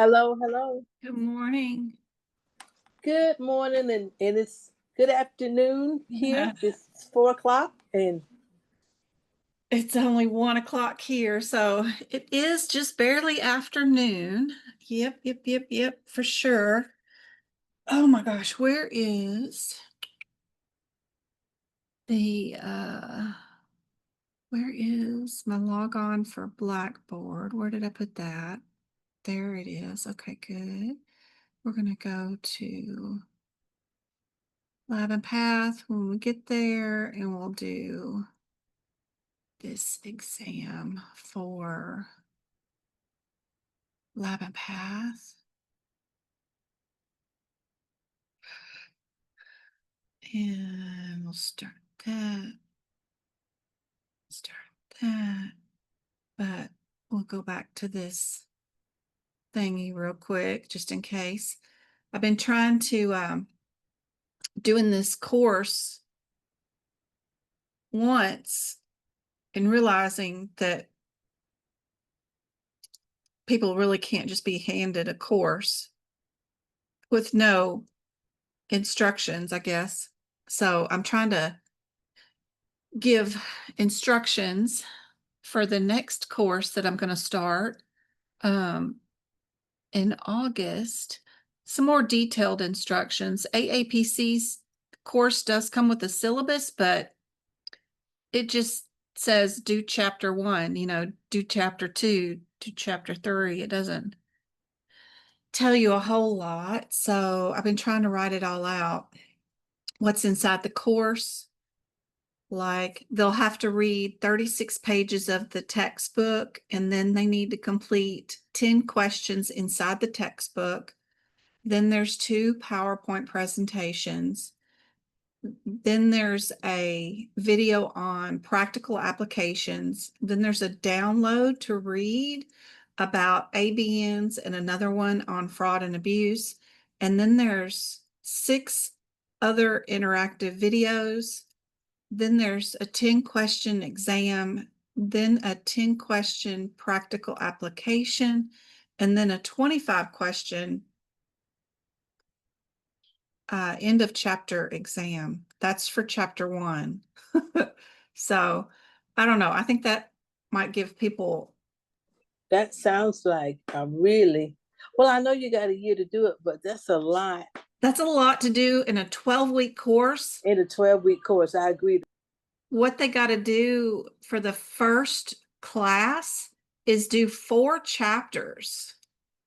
Hello, hello. Good morning. Good morning, and it's good afternoon here. It's 4 o'clock, and It's only 1 o'clock here, so it is just barely afternoon. Yep, for sure. Oh my gosh, where is the where is my logon for Blackboard? Where did I put that? There it is. Okay, good. We're gonna go to Lab and Path when we get there, and we'll do this exam for Lab and Path. And we'll start that, but we'll go back to this thingy real quick, just in case. I've been trying to, doing this course once and realizing that people really can't just be handed a course with no instructions, I guess. So I'm trying to give instructions for the next course that I'm going to start in August. Some more detailed instructions. AAPC's course does come with a syllabus, but it just says do chapter 1, do chapter 2, do chapter 3. It doesn't tell you a whole lot. So I've been trying to write it all out. What's inside the course? Like they'll have to read 36 pages of the textbook, and then they need to complete 10 questions inside the textbook. Then there's 2 PowerPoint presentations. Then there's a video on practical applications. Then there's a download to read about ABNs and another one on fraud and abuse. And then there's 6 other interactive videos. Then there's a 10-question exam, then a 10-question practical application, and then a 25-question end of chapter exam. That's for chapter 1. So I don't know. I think that might give people. that sounds like a really well. I know you got a year to do it, but that's a lot That's a lot to do in a 12-week course. in a 12-week course. I agree. What they got to do for the first class is do 4 chapters.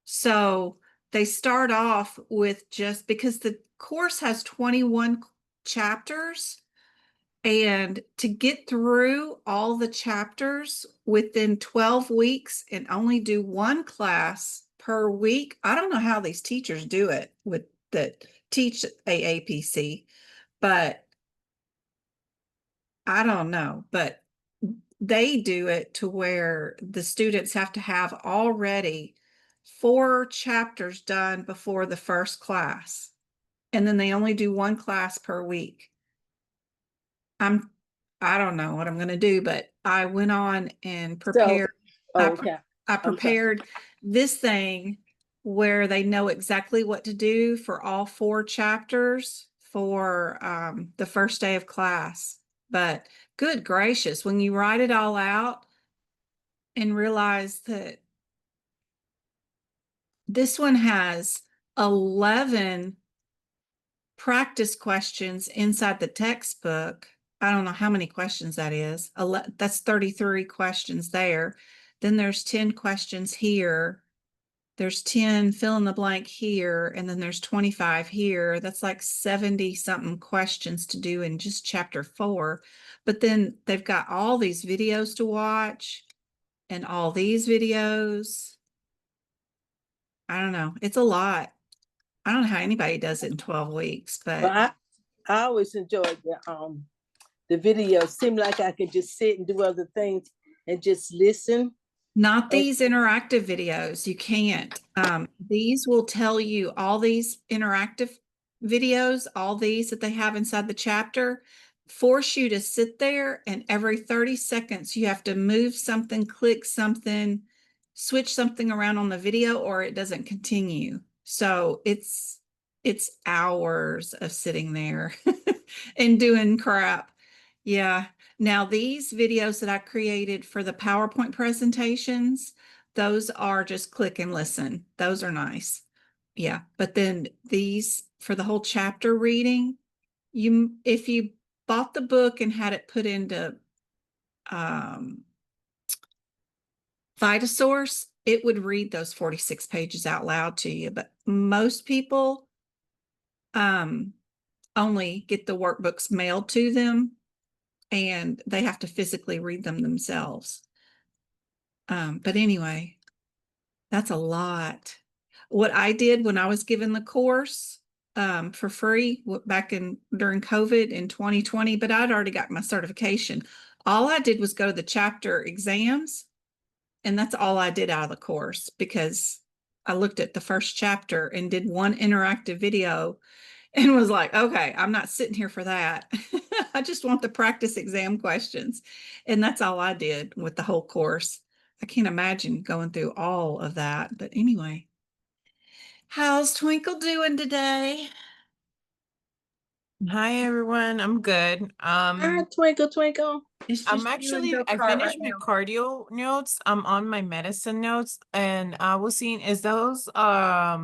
So they start off with, just because the course has 21 chapters, and to get through all the chapters within 12 weeks and only do 1 class per week, I don't know how these teachers do it with that teach AAPC, but I don't know, but they do it to where the students have to have already 4 chapters done before the first class, and then they only do 1 class per week. I don't know what I'm going to do, but I went on and prepared. Okay. I prepared this thing where they know exactly what to do for all 4 chapters for the first day of class. But good gracious, when you write it all out and realize that this one has 11 practice questions inside the textbook. I don't know how many questions that is. That's 33 questions there. Then there's 10 questions here. There's 10 fill in the blank here, and then there's 25 here. That's like 70 something questions to do in just chapter 4. But then they've got all these videos to watch and all these videos. I don't know. It's a lot. I don't know how anybody does it in 12 weeks, but I always enjoyed the videos. Seemed like I could just sit and do other things and just listen. not these interactive videos. You can't. These will tell you, all these interactive videos, all these that they have inside the chapter, force you to sit there, and every 30 seconds you have to move something, click something, switch something around on the video or it doesn't continue. So it's hours of sitting there and doing crap. Yeah. Now these videos that I created for the PowerPoint presentations, those are just click and listen. Those are nice. Yeah. But then these for the whole chapter reading, if you bought the book and had it put into Vitasource, it would read those 46 pages out loud to you. But most people only get the workbooks mailed to them and they have to physically read them themselves. But anyway, that's a lot. What I did when I was given the course for free back during COVID in 2020, but I'd already got my certification. All I did was go to the chapter exams, and that's all I did out of the course because I looked at the first chapter and did one interactive video and was like, okay, I'm not sitting here for that. I just want the practice exam questions. And that's all I did with the whole course. I can't imagine going through all of that. But anyway, how's Twinkle doing today? Hi everyone, I'm good. Hi, Twinkle, Twinkle. It's I'm just you and actually I go-kart finished right my now. cardio notes. I'm on my medicine notes, and I was seeing is those are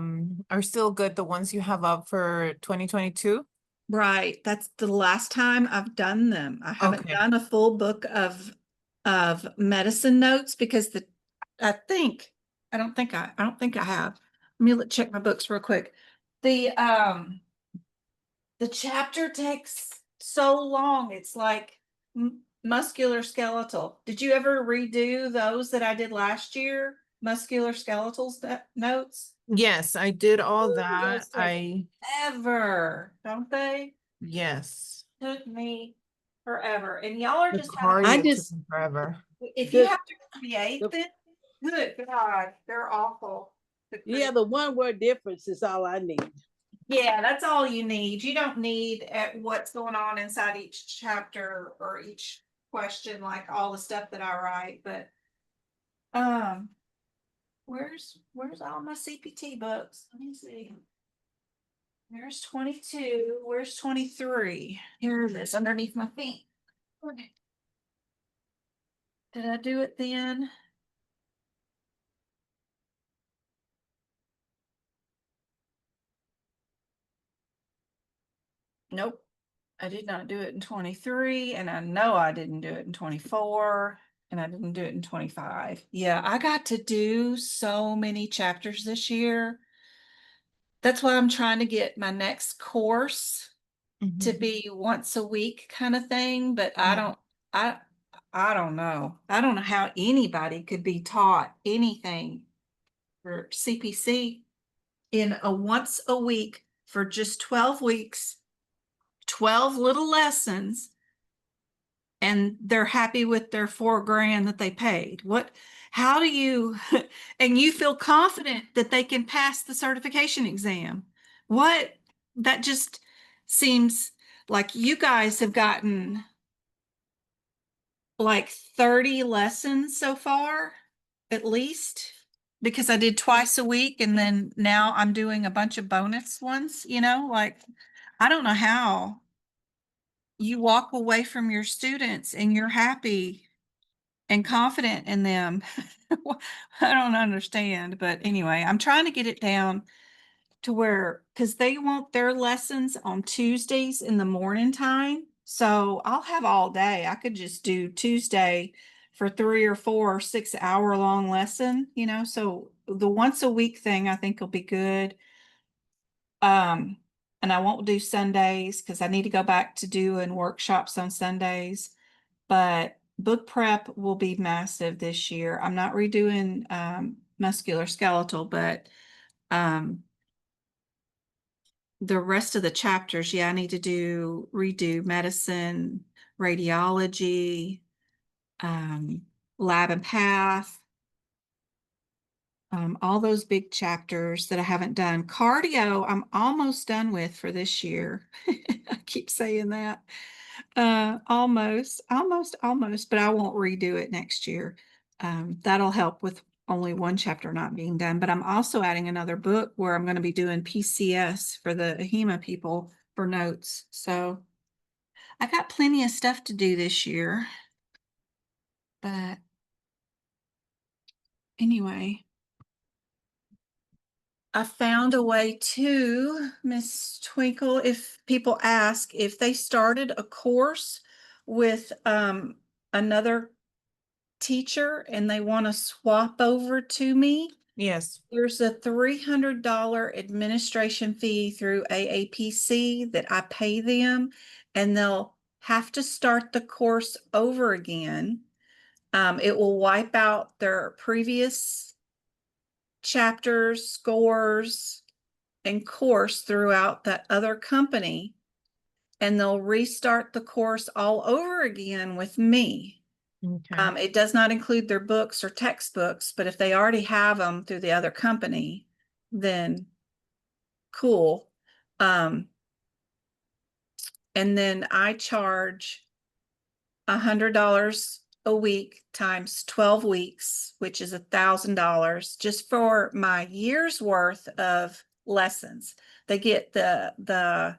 still good, the ones you have up for 2022? Right. That's the last time I've done them. I haven't Okay. done a full book of medicine notes because I don't think I have. Let me check my books real quick. The chapter takes so long. It's like muscular skeletal. Did you ever redo those that I did last year? Muscular skeletals notes? Yes, I did all Ooh, that. those take ever, don't they? Yes. Took me forever. And y'all are The just having, I cardio took just me forever. if you the, have to create the them, good God, they're awful. to yeah, create. the one word difference is all I need. Yeah, that's all you need. You don't need what's going on inside each chapter or each question, like all the stuff that I write. But um, where's all my CPT books? Let me see. There's 22. Where's 23? Here it is underneath my feet. Okay. Did I do it then? Nope. I did not do it in 23, and I know I didn't do it in 24, and I didn't do it in 25. Yeah, I got to do so many chapters this year. That's why I'm trying to get my next course to be once a week kind of thing, but I don't know. I don't know how anybody could be taught anything for CPC in a once a week for just 12 weeks, 12 little lessons, and they're happy with their $4,000 that they paid. How do you, and you feel confident that they can pass the certification exam? That just seems like you guys have gotten like 30 lessons so far, at least, because I did twice a week and then now I'm doing a bunch of bonus ones, like I don't know how you walk away from your students and you're happy and confident in them. I don't understand, but anyway, I'm trying to get it down to where, because they want their lessons on Tuesdays in the morning time. So I'll have all day. I could just do Tuesday for 3 or 4 or 6 hour long lesson, so the once a week thing I think will be good. And I won't do Sundays because I need to go back to doing workshops on Sundays, but book prep will be massive this year. I'm not redoing muscular skeletal, but the rest of the chapters, I need to redo medicine, radiology, lab and path, all those big chapters that I haven't done. Cardio, I'm almost done with for this year. I keep saying that. Almost, but I won't redo it next year. That'll help with only one chapter not being done, but I'm also adding another book where I'm going to be doing PCS for the AHIMA people for notes. So I got plenty of stuff to do this year. But anyway, I found a way to, Miss Twinkle, if people ask if they started a course with another teacher and they want to swap over to me, Yes. there's a $300 administration fee through AAPC that I pay them, and they'll have to start the course over again. It will wipe out their previous chapters, scores, and course throughout that other company, and they'll restart the course all over again with me. Okay. It does not include their books or textbooks, but if they already have them through the other company, then cool. And then I charge $100 a week times 12 weeks, which is $1,000 just for my year's worth of lessons. They get the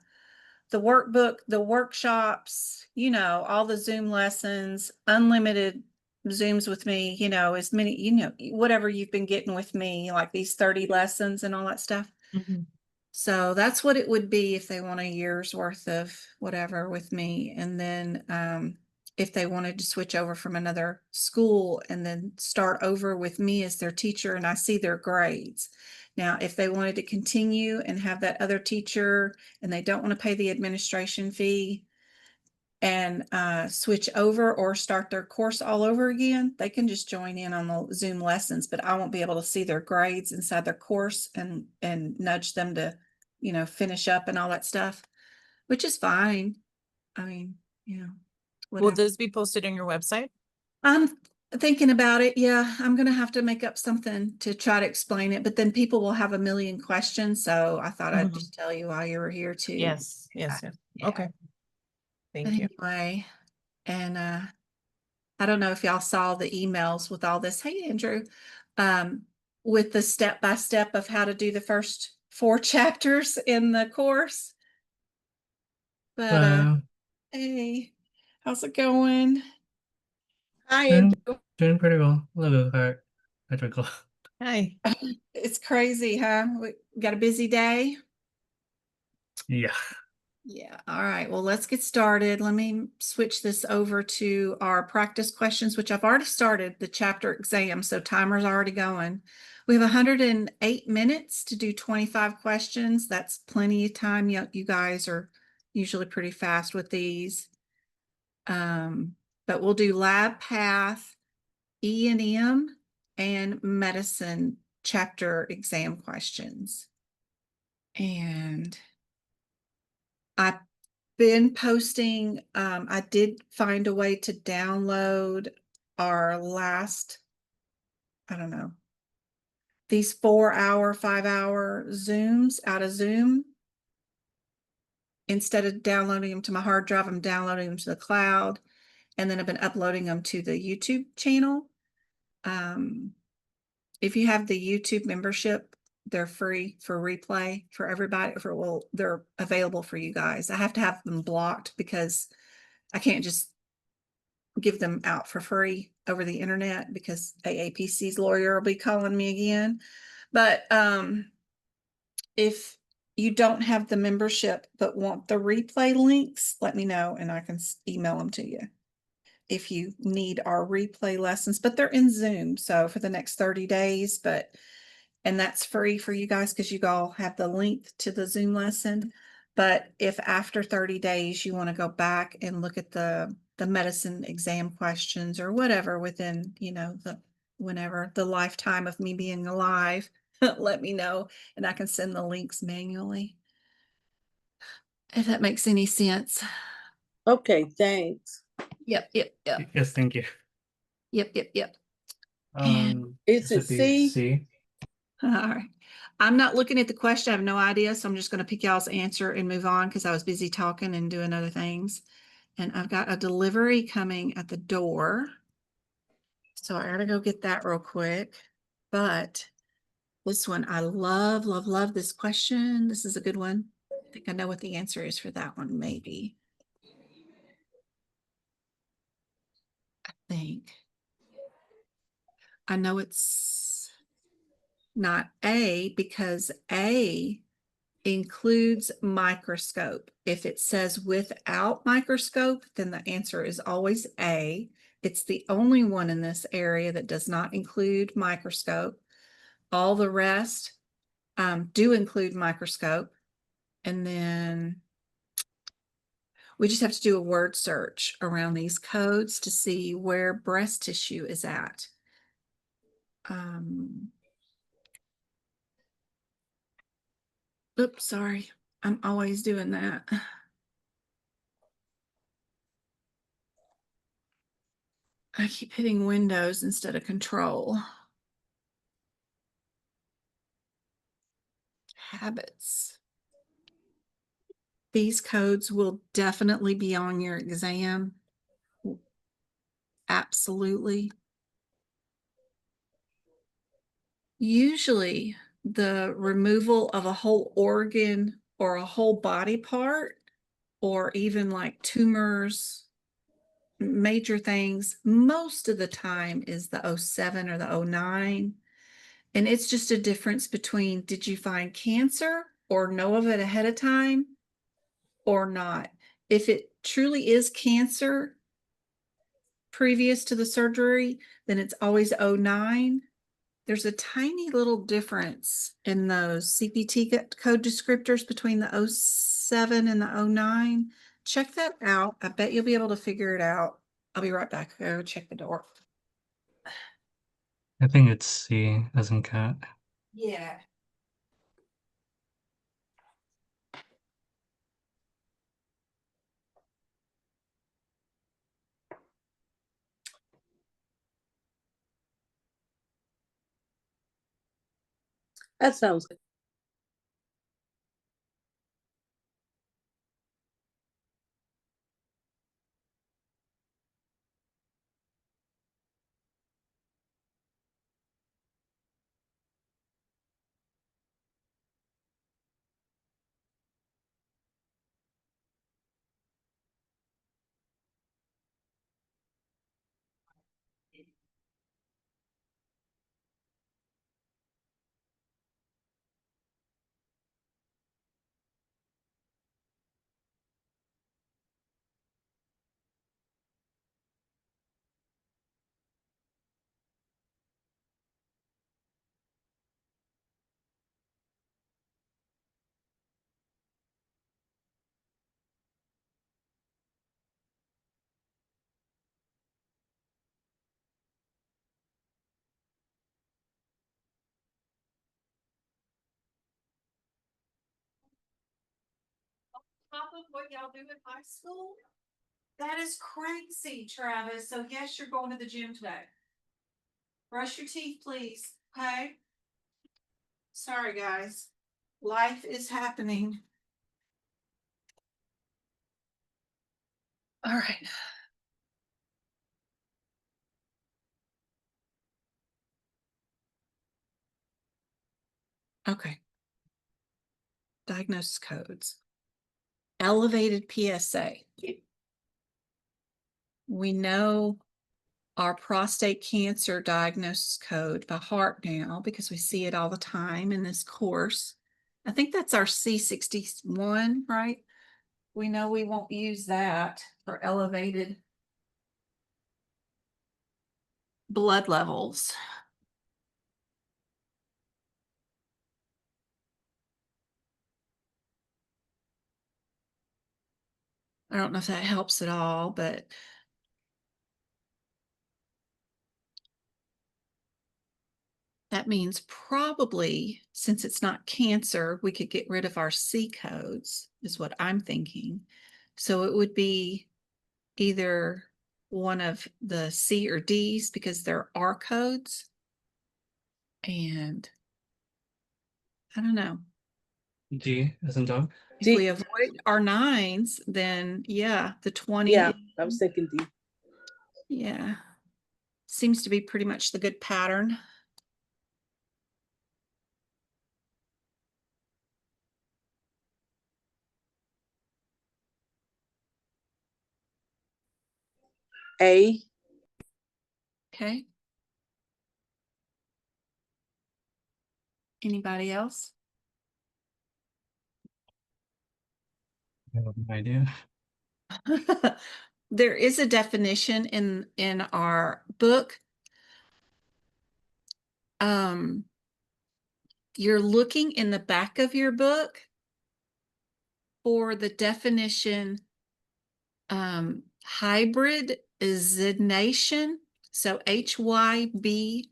workbook, the workshops, you know, all the Zoom lessons, unlimited Zooms with me, you know, as many, you know, whatever you've been getting with me, like these 30 lessons and all that stuff. Mhm. So that's what it would be if they want a year's worth of whatever with me. And then if they wanted to switch over from another school and then start over with me as their teacher and I see their grades. Now, if they wanted to continue and have that other teacher and they don't want to pay the administration fee and switch over or start their course all over again, they can just join in on the Zoom lessons, but I won't be able to see their grades inside their course and nudge them to, you know, finish up and all that stuff, which is fine. I mean, you know, Will whatever. this be posted on your website? I'm thinking about it. Yeah, I'm gonna have to make up something to try to explain it, but then people will have a million questions. So I thought I'd Mhm. just tell you while you were here too. Yes, yes, yes. Yeah. Okay. But Thank you. anyway, and I don't know if y'all saw the emails with all this. Hey, Andrew, with the step-by-step of how to do the first 4 chapters in the course. But hey, how's it going? Hi, Doing, Andrew. doing pretty well. Hello, hi, Twinkle. Hi. It's crazy, huh? We got a busy day. Yeah. Yeah. All right. Well, let's get started. Let me switch this over to our practice questions, which I've already started the chapter exam. So timer's already going. We have 108 minutes to do 25 questions. That's plenty of time. You guys are usually pretty fast with these. But we'll do lab path, E&M, and medicine chapter exam questions. And I've been posting, I did find a way to download our last, I don't know, these 4-hour, 5-hour Zooms out of Zoom. Instead of downloading them to my hard drive, I'm downloading them to the cloud, and then I've been uploading them to the YouTube channel. If you have the YouTube membership, they're free for replay for everybody. Well, they're available for you guys. I have to have them blocked because I can't just give them out for free over the internet because AAPC's lawyer will be calling me again. But if you don't have the membership but want the replay links, let me know and I can email them to you if you need our replay lessons. But they're in Zoom, so for the next 30 days, and that's free for you guys because you all have the link to the Zoom lesson. But if after 30 days you want to go back and look at the medicine exam questions or whatever within, you know, whenever the lifetime of me being alive, let me know and I can send the links manually. If that makes any sense. Okay, thanks. Yep. Yes, thank you. Yep. Is it Should be C? C. All right. I'm not looking at the question. I have no idea. So I'm just going to pick y'all's answer and move on because I was busy talking and doing other things. And I've got a delivery coming at the door. So I gotta go get that real quick. but this one, I love, love, love this question. This is a good one. I think I know what the answer is for that one, maybe. I think. I know it's not A because A includes microscope. If it says without microscope, then the answer is always A. It's the only one in this area that does not include microscope. All the rest do include microscope. And then we just have to do a word search around these codes to see where breast tissue is at. Oops, sorry. I'm always doing that. I keep hitting Windows instead of Control. Habits. These codes will definitely be on your exam. Absolutely. Usually the removal of a whole organ or a whole body part, or even like tumors, major things, most of the time is the 07 or the 09. And it's just a difference between, did you find cancer or know of it ahead of time or not? If it truly is cancer previous to the surgery, then it's always 09. There's a tiny little difference in those CPT code descriptors between the 07 and the 09. Check that out. I bet you'll be able to figure it out. I'll be right back. Go check the door. I think it's C as in cat. Yeah. That sounds good. Top of what y'all do in high school? That is crazy, Travis. So yes, you're going to the gym today. Brush your teeth, please. Okay. Sorry, guys. Life is happening. All right. Okay. Diagnosis codes. Elevated PSA. We know our prostate cancer diagnosis code by heart now because we see it all the time in this course. I think that's our C61, right? We know we won't use that for elevated blood levels. I don't know if that helps at all, but that means probably, since it's not cancer, we could get rid of our C codes, is what I'm thinking. So it would be either one of the C or D's because there are codes. And I don't know. D as in dog. If D. we avoid our 9s, then yeah, the 20. Yeah, I was thinking D. Yeah. Seems to be pretty much the good pattern. A. Okay. Anybody else? I have no idea. There is a definition in our book. You're looking in the back of your book for the definition hybridization. So hybridization.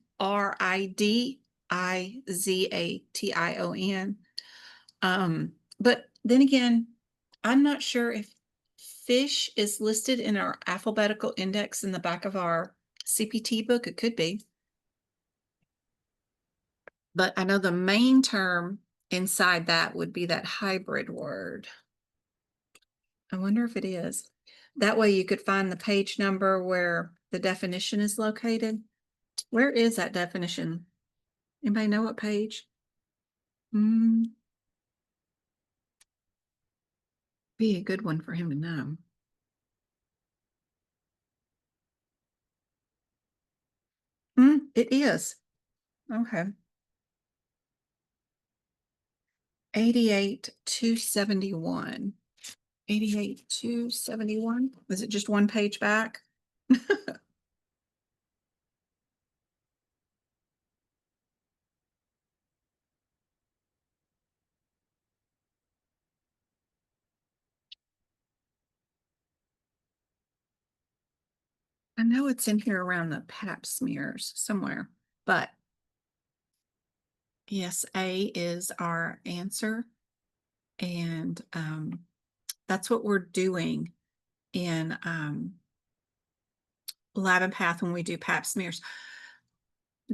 But then again, I'm not sure if fish is listed in our alphabetical index in the back of our CPT book. It could be. But I know the main term inside that would be that hybrid word. I wonder if it is. That way you could find the page number where the definition is located. Where is that definition? Anybody know what page? Be a good one for him to know. It is. Okay. 88-271. 88-271. Is it just one page back? I know it's in here around the pap smears somewhere, but yes, A is our answer. And that's what we're doing in lab and path when we do pap smears.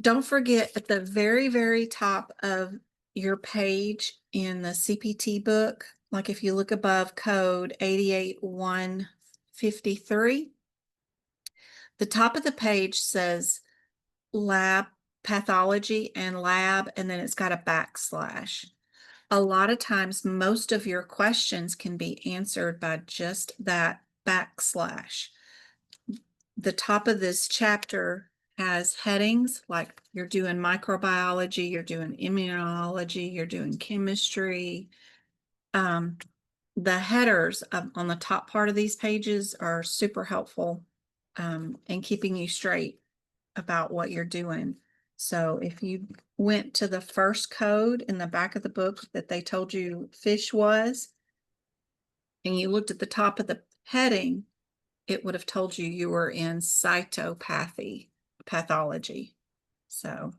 Don't forget at the very, very top of your page in the CPT book, like if you look above code 88153, the top of the page says lab pathology and lab, and then it's got a backslash. A lot of times, most of your questions can be answered by just that backslash. The top of this chapter has headings like you're doing microbiology, you're doing immunology, you're doing chemistry. The headers on the top part of these pages are super helpful in keeping you straight about what you're doing. So if you went to the first code in the back of the book that they told you fish was, and you looked at the top of the heading, it would have told you you were in pathology. So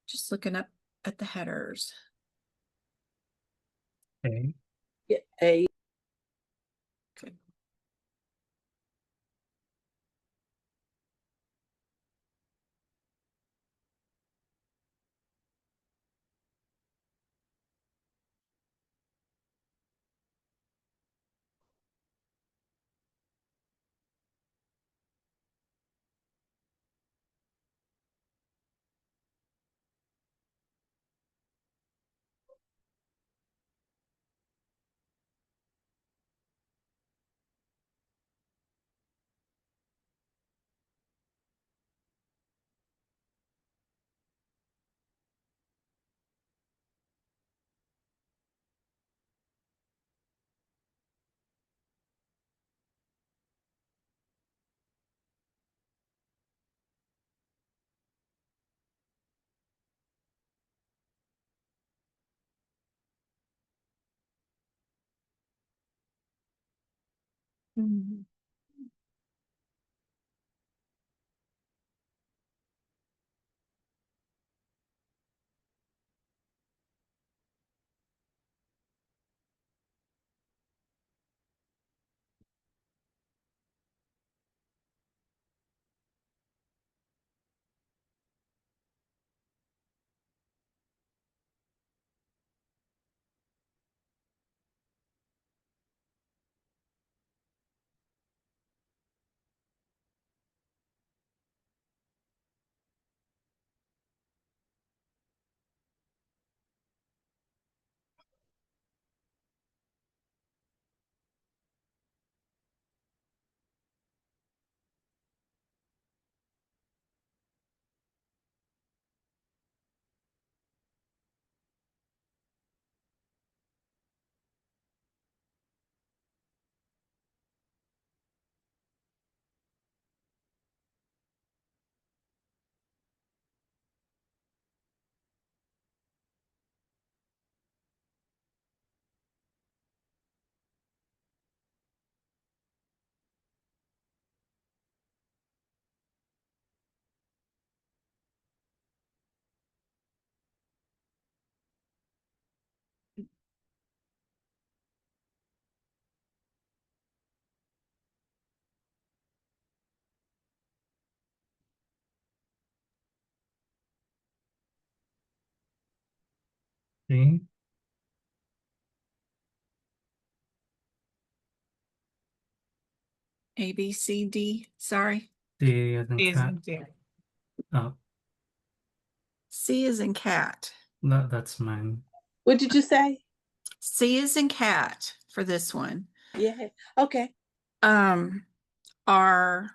just looking up at the headers. A. Yeah, A. Okay. Mm-hmm. C. A, B, C, D, sorry. D as in Is cat. there. Oh, C is in cat. that's mine. What did you say? C is in cat for this one. Yeah, okay. Our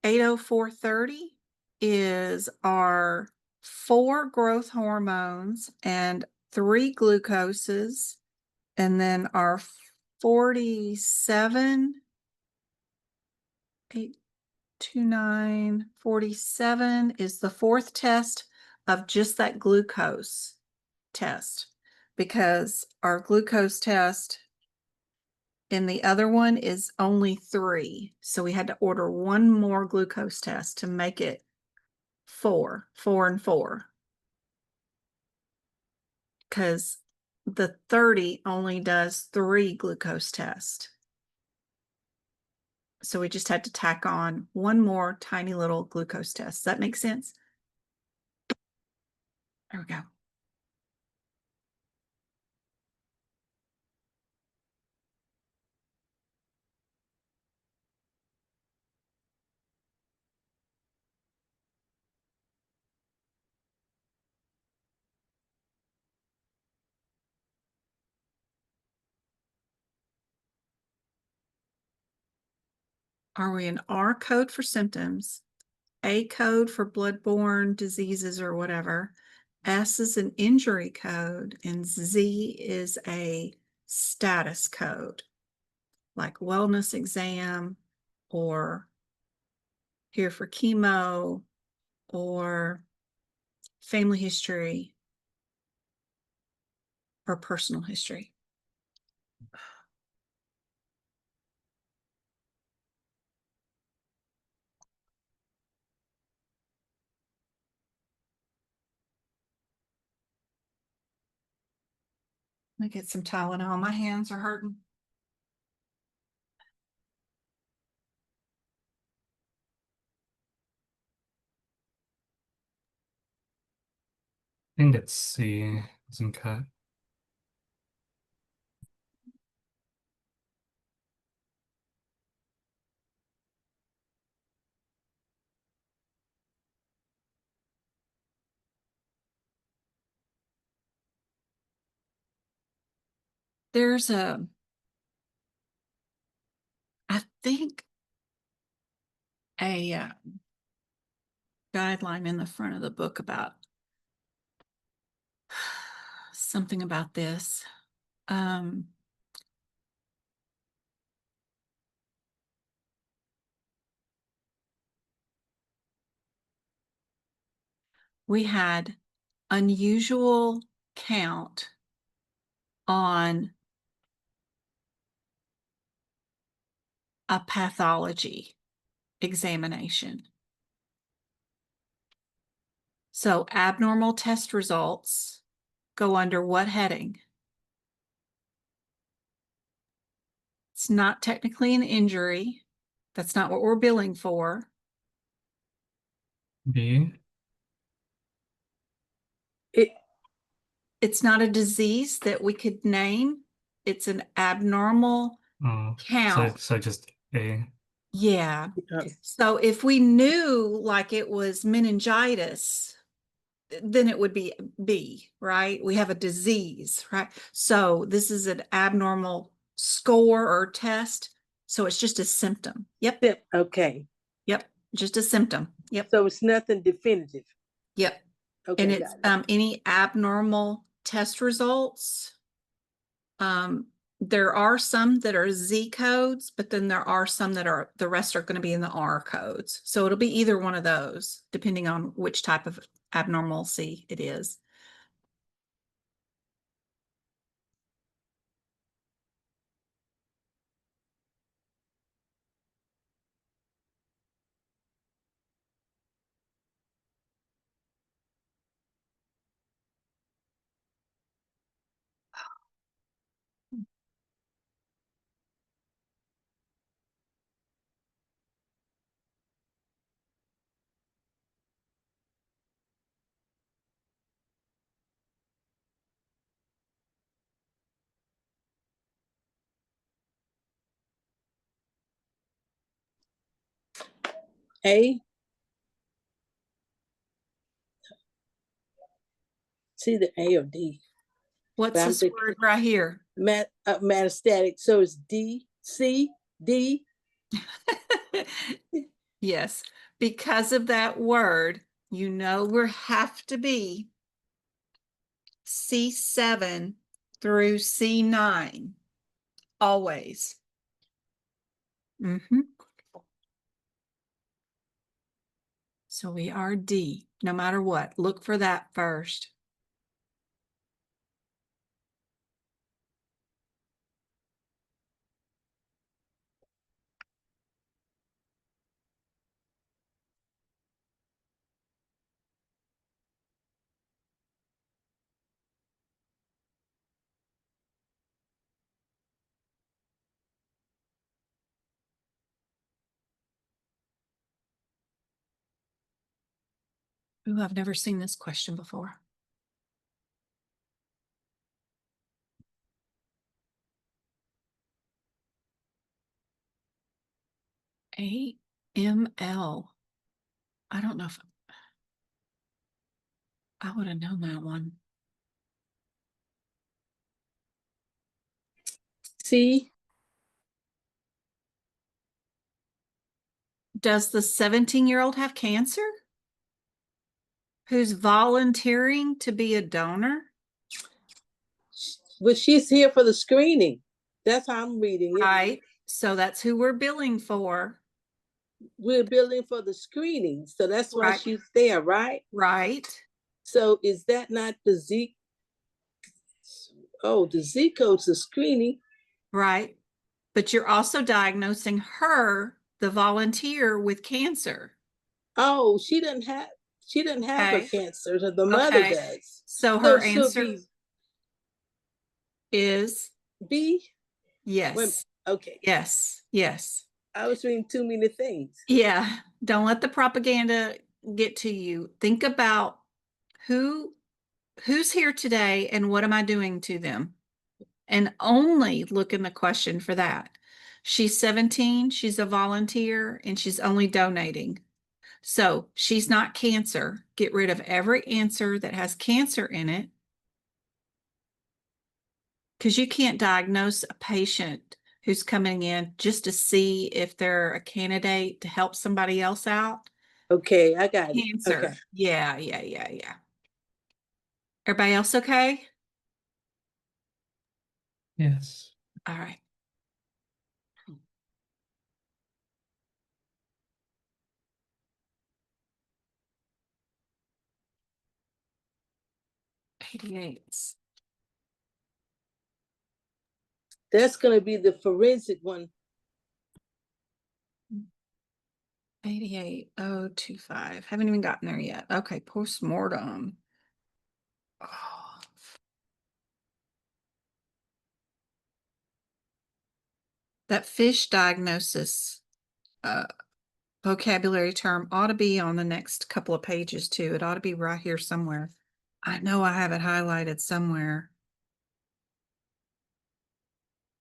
80430 is our 4 growth hormones and 3 glucoses. And then our 47, 829, 47 is the 4th test of just that glucose test, because our glucose test and the other one is only 3. So we had to order 1 more glucose test to make it 4 and 4. Because the 30 only does 3 glucose tests. So we just had to tack on 1 more tiny little glucose test. Does that make sense? There we go. Are we an R code for symptoms, A code for bloodborne diseases or whatever, S is an injury code, and Z is a status code, like wellness exam or here for chemo or family history or personal history. Let me get some Tylenol. My hands are hurting. I think it's C as in cat. There's I think a guideline in the front of the book about something about this. We had unusual count on a pathology examination. So abnormal test results go under what heading? It's not technically an injury. That's not what we're billing for. B. It's not a disease that we could name. It's an abnormal Oh, count. so just A. Yeah. Uh, So if we knew like it was meningitis, then it would be B, right? We have a disease, right? So this is an abnormal score or test. So it's just a symptom. Yep. Okay, Yep. Just a symptom. Yep. so it's nothing definitive. Yep. Okay, And it's got it. any abnormal test results. There are some that are Z codes, but then there are some that are, the rest are going to be in the R codes. So it'll be either one of those, depending on which type of abnormalcy it is. A. It's either A or D. What's But I'm this thinking word right here? metastatic. So it's D, C, D. Yes, because of that word, you know we have to be C7 through C9, always. So we are D, no matter what. Look for that first. Ooh, I've never seen this question before. AML. I don't know if I would have known that one. C. Does the 17-year-old have cancer? Who's volunteering to be a donor? But she's here for the screening. That's how I'm reading it. Right. So that's who we're billing for. We're billing for the screening. So that's why Right. she's there, right? Right. So is that not the Z? Oh, the Z code's the screening. Right. But you're also diagnosing her, the volunteer, with cancer. Oh, she doesn't have her Okay. cancer. So the mother does. So her she'll answer be is B. yes. Okay. Yes. Yes. I was reading too many things. Yeah. Don't let the propaganda get to you. Think about who's here today and what am I doing to them? And only look in the question for that. She's 17, she's a volunteer, and she's only donating. So she's not cancer. Get rid of every answer that has cancer in it, because you can't diagnose a patient who's coming in just to see if they're a candidate to help somebody else out. Okay, I got it. Cancer. Okay. Yeah. Everybody else okay? Yes. All right. '88. That's going to be the forensic one. 88025. Haven't even gotten there yet. Okay, postmortem. Oh. That fish diagnosis vocabulary term ought to be on the next couple of pages too. It ought to be right here somewhere. I know I have it highlighted somewhere,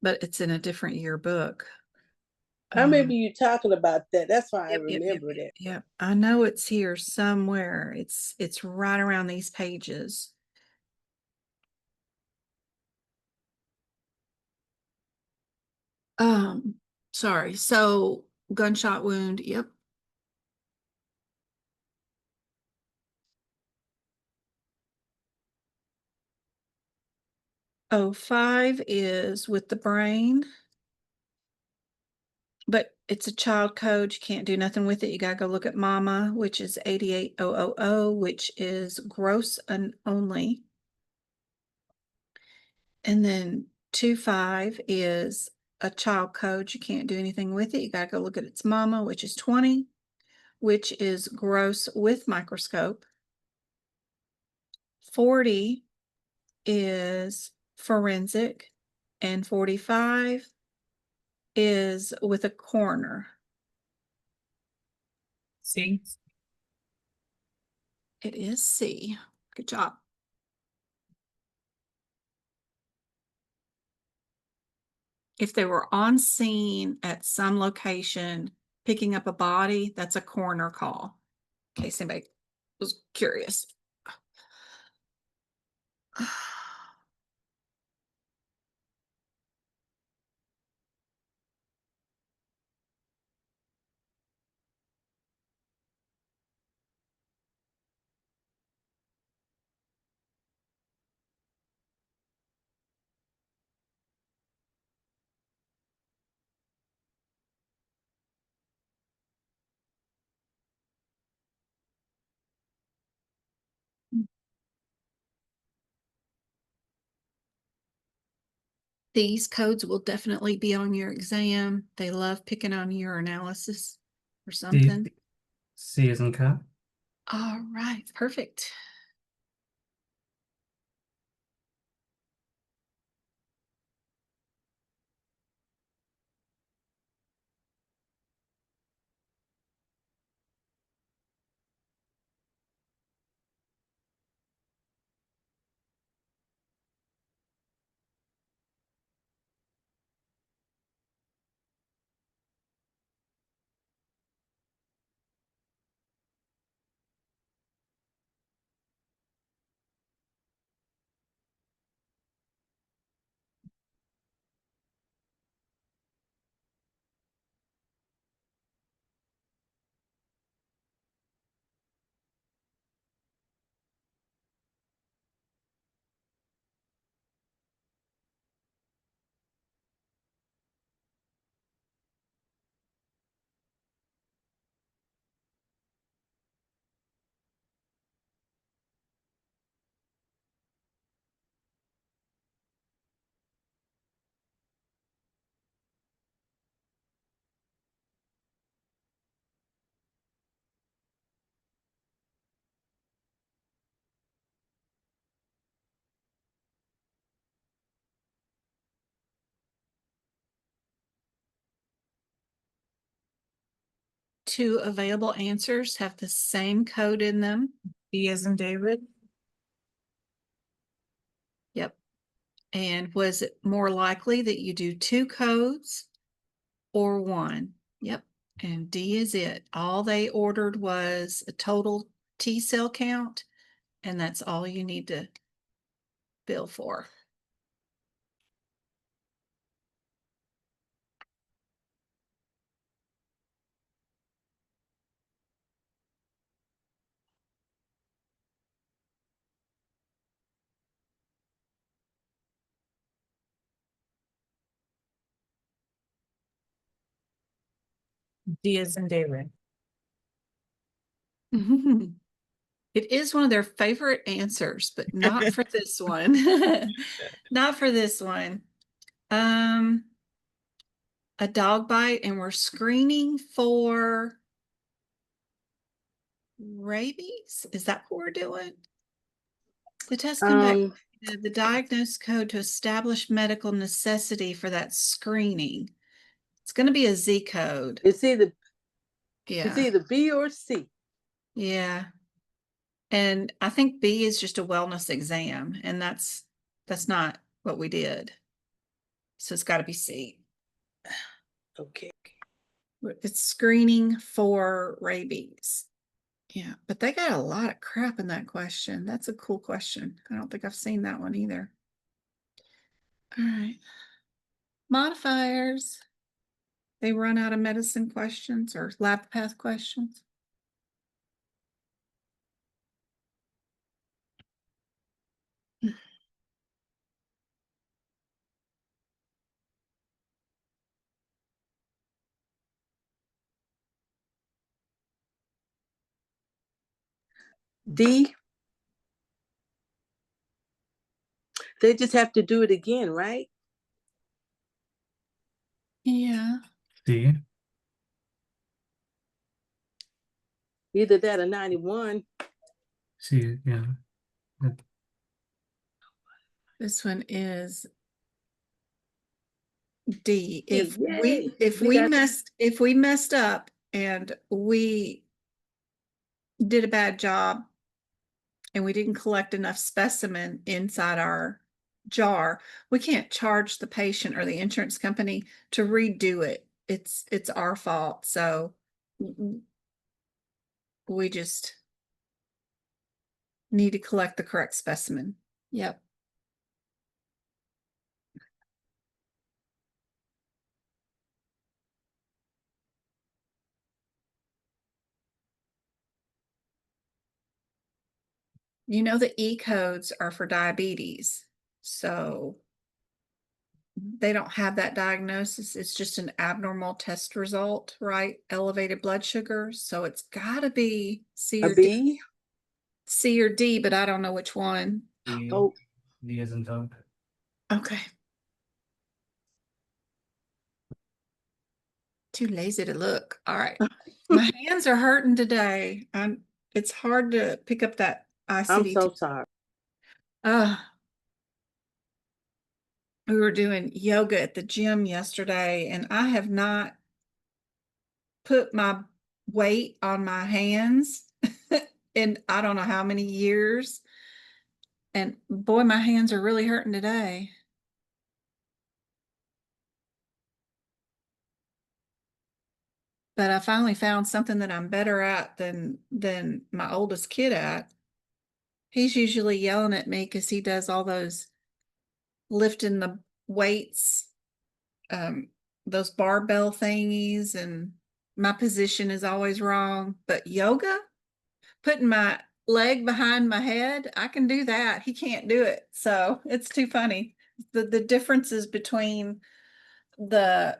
but it's in a different yearbook. I remember you talking about that. That's why I Yep. remembered it. Yep. I know it's here somewhere. It's right around these pages. Sorry. So gunshot wound. Yep. Oh, 5 is with the brain, but it's a child code. You can't do nothing with it. You gotta go look at mama, which is 88000, which is gross and only. And then 25 is a child code. You can't do anything with it. You gotta go look at its mama, which is 20, which is gross with microscope. 40 is forensic, and 45 is with a coroner. See? It is C. Good job. If they were on scene at some location picking up a body, that's a coroner call. In case anybody was curious. These codes will definitely be on your exam. They love picking on your analysis or something. C as in cat. All right, perfect. Two available answers have the same code in them. D as in David. Yep. And was it more likely that you do two codes or one? Yep. And D is it. All they ordered was a total T cell count, and that's all you need to bill for. D as in David. It is one of their favorite answers, but not for this one. Not for this one. A dog bite, and we're screening for rabies. Is that what we're doing? The test come back, the diagnosed code to establish medical necessity for that screening. It's going to be a Z code. It's either Yeah. B or C. Yeah. And I think B is just a wellness exam, and that's not what we did. So it's got to be C. Okay. It's screening for rabies. Yeah, but they got a lot of crap in that question. That's a cool question. I don't think I've seen that one either. All right. Modifiers. They run out of medicine questions or lab path questions. D. They just have to do it again, right? Yeah. C. Either that or 91. C. Yeah. This one is D. If Yay. if we messed up and we did a bad job and we didn't collect enough specimen inside our jar, we can't charge the patient or the insurance company to redo it it's our fault. So we just need to collect the correct specimen. Yep. You know, the E codes are for diabetes. So they don't have that diagnosis. It's just an abnormal test result, right? Elevated blood sugar. So it's gotta be C A or D. B? C or D, but I don't know which one. D, Oh, D as in dog. Okay. Too lazy to look. All right. My hands are hurting today. It's hard to pick up that I'm ICD. so sorry. We were doing yoga at the gym yesterday, and I have not put my weight on my hands in I don't know how many years. And boy, my hands are really hurting today. But I finally found something that I'm better at than my oldest kid at. He's usually yelling at me because he does all those lifting the weights, those barbell thingies, and my position is always wrong. But yoga, putting my leg behind my head, I can do that. He can't do it. So it's too funny. The differences between the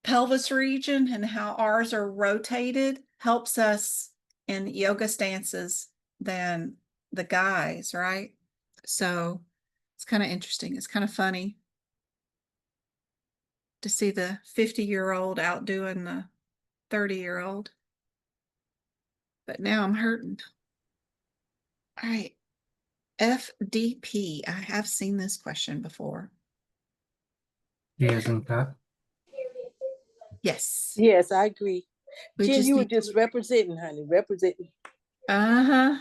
pelvis region and how ours are rotated helps us in yoga stances than the guys, right? So it's kind of interesting. It's kind of funny to see the 50-year-old outdoing the 30-year-old. But now I'm hurting. All right. FDP. I have seen this question before. D as in cat. Yes. Yes, I agree. We Jen, just you were need just representing, honey, representing. Uh-huh.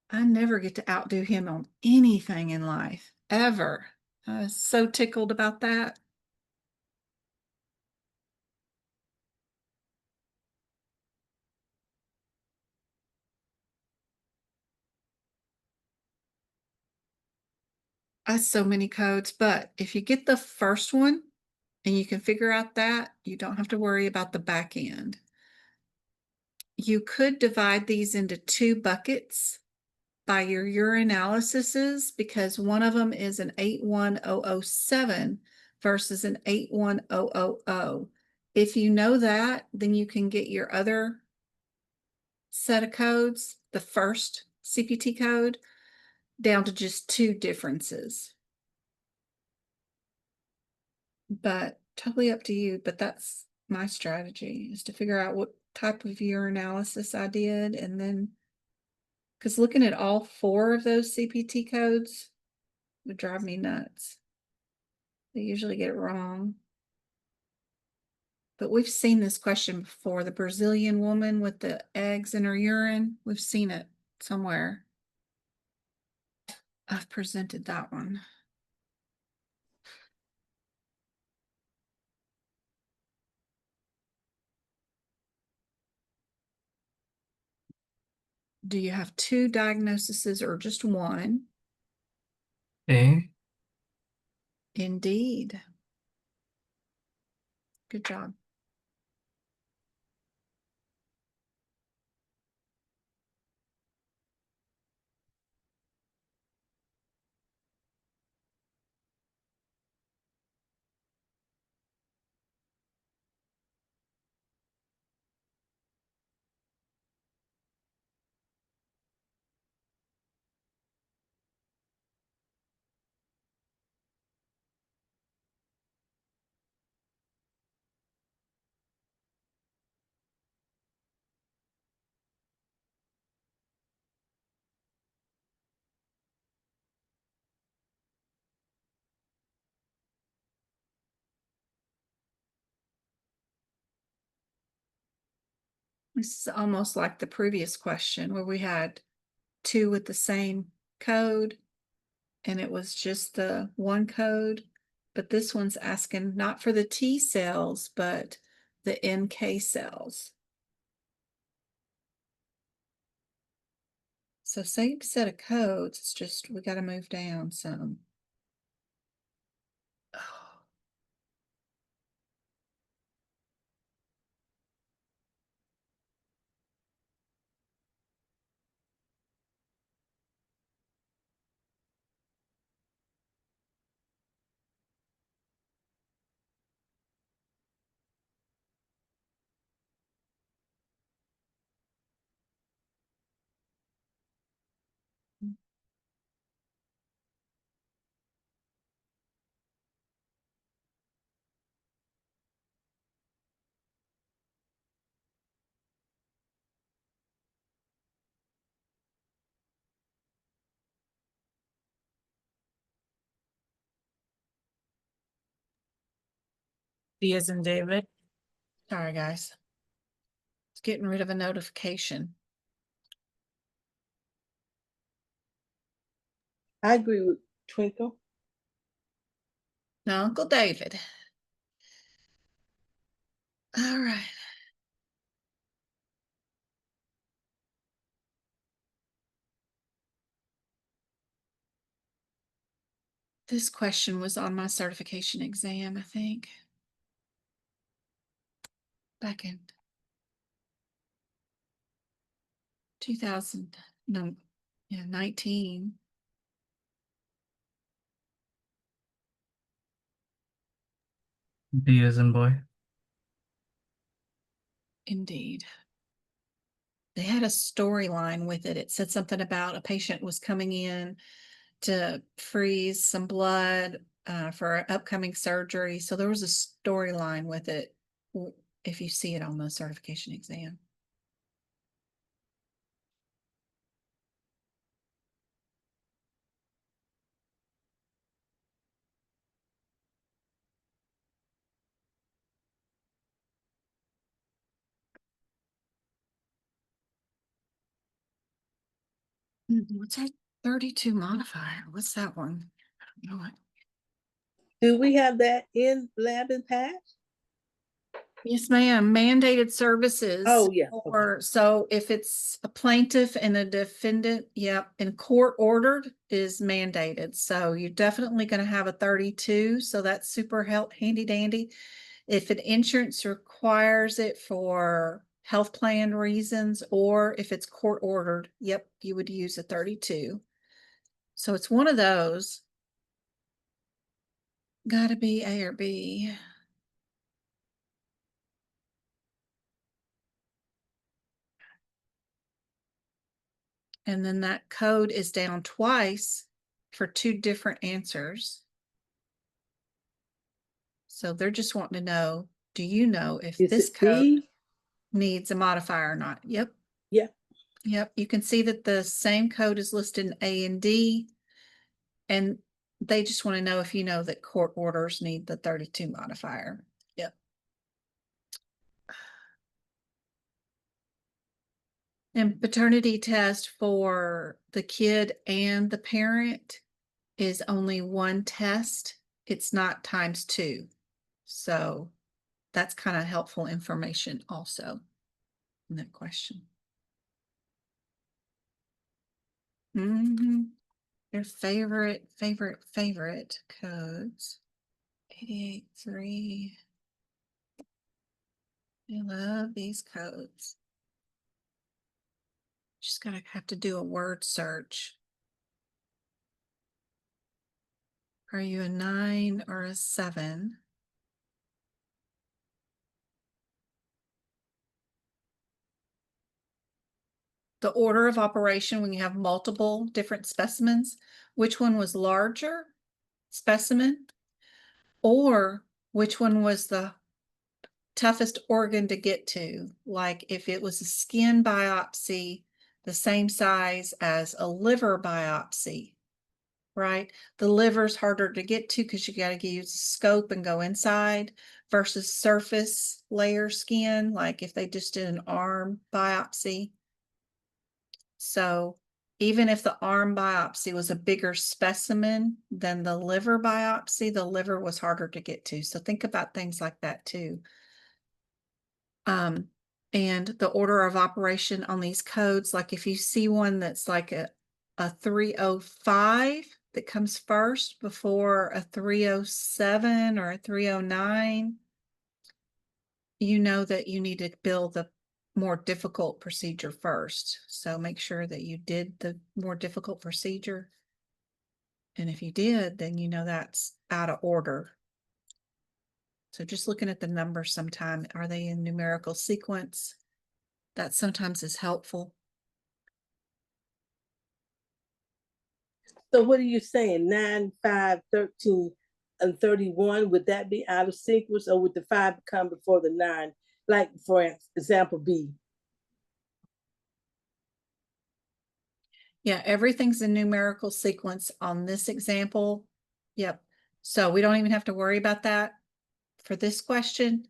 I never get to outdo him on anything in life, ever. I was so tickled about that. That's so many codes, but if you get the first one and you can figure out that, you don't have to worry about the back end. You could divide these into two buckets by your urinalyses because one of them is an 81007 versus an 81000. If you know that, then you can get your other set of codes, the first CPT code, down to just two differences. But totally up to you. But that's my strategy, is to figure out what type of urinalysis I did, and then because looking at all four of those CPT codes would drive me nuts. They usually get it wrong. But we've seen this question before. The Brazilian woman with the eggs in her urine. We've seen it somewhere. I've presented that one. Do you have two diagnoses or just one? A. Indeed. Good job. This is almost like the previous question where we had two with the same code. and it was just the one code, but this one's asking not for the T cells, but the NK cells. So same set of codes, it's just we got to move down some. Oh. D as in David. Sorry, guys. It's getting rid of a notification. I agree with Twinkle. No, Uncle David. All right. This question was on my certification exam, I think. Back in 2000, no, yeah, 19. B as in boy. Indeed. They had a storyline with it. It said something about a patient was coming in to freeze some blood for upcoming surgery. So there was a storyline with it if you see it on the certification exam. What's our 32 modifier? What's that one? I don't know. Do we have that in lab and pass? Yes, ma'am. Mandated services. Oh, yeah, okay. Or so if it's a plaintiff and a defendant, yep, and court ordered is mandated. So you're definitely going to have a 32. So that's super handy dandy. If an insurance requires it for health plan reasons, or if it's court ordered, yep, you would use a 32. So it's one of those. Got to be A or B. And then that code is down twice for two different answers. So they're just wanting to know, do you know if Is this it code B? needs a modifier or not? Yep. Yeah. Yep. You can see that the same code is listed in A and D. And they just want to know if you know that court orders need the 32 modifier. Yep. And paternity test for the kid and the parent is only one test. It's not times two. So that's kind of helpful information also in that question. Your favorite codes. 88.3. I love these codes. Just gotta have to do a word search. Are you a 9 or a 7? The order of operation when you have multiple different specimens, which one was larger specimen, or which one was the toughest organ to get to? Like if it was a skin biopsy, the same size as a liver biopsy, right? The liver's harder to get to because you got to use a scope and go inside versus surface layer skin, like if they just did an arm biopsy. So even if the arm biopsy was a bigger specimen than the liver biopsy, the liver was harder to get to. So think about things like that too. And the order of operation on these codes, like if you see one that's like a 305 that comes first before a 307 or a 309, you know that you need to bill the more difficult procedure first. So make sure that you did the more difficult procedure. And if you did, then you know that's out of order. So just looking at the numbers sometime, are they in numerical sequence? That sometimes is helpful. So what are you saying? 9, 5, 13, and 31, would that be out of sequence, or would the 5 come before the 9? Like for example, B. Yeah, everything's in numerical sequence on this example. Yep. So we don't even have to worry about that for this question.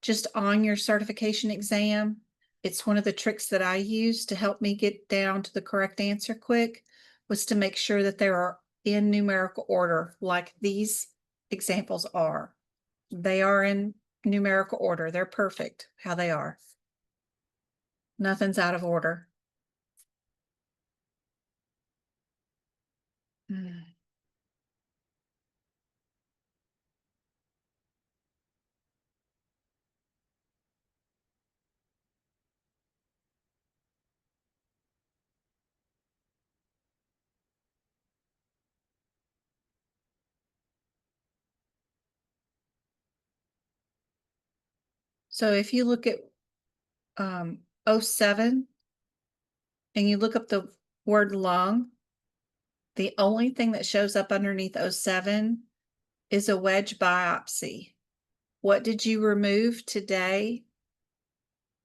Just on your certification exam, it's one of the tricks that I use to help me get down to the correct answer quick, was to make sure that they are in numerical order like these examples are. They are in numerical order. They're perfect how they are. Nothing's out of order. So if you look at 07 and you look up the word lung, the only thing that shows up underneath 07 is a wedge biopsy. What did you remove today?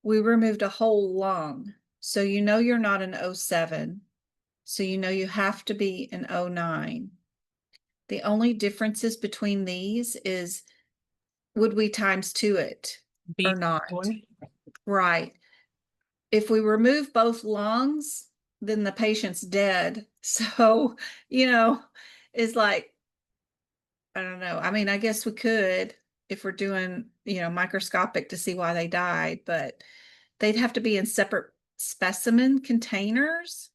We removed a whole lung. So you know you're not an 07. So you know you have to be an 09. The only differences between these is, would we times 2 it or not? Right. If we remove both lungs, then the patient's dead. So, it's like, I don't know. I mean, I guess we could if we're doing, microscopic to see why they died, but they'd have to be in separate specimen containers,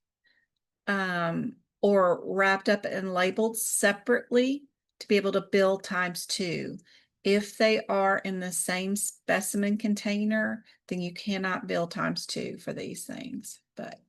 or wrapped up and labeled separately to be able to bill times 2. If they are in the same specimen container, then you cannot bill times 2 for these things. But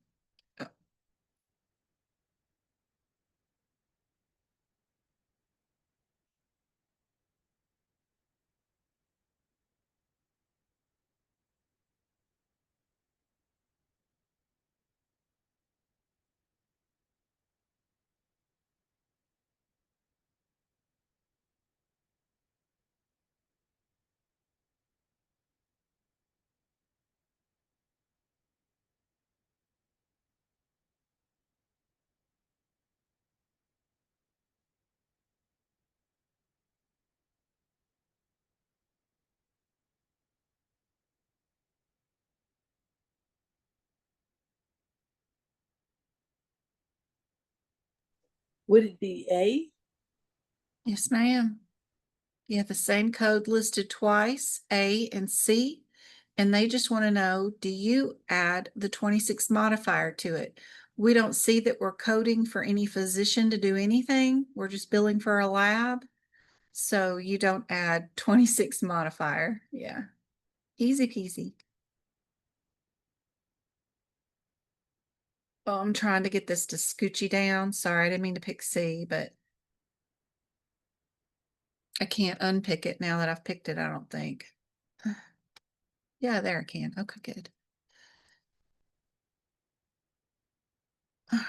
Would it be A? yes, ma'am. You have the same code listed twice, A and C, and they just want to know, do you add the 26 modifier to it? We don't see that we're coding for any physician to do anything. We're just billing for a lab. So you don't add 26 modifier. Yeah. Easy peasy. Oh, I'm trying to get this to scoochy down. Sorry, I didn't mean to pick C, but I can't unpick it now that I've picked it, I don't think. Yeah, there I can. Okay, good. All right.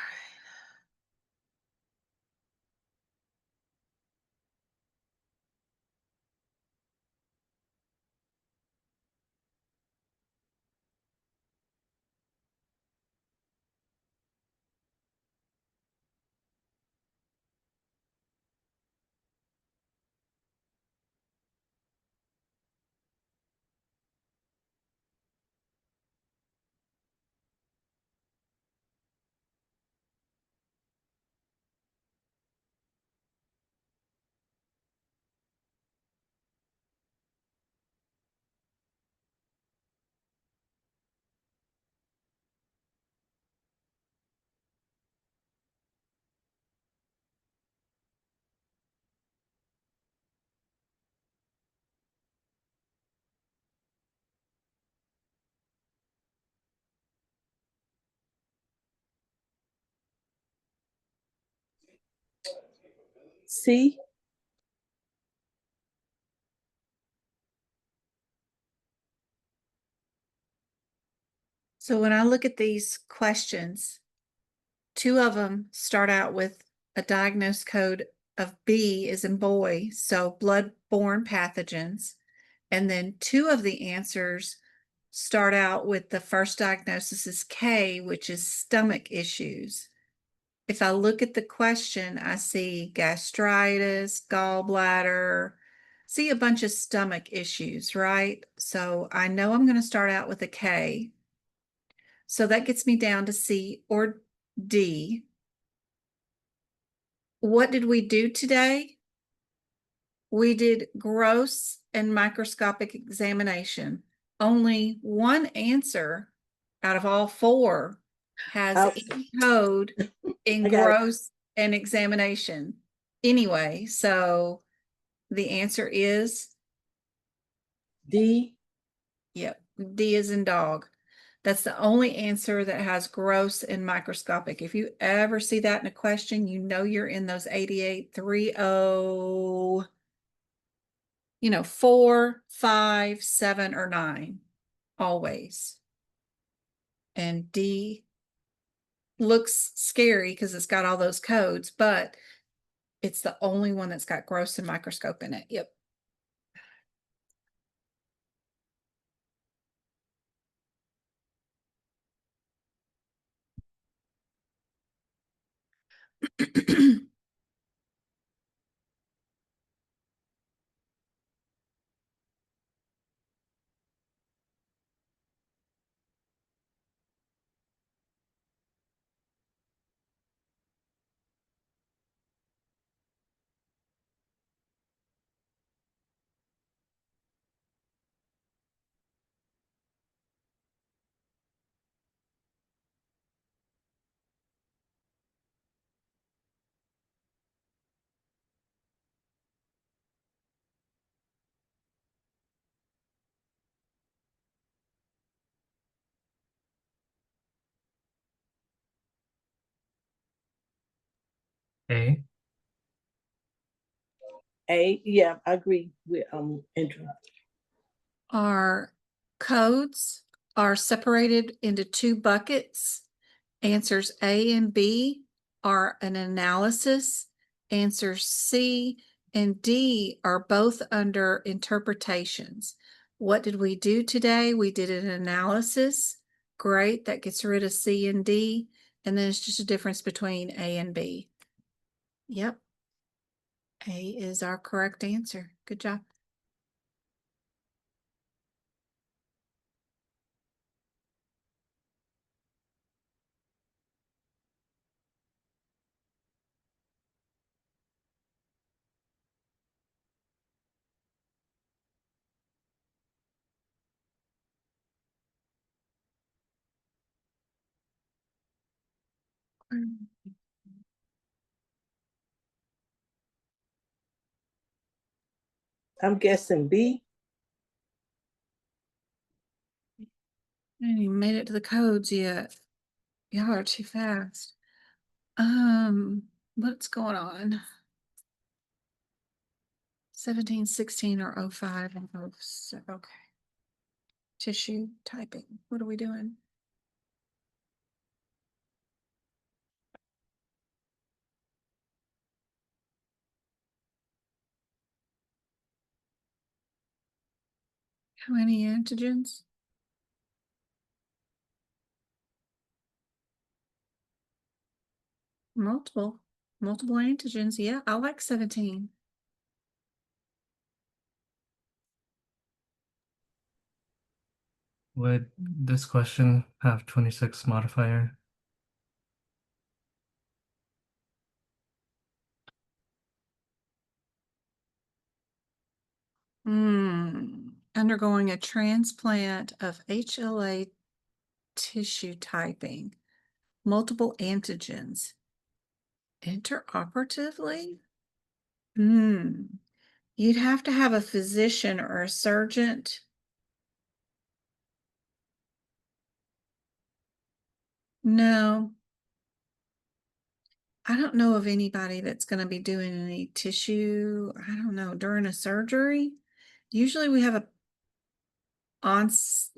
C. So when I look at these questions, two of them start out with a diagnosed code of B as in boy, so blood-borne pathogens. And then two of the answers start out with the first diagnosis is K, which is stomach issues. If I look at the question, I see gastritis, gallbladder, see a bunch of stomach issues, right? So I know I'm going to start out with a K. So that gets me down to C or D. What did we do today? We did gross and microscopic examination. Only one answer out of all four has Oh. any code in I got it. gross and examination. Anyway, so the answer is, D. yep, D is in dog. That's the only answer that has gross and microscopic. If you ever see that in a question, you know you're in those 8830, 4, 5, 7, or 9, always. And D looks scary because it's got all those codes, but it's the only one that's got gross and microscope in it. Yep. A. A. Yeah, I agree with Andrew. Our codes are separated into two buckets. Answers A and B are an analysis. Answers C and D are both under interpretations. What did we do today? We did an analysis. Great, that gets rid of C and D. And then it's just a difference between A and B. Yep. A is our correct answer. Good job. I'm guessing B. I ain't even made it to the codes yet. Y'all are too fast. What's going on? 17, 16, or 05 and 07. Okay. Tissue typing. What are we doing? How many antigens? Multiple antigens. Yeah, I like 17. Would this question have 26 modifier? Undergoing a transplant of HLA tissue typing. Multiple antigens. Interoperatively? You'd have to have a physician or a surgeon. No. I don't know of anybody that's going to be doing any tissue. I don't know, during a surgery. Usually we have a on-site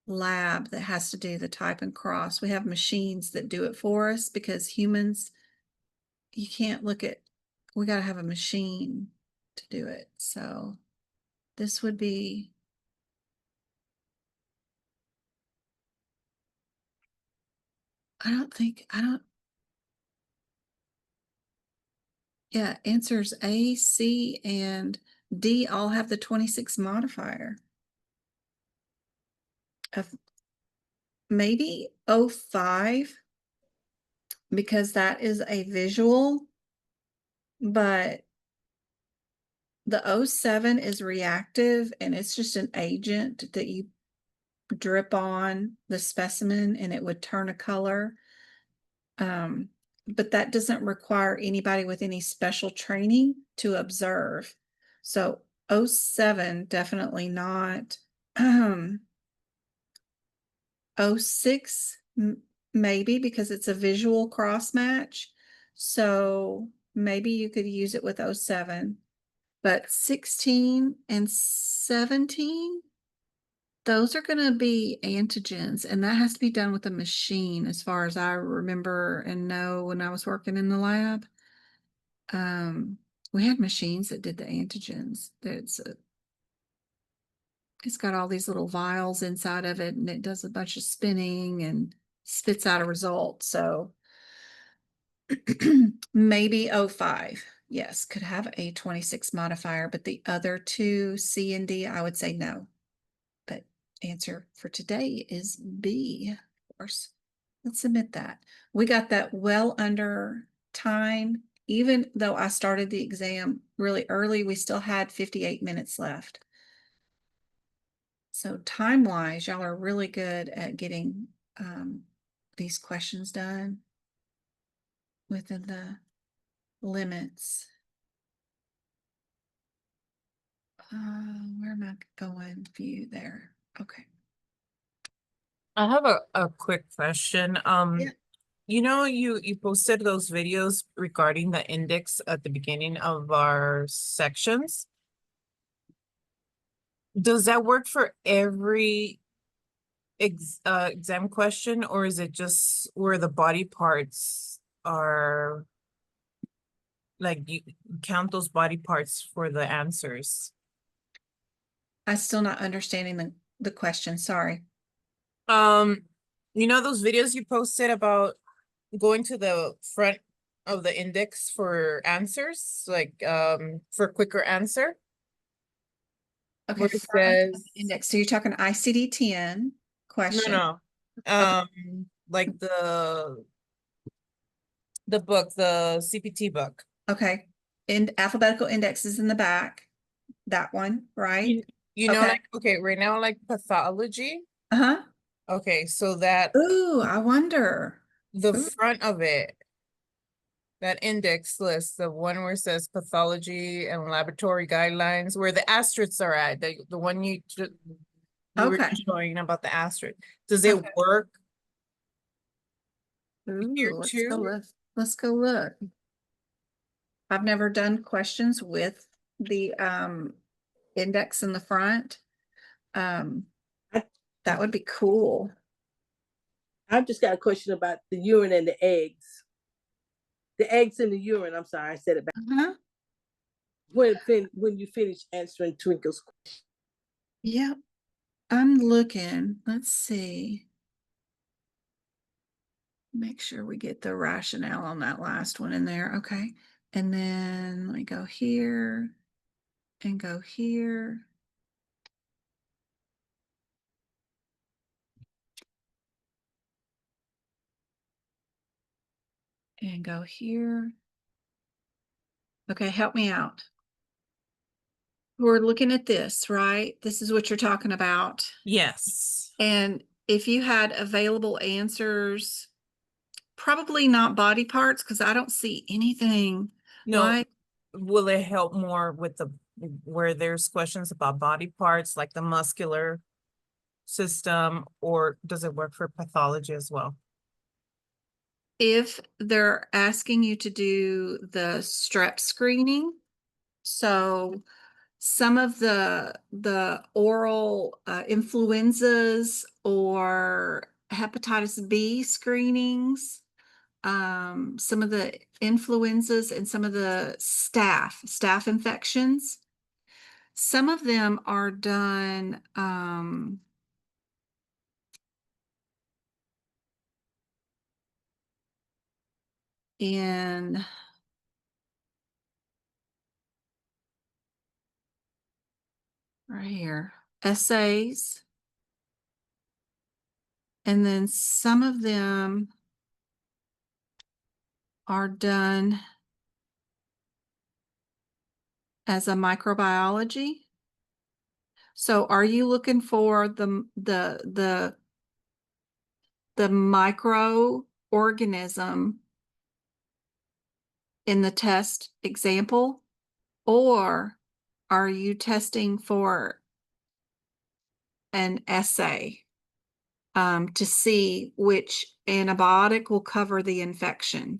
lab that has to do the type and cross. We have machines that do it for us because humans, you can't look at, we got to have a machine to do it. So this would be, yeah, answers A, C, and D all have the 26 modifier. Of maybe 05, because that is a visual, but the 07 is reactive and it's just an agent that you drip on the specimen and it would turn a color. But that doesn't require anybody with any special training to observe. So 07, definitely not. 06, maybe, because it's a visual cross match. So maybe you could use it with 07. But 16 and 17, those are going to be antigens, and that has to be done with a machine, as far as I remember and know when I was working in the lab. We had machines that did the antigens. It's got all these little vials inside of it, and it does a bunch of spinning and spits out a result. So maybe 05. Yes, could have a 26 modifier, but the other two, C and D, I would say no. But answer for today is B, of course. Let's submit that. We got that well under time. Even though I started the exam really early, we still had 58 minutes left. So time-wise, y'all are really good at getting these questions done within the limits. Where am I going? View there. Okay. I have a quick question. Yeah. You know, you posted those videos regarding the index at the beginning of our sections. Does that work for every exam question, or is it just where the body parts are, like you count those body parts for the answers? I'm still not understanding the question. Sorry. You know those videos you posted about going to the front of the index for answers, like for quicker answer? Okay. Where it Front of says the index. So you're talking ICD-10 question. no. Like the book, the CPT book. Okay. And alphabetical index is in the back. That one, right? You know, Okay. like, okay, right now, like pathology. Uh-huh. Okay, so that Ooh, I wonder. the Ooh. front of it, that index list, the one where it says pathology and laboratory guidelines, where the asterisks are at, the one you were Okay. just showing about the asterisk. Does it Okay. work Ooh, here let's too? go look. Let's go look. I've never done questions with the index in the front. That would be cool. I've just got a question about the urine and the eggs. The eggs in the urine, I'm sorry, I said it back. Uh-huh. When you finish answering Twinkle's question. Yep. I'm looking. Let's see. Make sure we get the rationale on that last one in there. Okay. And then let me go here and go here. And go here. Okay, help me out. We're looking at this, right? This is what you're talking about. Yes. And if you had available answers, probably not body parts, because I don't see anything No, like. will it help more with where there's questions about body parts, like the muscular system, or does it work for pathology as well? if they're asking you to do the strep screening, so some of the oral influenzas or hepatitis B screenings, some of the influenzas and some of the staph infections, some of them are done in right here, essays, and then some of them are done as a microbiology. So are you looking for the microorganism in the test example, or are you testing for an essay to see which antibiotic will cover the infection?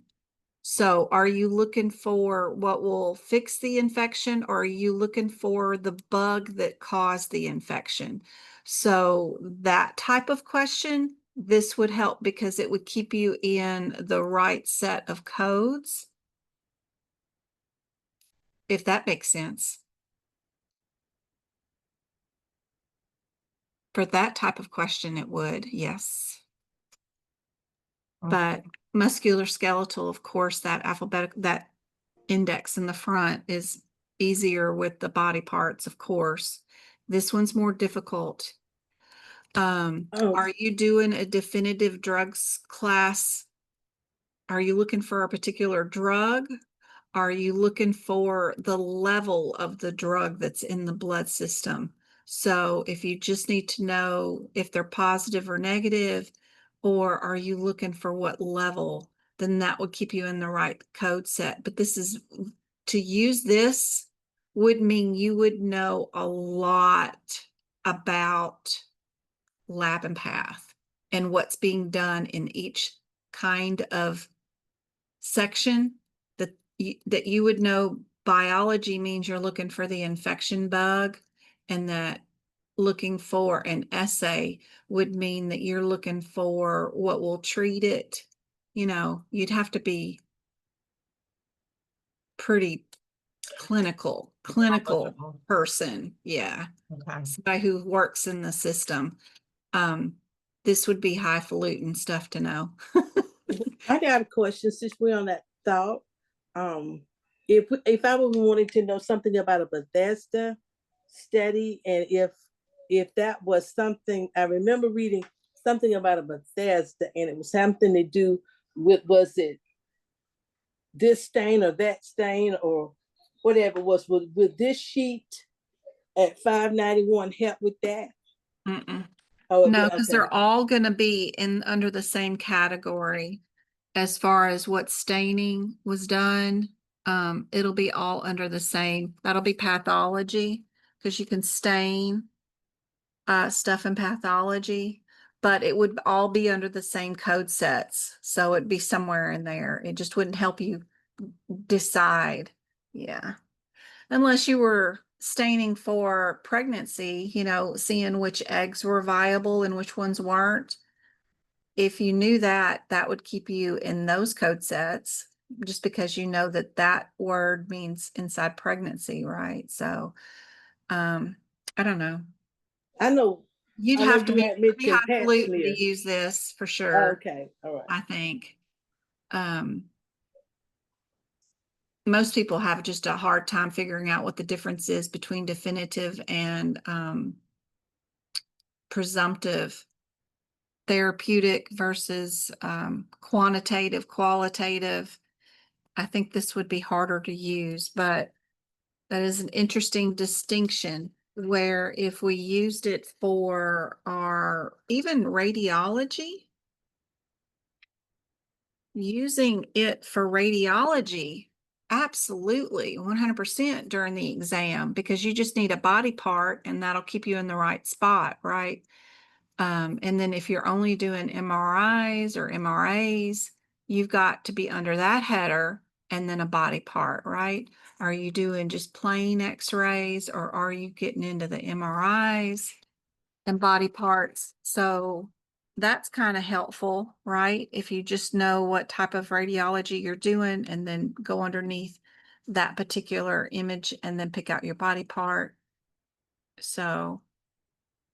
So are you looking for what will fix the infection, or are you looking for the bug that caused the infection? So that type of question, this would help because it would keep you in the right set of codes, if that makes sense. For that type of question, it would, yes. But musculoskeletal, of course, that that index in the front is easier with the body parts, of course. This one's more difficult. Are you doing a definitive drugs class? Are you looking for a particular drug? Are you looking for the level of the drug that's in the blood system? So if you just need to know if they're positive or negative, or are you looking for what level, then that would keep you in the right code set. But this is, to use this would mean you would know a lot about lab and path and what's being done in each kind of section. That you would know biology means you're looking for the infection bug, and that looking for an essay would mean that you're looking for what will treat it. You know, you'd have to be pretty clinical person. Yeah. Okay. Somebody who works in the system. This would be highfalutin stuff to know. I got a question since we're on that thought. If I was wanting to know something about a Bethesda study, and if that was something, I remember reading something about a Bethesda, and it was something to do with, was it this stain or that stain or whatever it was, would this sheet at 591 help with that? Mm-mm. Oh, No, okay. because they're all going to be in under the same category as far as what staining was done. It'll be all under the same. That'll be pathology, because you can stain stuff in pathology, but it would all be under the same code sets. So it'd be somewhere in there. It just wouldn't help you decide. Yeah. Unless you were staining for pregnancy, you know, seeing which eggs were viable and which ones weren't. If you knew that, that would keep you in those code sets, just because you know that that word means inside pregnancy, right? So, I don't know. I know. You'd I know have to you be had pretty mentioned Pap highfalutin smear. to use this for sure. Okay, all right. I think. Most people have just a hard time figuring out what the difference is between definitive and presumptive, therapeutic versus quantitative, qualitative. I think this would be harder to use, but that is an interesting distinction, where if we used it for our even radiology, using it for radiology, absolutely 100% during the exam, because you just need a body part and that'll keep you in the right spot, right? And then if you're only doing MRIs or MRAs, you've got to be under that header and then a body part, right? Are you doing just plain x-rays, or are you getting into the MRIs and body parts? So that's kind of helpful, right? If you just know what type of radiology you're doing and then go underneath that particular image and then pick out your body part. So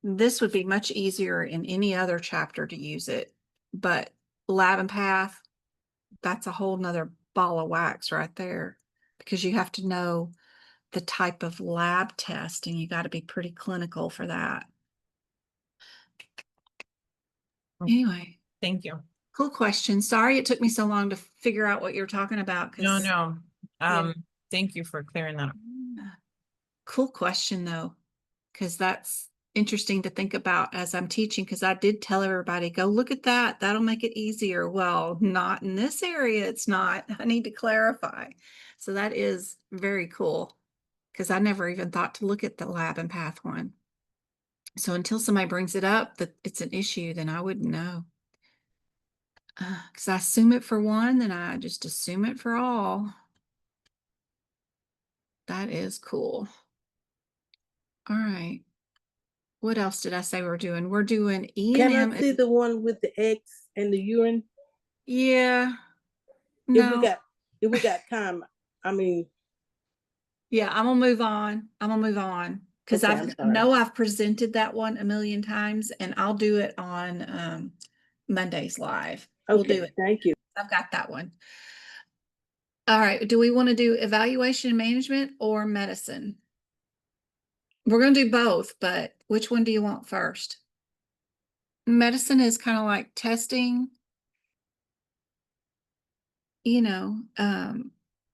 this would be much easier in any other chapter to use it, but lab and path, that's a whole nother ball of wax right there, because you have to know the type of lab test and you got to be pretty clinical for that. Anyway, Thank you. cool question. Sorry it took me so long to figure out what you're talking about. No, 'Cause no. Yeah. Thank you for clearing that up. Cool question though, because that's interesting to think about as I'm teaching, because I did tell everybody, go look at that. That'll make it easier. Well, not in this area. It's not. I need to clarify. So that is very cool, because I never even thought to look at the lab and path one. So until somebody brings it up that it's an issue, then I wouldn't know. Because I assume it for one, then I just assume it for all. That is cool. All right. What else did I say we're doing? We're doing E and Can M. I see the one with the X and the urine? Yeah. If we No. got time, I mean, Yeah, I'm gonna move on. I'm gonna move on. Because Okay, I I'm sorry. know I've presented that one a million times, and I'll do it on Monday's live. We'll do okay, it. thank you. I've got that one. All right. Do we want to do evaluation and management or medicine? We're going to do both, but which one do you want first? Medicine is kind of like testing, you know,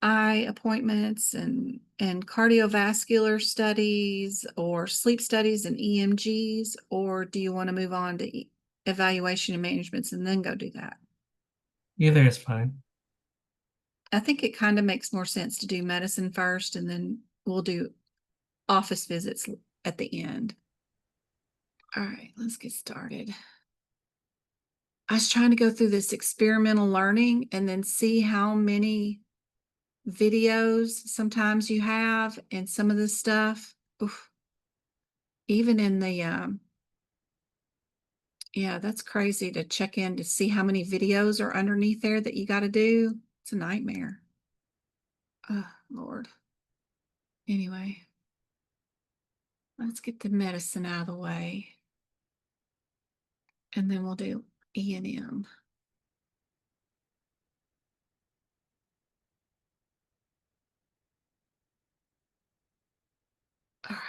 eye appointments and cardiovascular studies or sleep studies and EMGs, or do you want to move on to evaluation and managements and then go do that? Either is fine. I think it kind of makes more sense to do medicine first, and then we'll do office visits at the end. All right, let's get started. I was trying to go through this experimental learning and then see how many videos sometimes you have, and some of this stuff, oof, even in the, yeah, that's crazy to check in to see how many videos are underneath there that you got to do. It's a nightmare. Oh, Lord. Anyway, let's get the medicine out of the way, and then we'll do E&M. All right.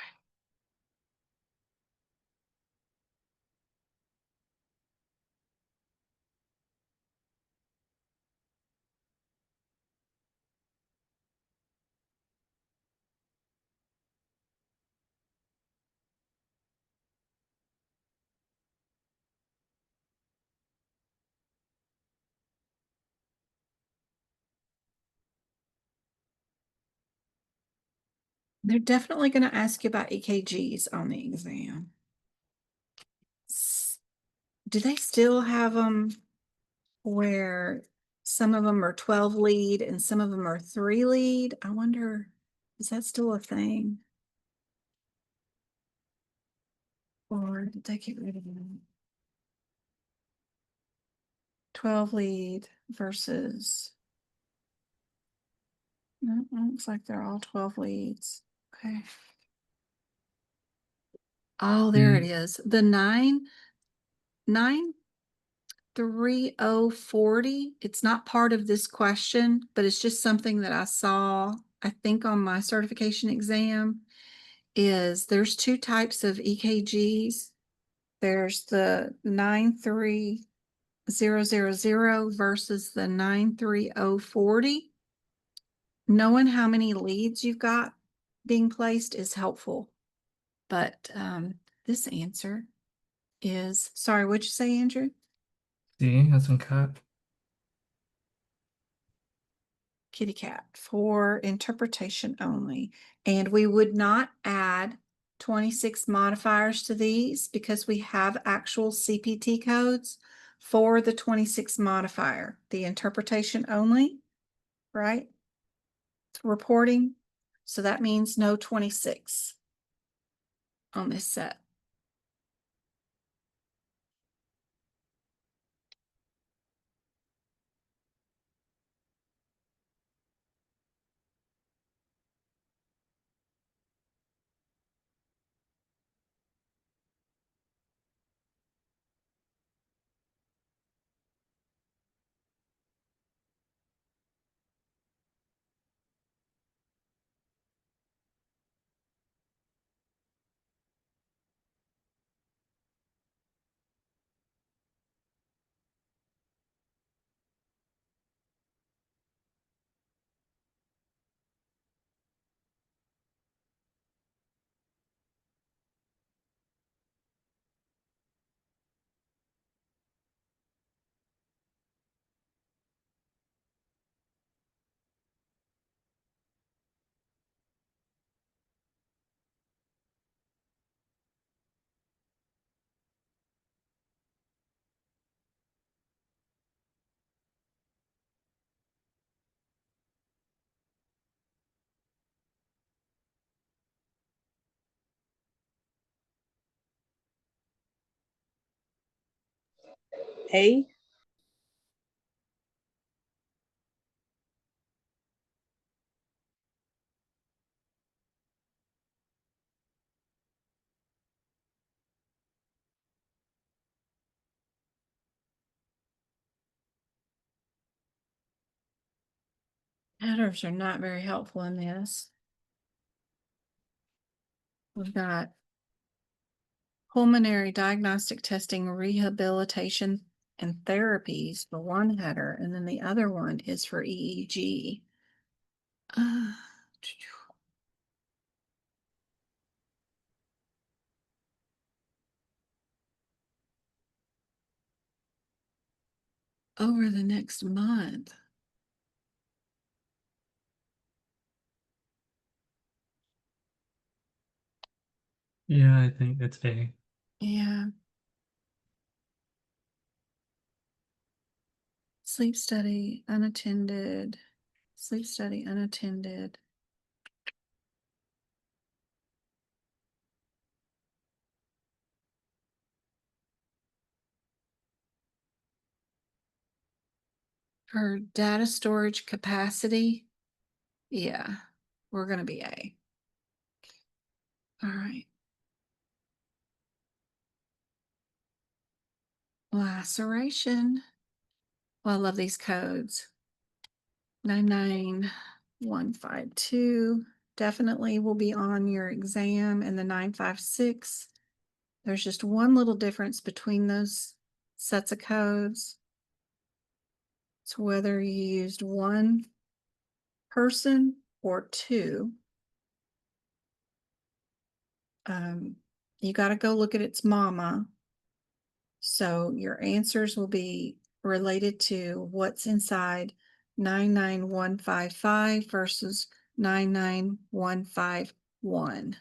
They're definitely going to ask you about EKGs on the exam. Do they still have them where some of them are 12 lead and some of them are 3 lead? I wonder, is that still a thing? Or did they get rid of them? 12 lead versus, no, it looks like they're all 12 leads. Okay. Oh, there it is. The 93040. It's not part of this question, but it's just something that I saw, I think, on my certification exam. Is there's 2 types of EKGs. There's the 93000 versus the 93040. Knowing how many leads you've got being placed is helpful. But this answer is, sorry, what'd you say, Andrew? C as in cat. Kitty cat for interpretation only. And we would not add 26 modifiers to these because we have actual CPT codes for the 26 modifier, the interpretation only, right? Reporting. So that means no 26 on this set. A. Headers are not very helpful in this. We've got pulmonary diagnostic testing, rehabilitation, and therapies for one header, and then the other one is for EEG. Over the next month. Yeah, I think it's A. Yeah. Sleep study unattended. Sleep study unattended. For data storage capacity, yeah, we're gonna be A. All right. Laceration. Well, I love these codes. 99152 definitely will be on your exam, and the 956. There's just one little difference between those sets of codes. It's whether you used one person or two. You got to go look at its mama. So your answers will be related to what's inside 99155 versus 99151.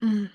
Mm.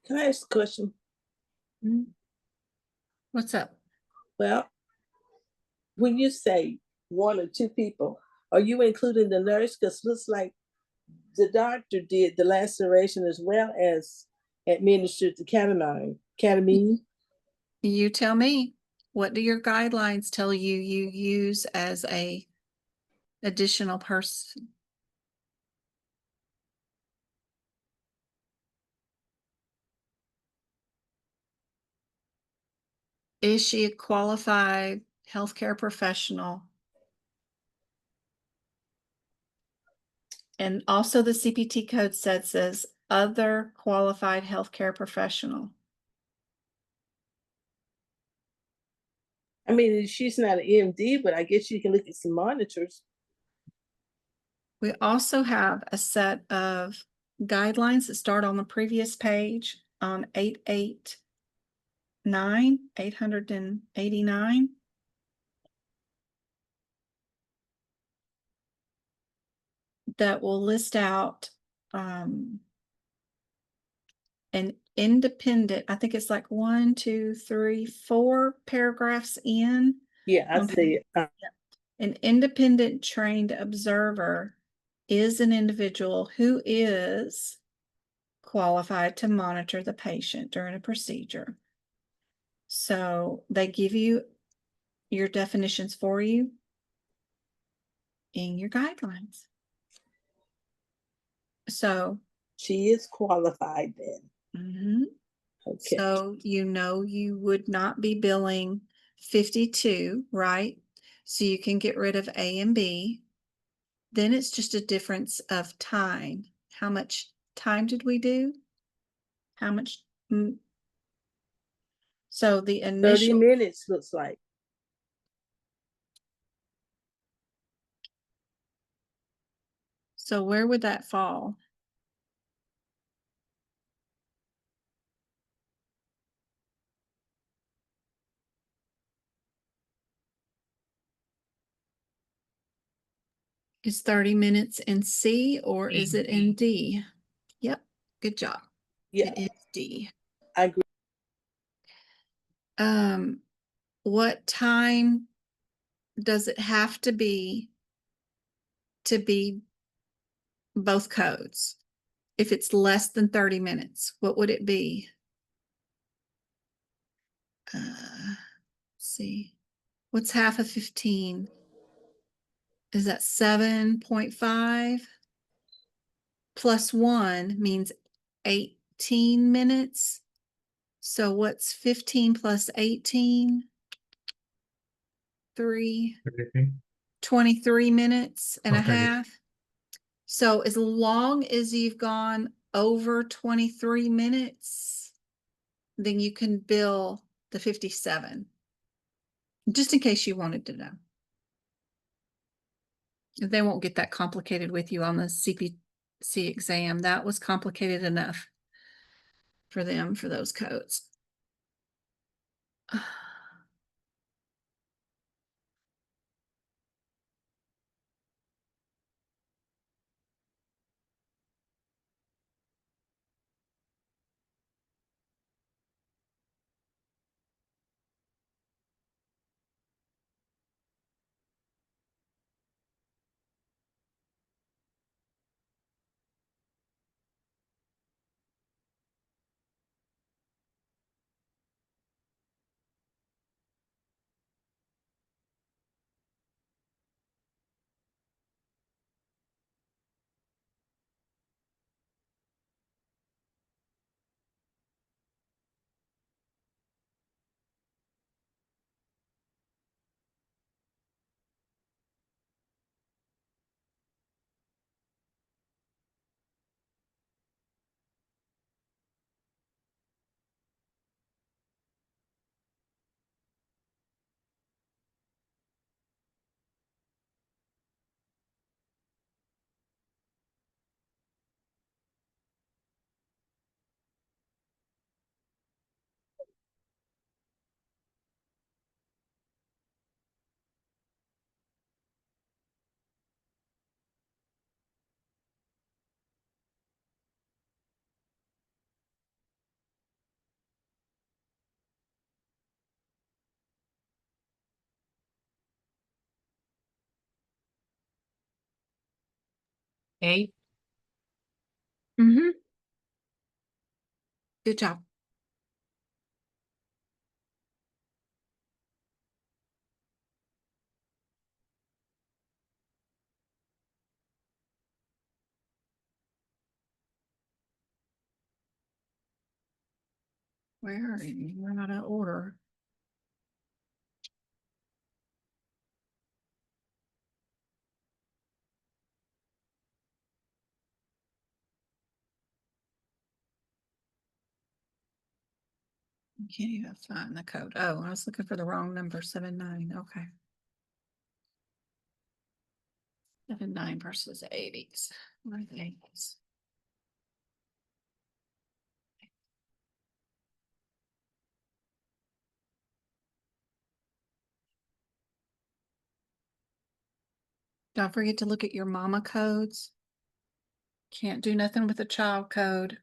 Can I ask a question? Mm. What's up? Well, when you say 1 or 2 people, are you including the nurse? Because looks like the doctor did the laceration as well as administered the ketamine. You tell me, what do your guidelines tell you you use as a additional person? Is she a qualified healthcare professional? And also the CPT code says other qualified healthcare professional. I mean, she's not an MD, but I guess you can look at some monitors. We also have a set of guidelines that start on the previous page on 889. That will list out an independent, I think it's like 1, 2, 3, 4 paragraphs in. Yeah, I see it. An independent trained observer is an individual who is qualified to monitor the patient during a procedure. So they give you your definitions for you in your guidelines. So She is qualified then. Okay. So you would not be billing 52, right? So you can get rid of A and B. Then it's just a difference of time. How much time did we do? How much? So the 30 initial, minutes looks like. so where would that fall? Is 30 minutes in C or is it in D? Yep, good job. Yeah, It is D. I agree. What time does it have to be both codes? If it's less than 30 minutes, what would it be? Let's see. What's half of 15? Is that 7.5? Plus 1 means 18 minutes. So what's 15 plus 18? 23 minutes and a Okay. half. So as long as you've gone over 23 minutes, then you can bill the 57. Just in case you wanted to know. They won't get that complicated with you on the CPC exam. That was complicated enough for them for those codes. A. Mm-hmm. Good job. Where are you? We're not out of order. Can't even find the code. Oh, I was looking for the wrong number, 79. Okay. 79 versus 80s. What are the 80s? Don't forget to look at your mama codes. Can't do nothing with a child code.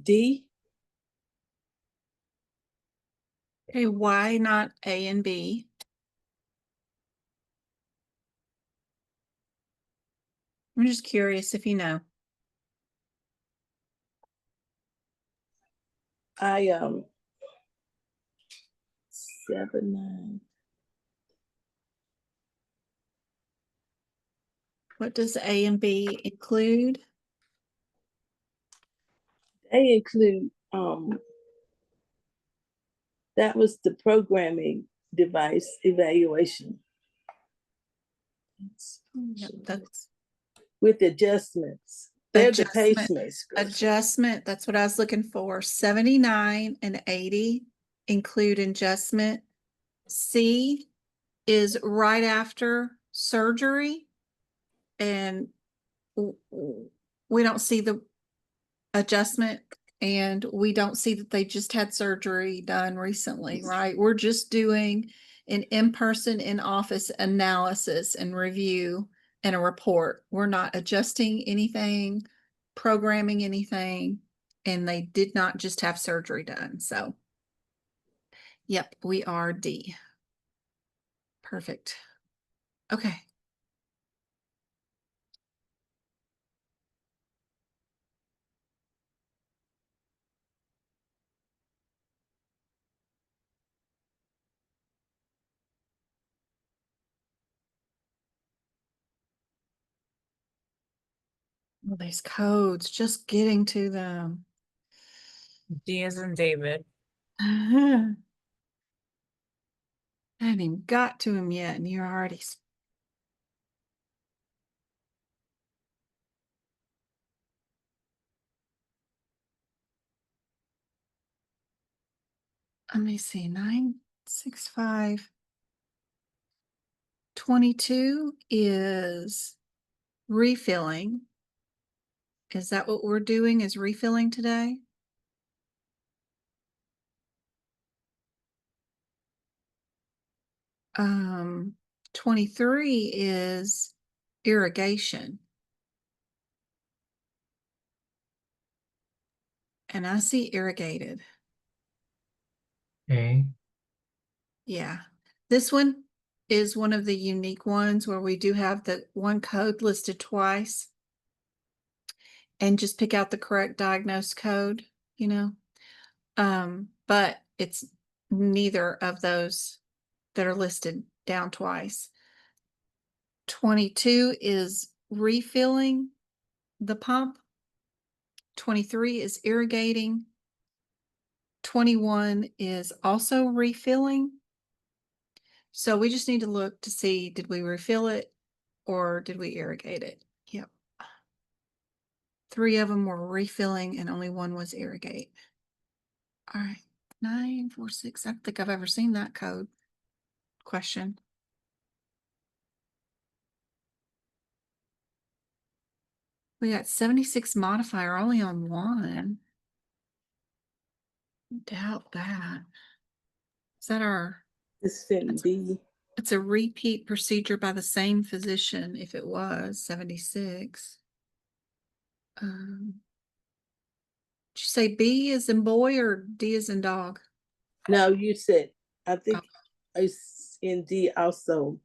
D. Okay, why not A and B? I'm just curious if you know. I 7, 9. What does A and B include? They include that was the programming device evaluation. Yep, that's With adjustments. They're the adjustment. pacemakers. Adjustment, that's what I was looking for. 79 and 80 include adjustment. C is right after surgery, and we don't see the adjustment, and we don't see that they just had surgery done recently, right? We're just doing an in-person, in-office analysis and review and a report. We're not adjusting anything, programming anything, and they did not just have surgery done. So, yep, we are D. Perfect. Okay. Well, these codes, just getting to them. D as in David. I haven't even got to him yet, and you're already. Let me see, 965. 22 is refilling. Is that what we're doing, is refilling today? Um, 23 is irrigation. And I see irrigated. Okay. Yeah. This one is one of the unique ones where we do have the one code listed twice. And just pick out the correct diagnosed code, you know. But it's neither of those that are listed down twice. 22 is refilling the pump. 23 is irrigating. 21 is also refilling. So we just need to look to see, did we refill it or did we irrigate it? Yep. 3 of them were refilling and only 1 was irrigate. All right, 946. I don't think I've ever seen that code question. We got 76 modifier only on 1. Doubt that. Is that our? It's fitting B. It's a repeat procedure by the same physician if it was 76. Did you say B is in boy or D is in dog? No, you said, I think it's in D also.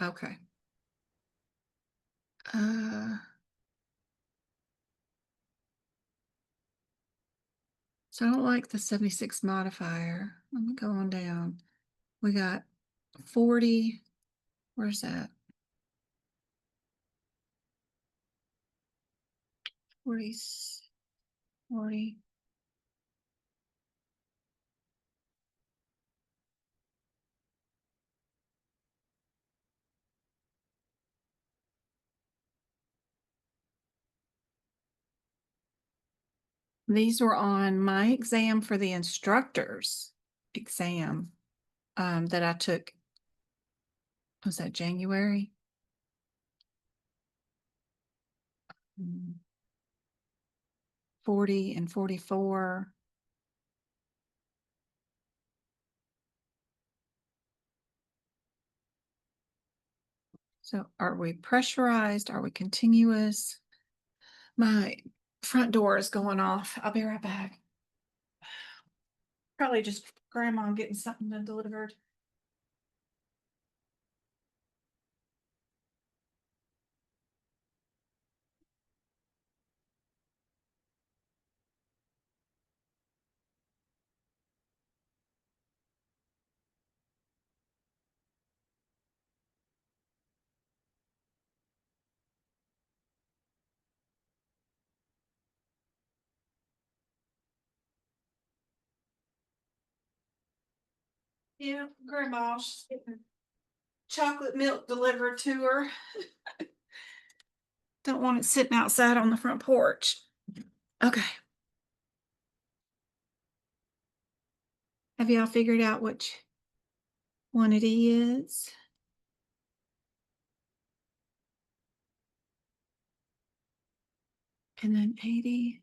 Okay. So I don't like the 76 modifier. Let me go on down. We got 40. Where's that? 40. 40. These were on my exam for the instructor's exam that I took. Was that January? 40 and 44. So are we pressurized? Are we continuous? My front door is going off. I'll be right back. Probably just grandma getting something delivered. Yeah, grandma's getting chocolate milk delivered to her. Don't want it sitting outside on the front porch. Okay. Have y'all figured out which one it is? And then 80.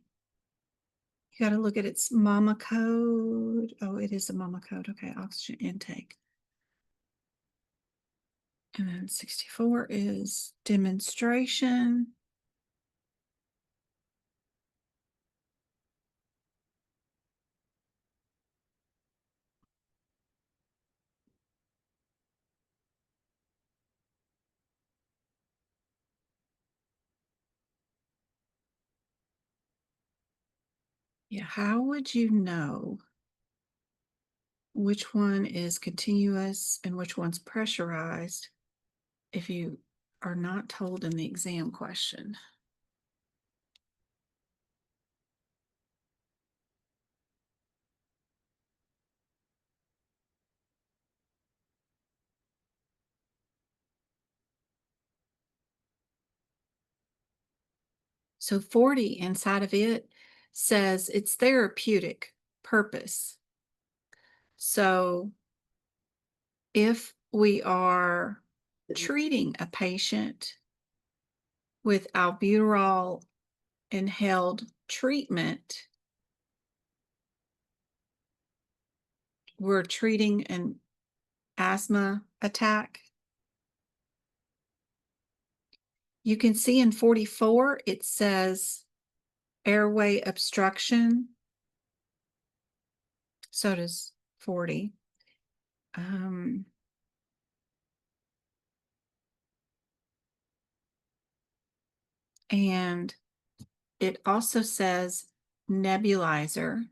You got to look at its mama code. Oh, it is a mama code. Okay, oxygen intake. And then 64 is demonstration. Yeah, how would you know which one is continuous and which one's pressurized if you are not told in the exam question? So 40 inside of it says it's therapeutic purpose. So if we are treating a patient with albuterol inhaled treatment, we're treating an asthma attack. You can see in 44, it says airway obstruction. So does 40. And it also says nebulizer.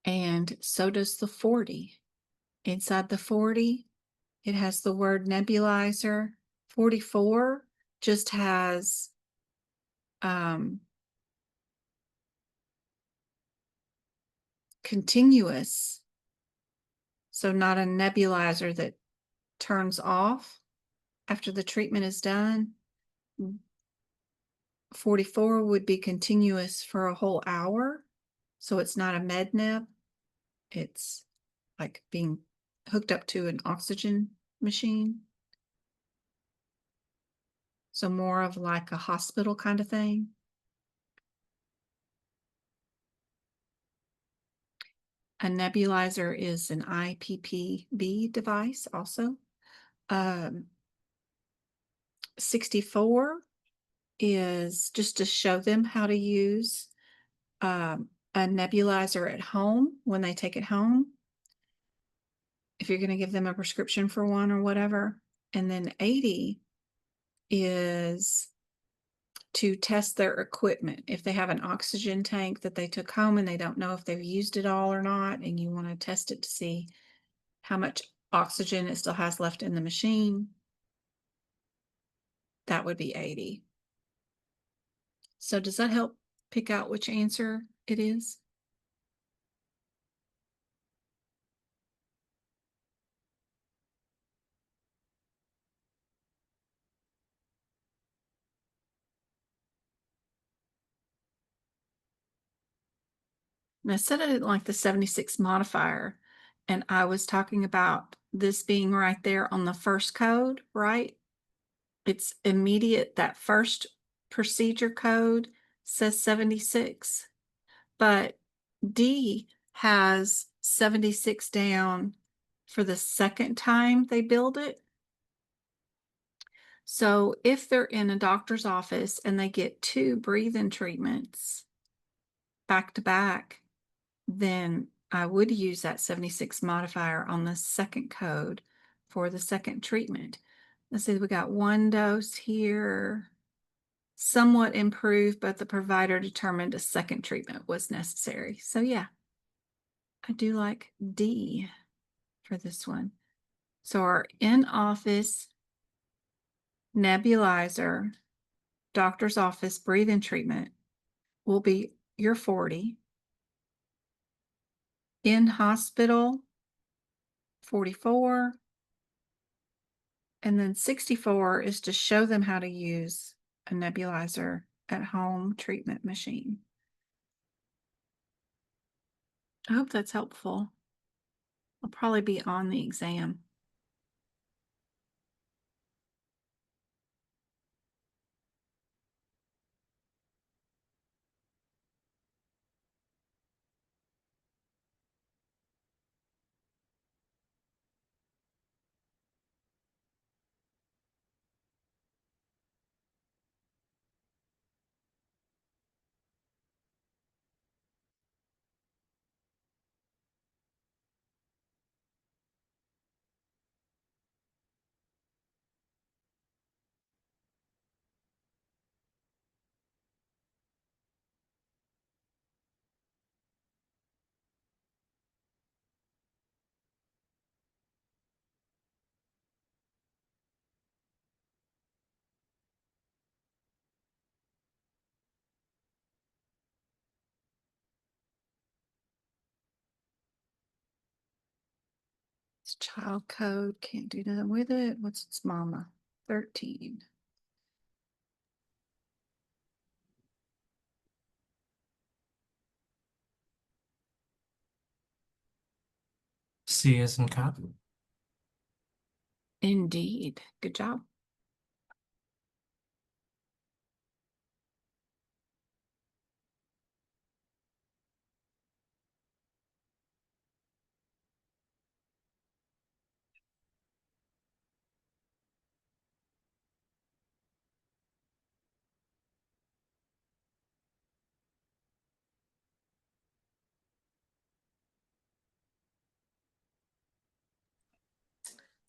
And so does the 40. Inside the 40, it has the word nebulizer. 44 just has continuous. So not a nebulizer that turns off after the treatment is done. 44 would be continuous for a whole hour. So it's not a med neb. It's like being hooked up to an oxygen machine. So more of like a hospital kind of thing. A nebulizer is an IPPB device also. 64 is just to show them how to use a nebulizer at home when they take it home. If you're going to give them a prescription for one or whatever. And then 80 is to test their equipment. If they have an oxygen tank that they took home and they don't know if they've used it all or not, and you want to test it to see how much oxygen it still has left in the machine, that would be 80. So does that help pick out which answer it is? And I said I didn't like the 76 modifier, and I was talking about this being right there on the first code, right? It's immediate. That first procedure code says 76, but D has 76 down for the second time they build it. So if they're in a doctor's office and they get 2 breathing treatments back to back, then I would use that 76 modifier on the second code for the second treatment. Let's see, we got 1 dose here, somewhat improved, but the provider determined a second treatment was necessary. So yeah, I do like D for this one. So our in-office nebulizer, doctor's office breathing treatment will be your 40. In hospital, 44. And then 64 is to show them how to use a nebulizer at home treatment machine. I hope that's helpful. I'll probably be on the exam. It's child code, can't do nothing with it. What's its mama? 13. C is in cat. Indeed. Good job.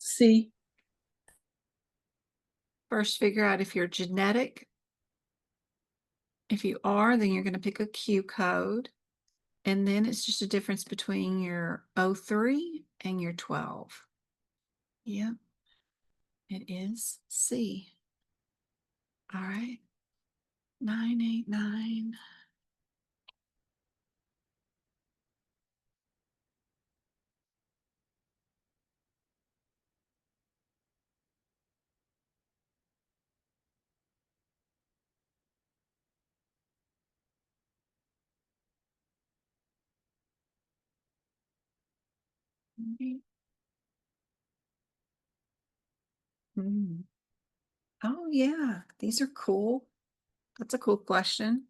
C. First, figure out if you're genetic. If you are, then you're going to pick a Q code. And then it's just a difference between your 03 and your 12. Yep. It is C. All right. 989. Mm. Oh, yeah. These are cool. That's a cool question.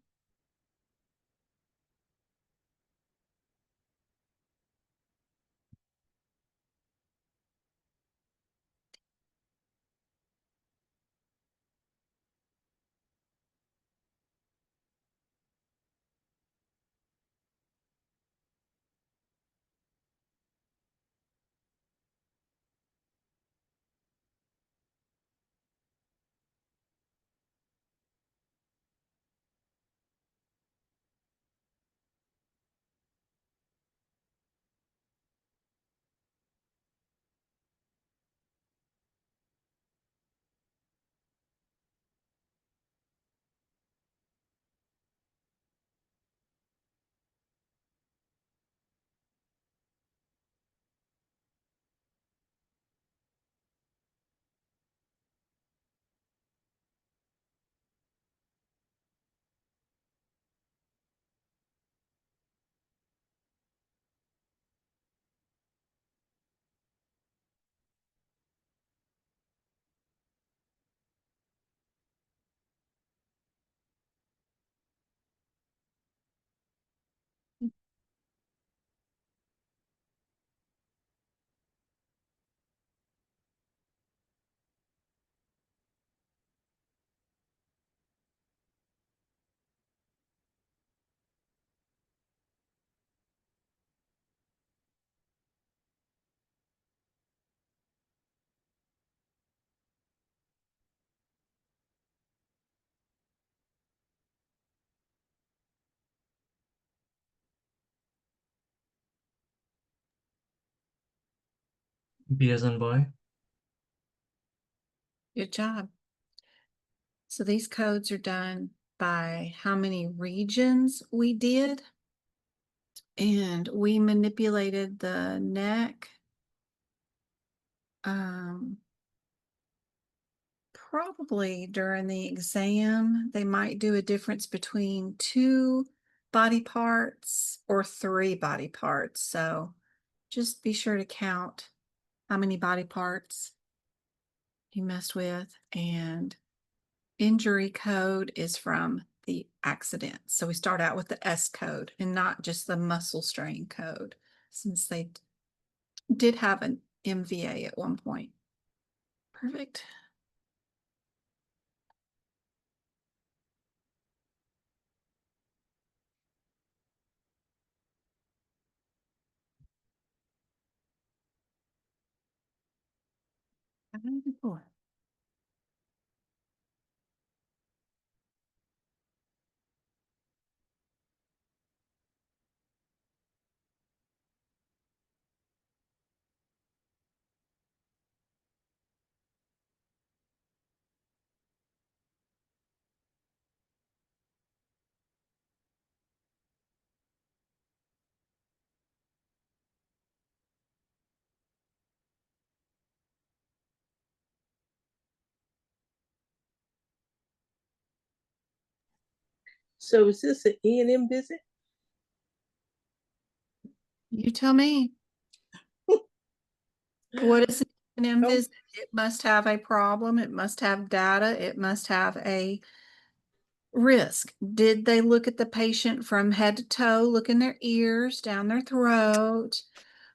B as in boy. Good job. So these codes are done by how many regions we did. And we manipulated the neck. Probably during the exam, they might do a difference between 2 body parts or 3 body parts. So just be sure to count how many body parts you messed with. And injury code is from the accident. So we start out with the S code and not just the muscle strain code, since they did have an MVA at one point. Perfect. Four. So is this an E&M visit? You tell me. What is an Oh. visit? It must have a problem. It must have data. It must have a risk. Did they look at the patient from head to toe, look in their ears, down their throat,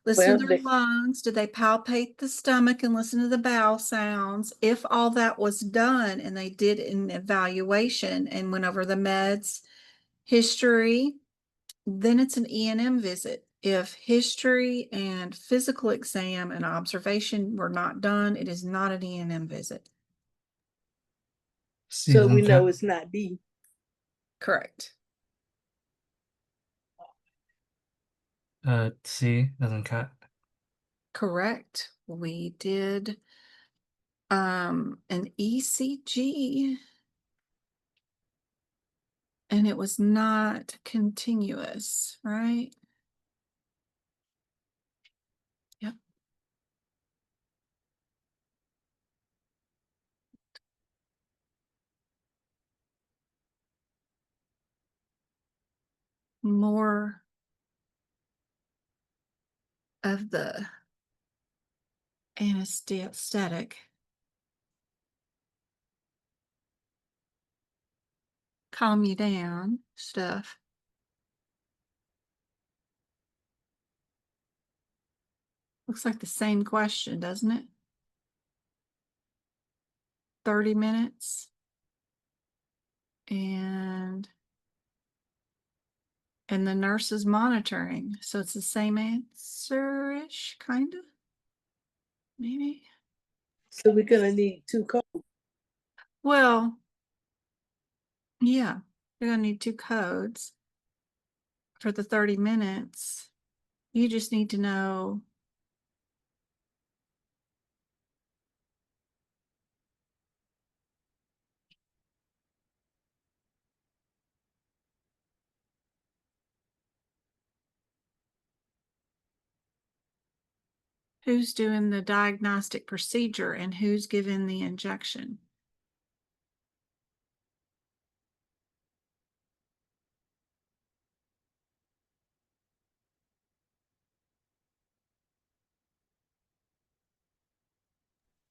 listen Well, to their lungs? Did they palpate the stomach and listen to the bowel sounds? If all that was done and they did an evaluation and went over the meds, history, then it's an E&M visit. If history and physical exam and observation were not done, it is not an E&M visit. so we Season know cat. it's not B. Correct. C as in cat. Correct. We did an ECG and it was not continuous, right? Yep. More of the anesthetic. Calm you down stuff. Looks like the same question, doesn't it? 30 minutes. And the nurse is monitoring. So it's the same answer-ish, kind of. Maybe. So we're gonna need 2 codes. Well, yeah, you're gonna need 2 codes for the 30 minutes. You just need to know who's doing the diagnostic procedure and who's giving the injection.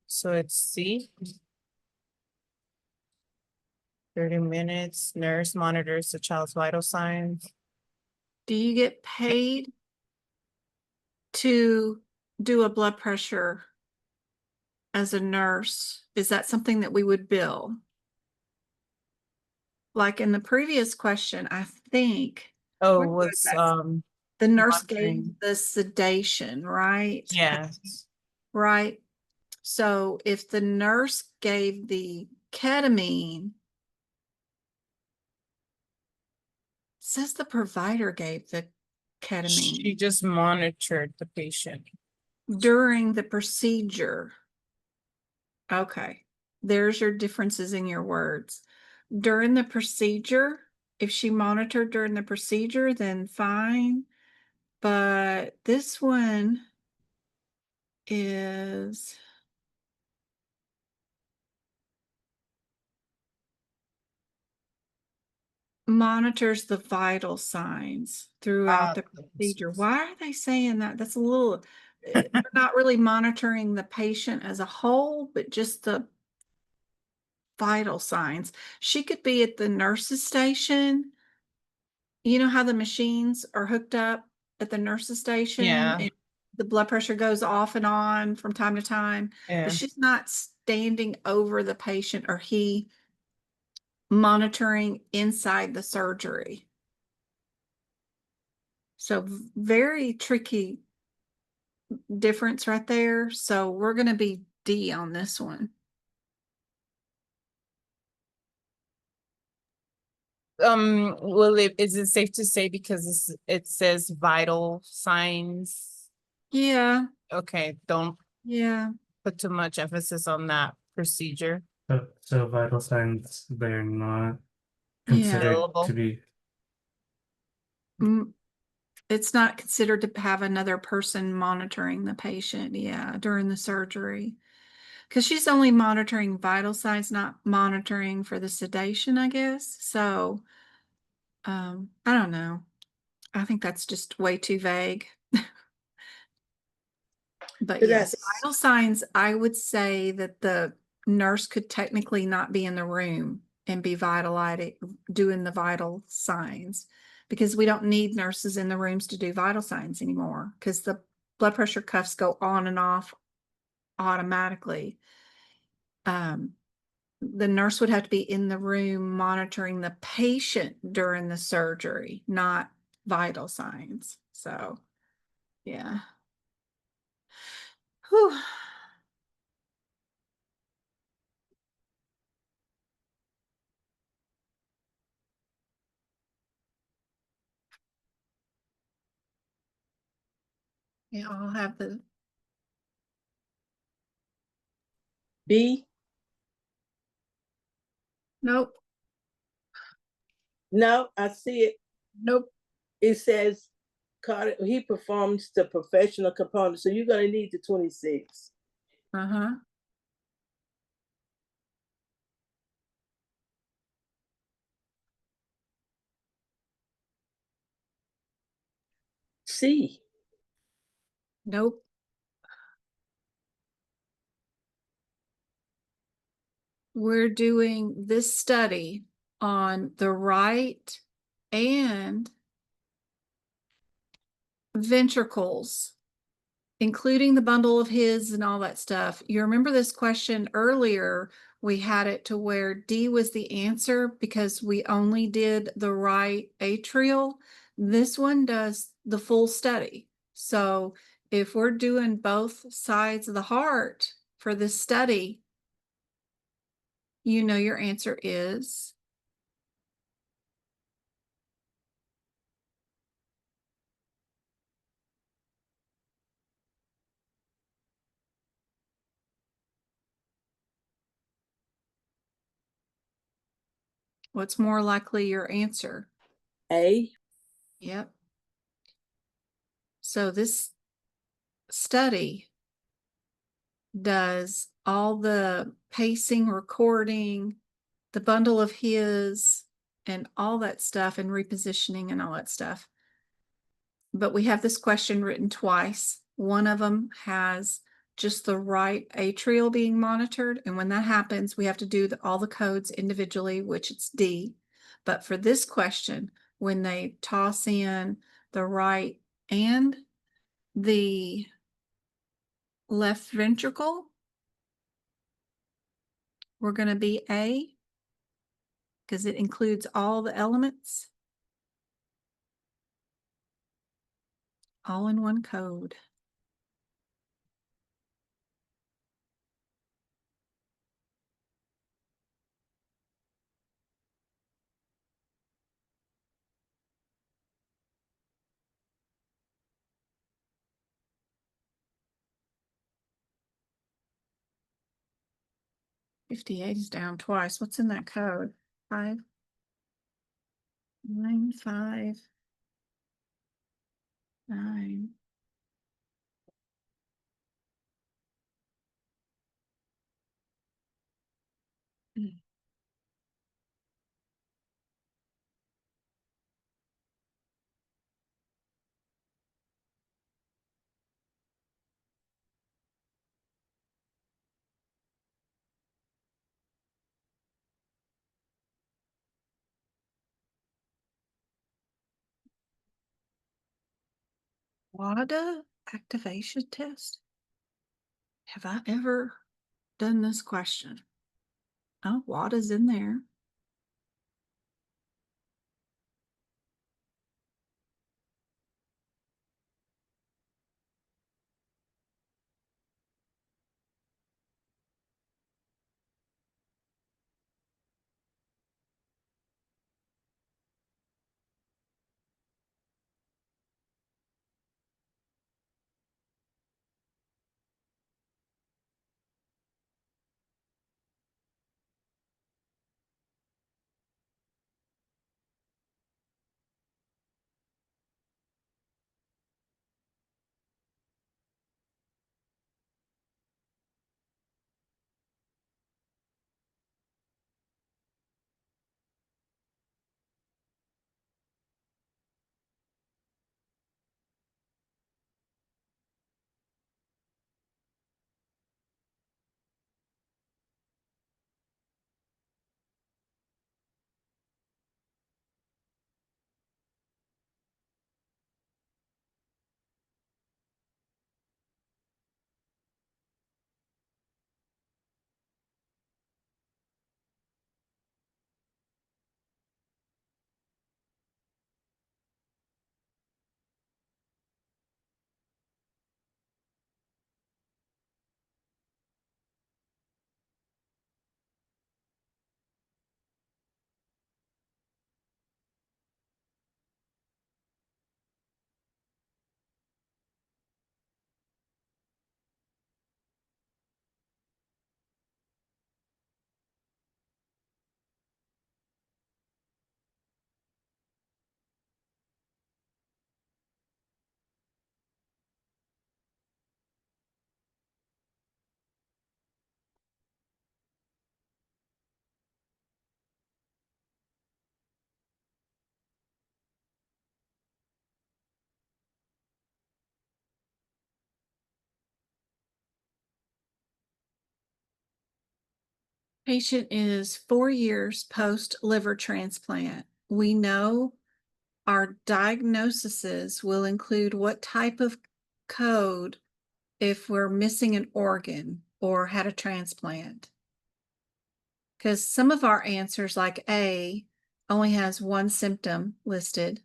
So it's C. 30 minutes, nurse monitors the child's vital signs. Do you get paid to do a blood pressure as a nurse? Is that something that we would bill? Like in the previous question, I think Oh, where was was that? The nurse gave monitoring. the sedation, right? Yeah. Right. So if the nurse gave the ketamine, says the provider gave the She ketamine just monitored the patient. during the procedure. Okay. There's your differences in your words. During the procedure, if she monitored during the procedure, then fine. But this one is monitors the vital signs throughout the procedure. Why are they saying that? That's a little, they're not really monitoring the patient as a whole, but just the vital signs. She could be at the nurse's station. You know how the machines are hooked up at the nurse's station? Yeah. And the blood pressure goes off and on from time to time, Yeah. but she's not standing over the patient or he monitoring inside the surgery. So very tricky difference right there. So we're going to be D on this one. Well, is it safe to say because it says vital signs? Yeah. Okay, don't Yeah. put too much emphasis on that procedure. So vital signs, they're not Yeah. considered Billable. to be. It's not considered to have another person monitoring the patient. Yeah. During the surgery. Because she's only monitoring vital signs, not monitoring for the sedation, I guess. So I don't know. I think that's just way too vague. But But yes, that's- vital signs, I would say that the nurse could technically not be in the room and be doing the vital signs, because we don't need nurses in the rooms to do vital signs anymore, because the blood pressure cuffs go on and off automatically. The nurse would have to be in the room monitoring the patient during the surgery, not vital signs. So, yeah. Whew. Yeah, I'll have the B. nope, No, I see it. nope. It says he performs the professional component. So you're going to need the 26. Uh-huh. C. Nope. We're doing this study on the right and ventricles, including the bundle of his and all that stuff. You remember this question earlier? We had it to where D was the answer because we only did the right atrial. This one does the full study. So if we're doing both sides of the heart for this study, you know your answer is what's more likely your answer? A. Yep. So this study does all the pacing, recording, the bundle of his, and all that stuff, and repositioning and all that stuff. But we have this question written twice. One of them has just the right atrial being monitored. And when that happens, we have to do all the codes individually, which it's D. But for this question, when they toss in the right and the left ventricle, we're going to be A because it includes all the elements all in one code. $58 is down twice. What's in that code? 59559. WADA activation test? Have I ever done this question? Oh, WADA's in there. Patient is 4 years post liver transplant. We know our diagnoses will include what type of code if we're missing an organ or had a transplant. Because some of our answers, like A, only has one symptom listed,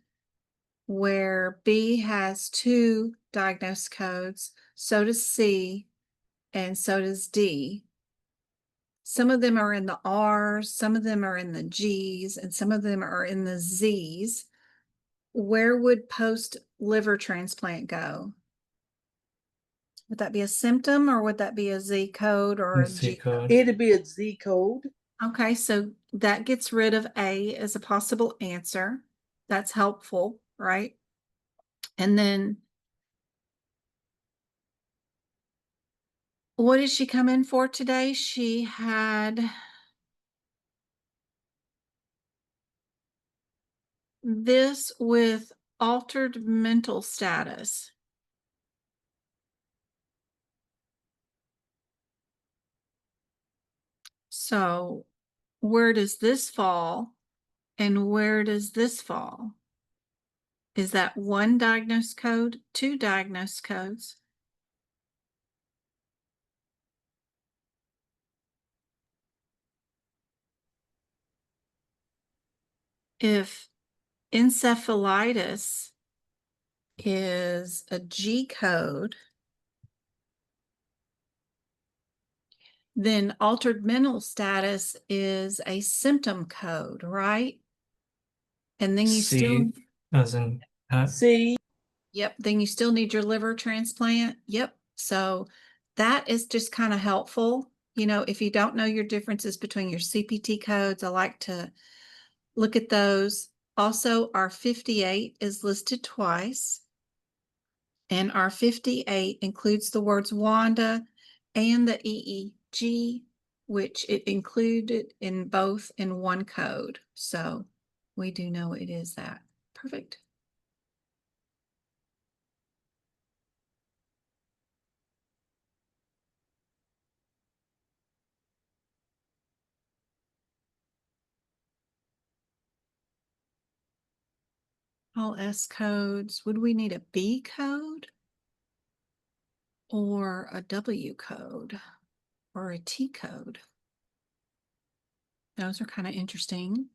where B has 2 diagnosed codes, so does C, and so does D. Some of them are in the R's, some of them are in the G's, and some of them are in the Z's. Where would post liver transplant go? Would that be a symptom, or would that be a Z code or a C G code? code. It'd be a Z code. Okay, so that gets rid of A as a possible answer. That's helpful, right? And then what did she come in for today? She had this with altered mental status. So where does this fall and where does this fall? Is that 1 diagnosed code, 2 diagnosed codes? If encephalitis is a G code, then altered mental status is a symptom code, right? And then you still, C as in hat. C. yep, then you still need your liver transplant. Yep. So that is just kind of helpful. You know, if you don't know your differences between your CPT codes, I like to look at those. Also, our 58 is listed twice. And our 58 includes the words Wanda and the EEG, which it included in both in 1 code. So we do know it is that. Perfect. All S codes. Would we need a B code or a W code or a T code? Those are kind of interesting.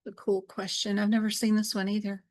A cool question. I've never seen this one either.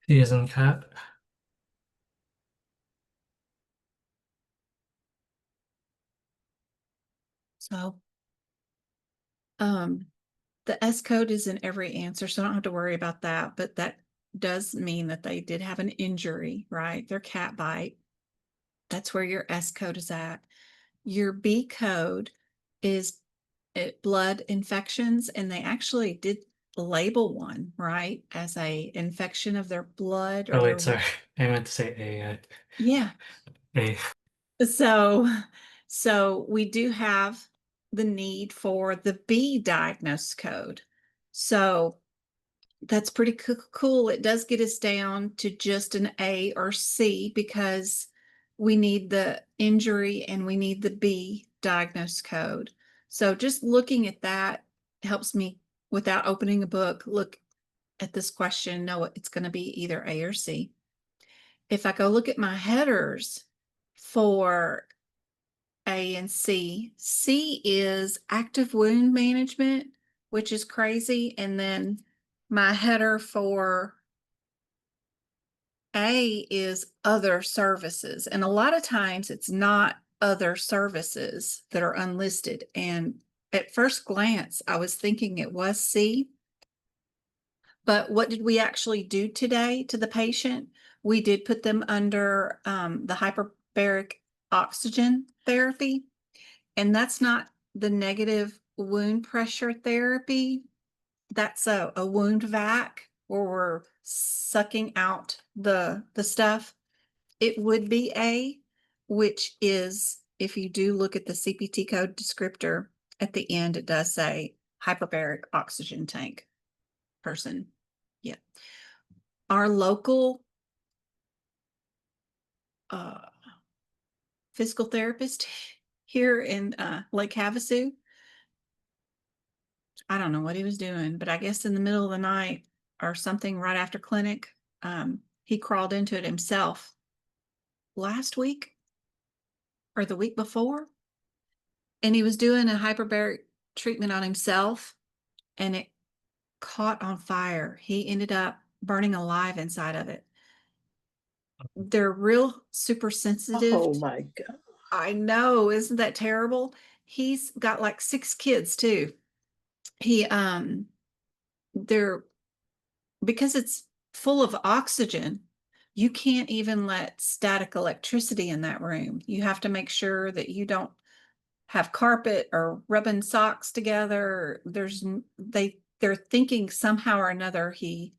C is in cat. So, the S code is in every answer, so I don't have to worry about that, but that does mean that they did have an injury, right? Their cat bite. That's where your S code is at. Your B code is blood infections, and they actually did label one, right, as a infection of their blood or Oh their, wait, sorry. I meant to say A. yeah. A. So, so we do have the need for the B diagnosis code. So that's pretty cool. It does get us down to just an A or C because we need the injury and we need the B diagnosis code. So just looking at that helps me, without opening a book, look at this question, know it's going to be either A or C. If I go look at my headers for A and C, C is active wound management, which is crazy. And then my header for A is other services. And a lot of times it's not other services that are unlisted. And at first glance, I was thinking it was C. But what did we actually do today to the patient? We did put them under the hyperbaric oxygen therapy. And that's not the negative wound pressure therapy. That's a wound vac where we're sucking out the stuff. It would be A, which is, if you do look at the CPT code descriptor at the end, it does say hyperbaric oxygen tank person. Yeah. Our local physical therapist here in Lake Havasu, I don't know what he was doing, but I guess in the middle of the night or something right after clinic, he crawled into it himself last week or the week before. And he was doing a hyperbaric treatment on himself and it caught on fire. He ended up burning alive inside of it. They're real super sensitive. Oh my God. I know, isn't that terrible? He's got like 6 kids too. He they're, because it's full of oxygen, you can't even let static electricity in that room. You have to make sure that you don't have carpet or rubbing socks together. They're thinking somehow or another he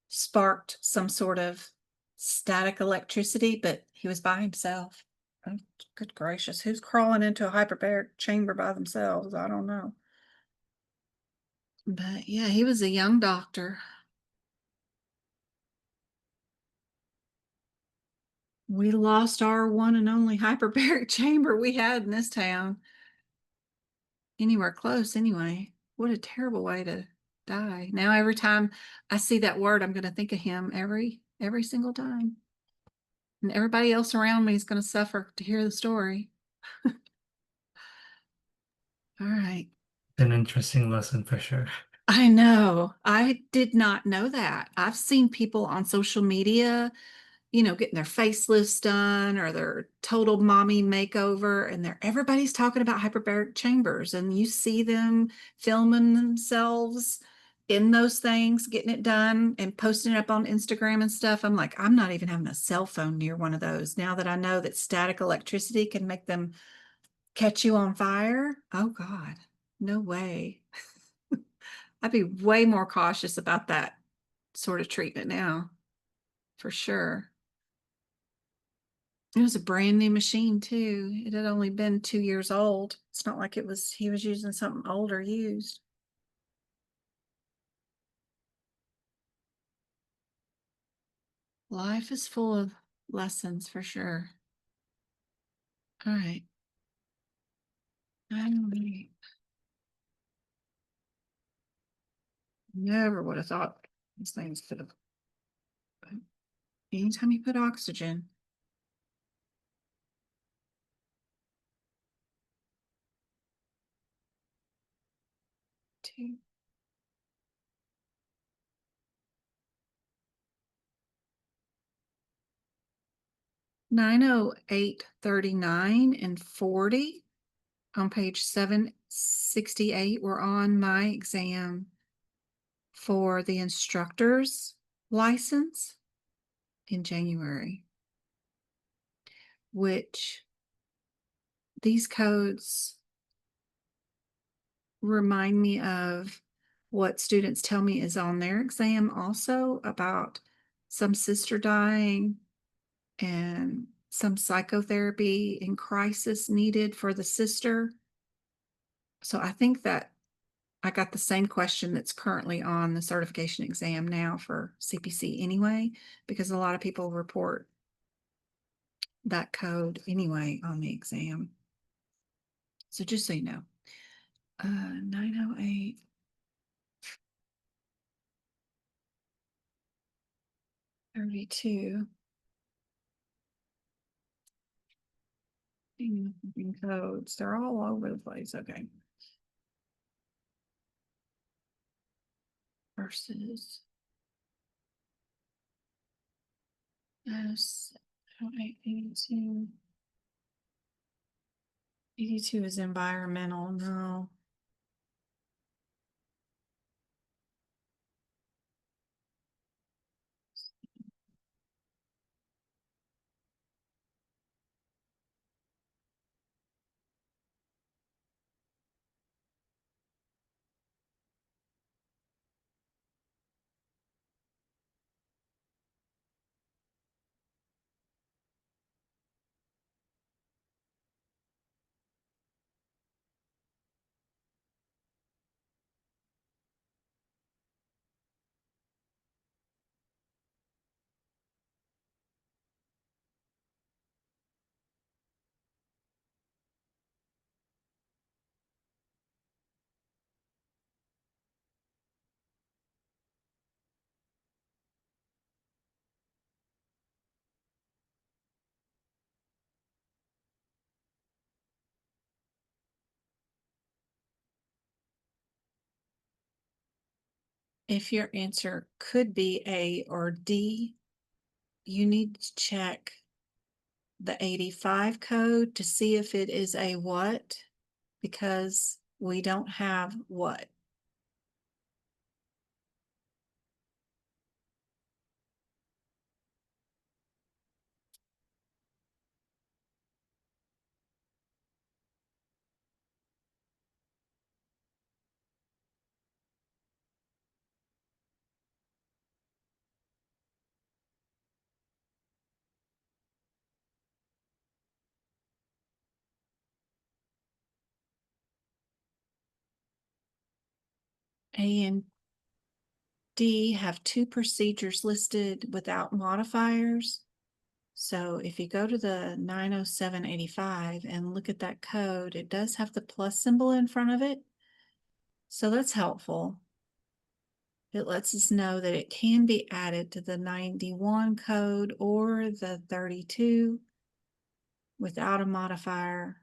sparked some sort of static electricity, but he was by himself. Oh, good gracious, who's crawling into a hyperbaric chamber by themselves? I don't know. But yeah, he was a young doctor. We lost our one and only hyperbaric chamber we had in this town. Anywhere close, anyway. What a terrible way to die. Now every time I see that word, I'm going to think of him every single time. And everybody else around me is going to suffer to hear the story. All right. An interesting lesson for sure. I know. I did not know that. I've seen people on social media, getting their facelifts done or their total mommy makeover, and everybody's talking about hyperbaric chambers, and you see them filming themselves in those things, getting it done and posting it up on Instagram and stuff. I'm like, I'm not even having a cell phone near one of those now that I know that static electricity can make them catch you on fire. Oh God, no way. I'd be way more cautious about that sort of treatment now, for sure. It was a brand new machine too. It had only been 2 years old. It's not like he was using something old or used. Life is full of lessons for sure. All right. I never would have thought these things could have. But anytime you put oxygen, two. 908, 39, and 40 on page 768 were on my exam for the instructor's license in January, which these codes remind me of what students tell me is on their exam also, about some sister dying and some psychotherapy and crisis needed for the sister. So I think that I got the same question that's currently on the certification exam now for CPC anyway, because a lot of people report that code anyway on the exam. So just so you know, 908. $32 codes. They're all over the place. Okay. Versus 82. 82 is environmental. No. If your answer could be A or D, you need to check the 85 code to see if it is a what, because we don't have what. A and D have two procedures listed without modifiers. So if you go to the 90785 and look at that code, it does have the plus symbol in front of it. So that's helpful. It lets us know that it can be added to the 91 code or the 32 without a modifier.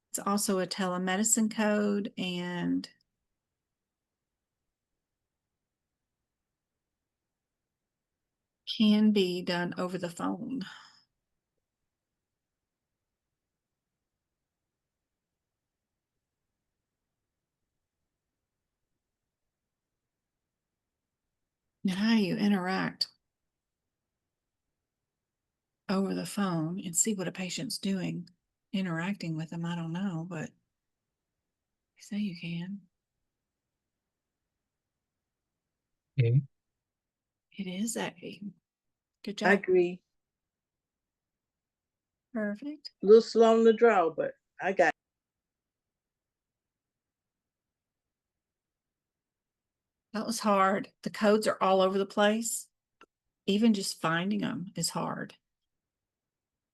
It's also a telemedicine code and can be done over the phone. Now, how do you interact over the phone and see what a patient's doing interacting with them? I don't know, but I say you can. Okay. It is A. Good I job. agree. Perfect. A little slow on the draw, but I got it. That was hard. The codes are all over the place. Even just finding them is hard.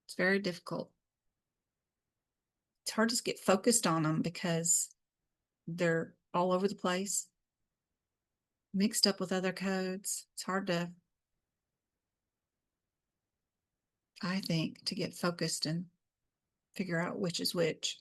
It's very difficult. It's hard to get focused on them because they're all over the place, mixed up with other codes. It's hard to, I think, to get focused and figure out which is which.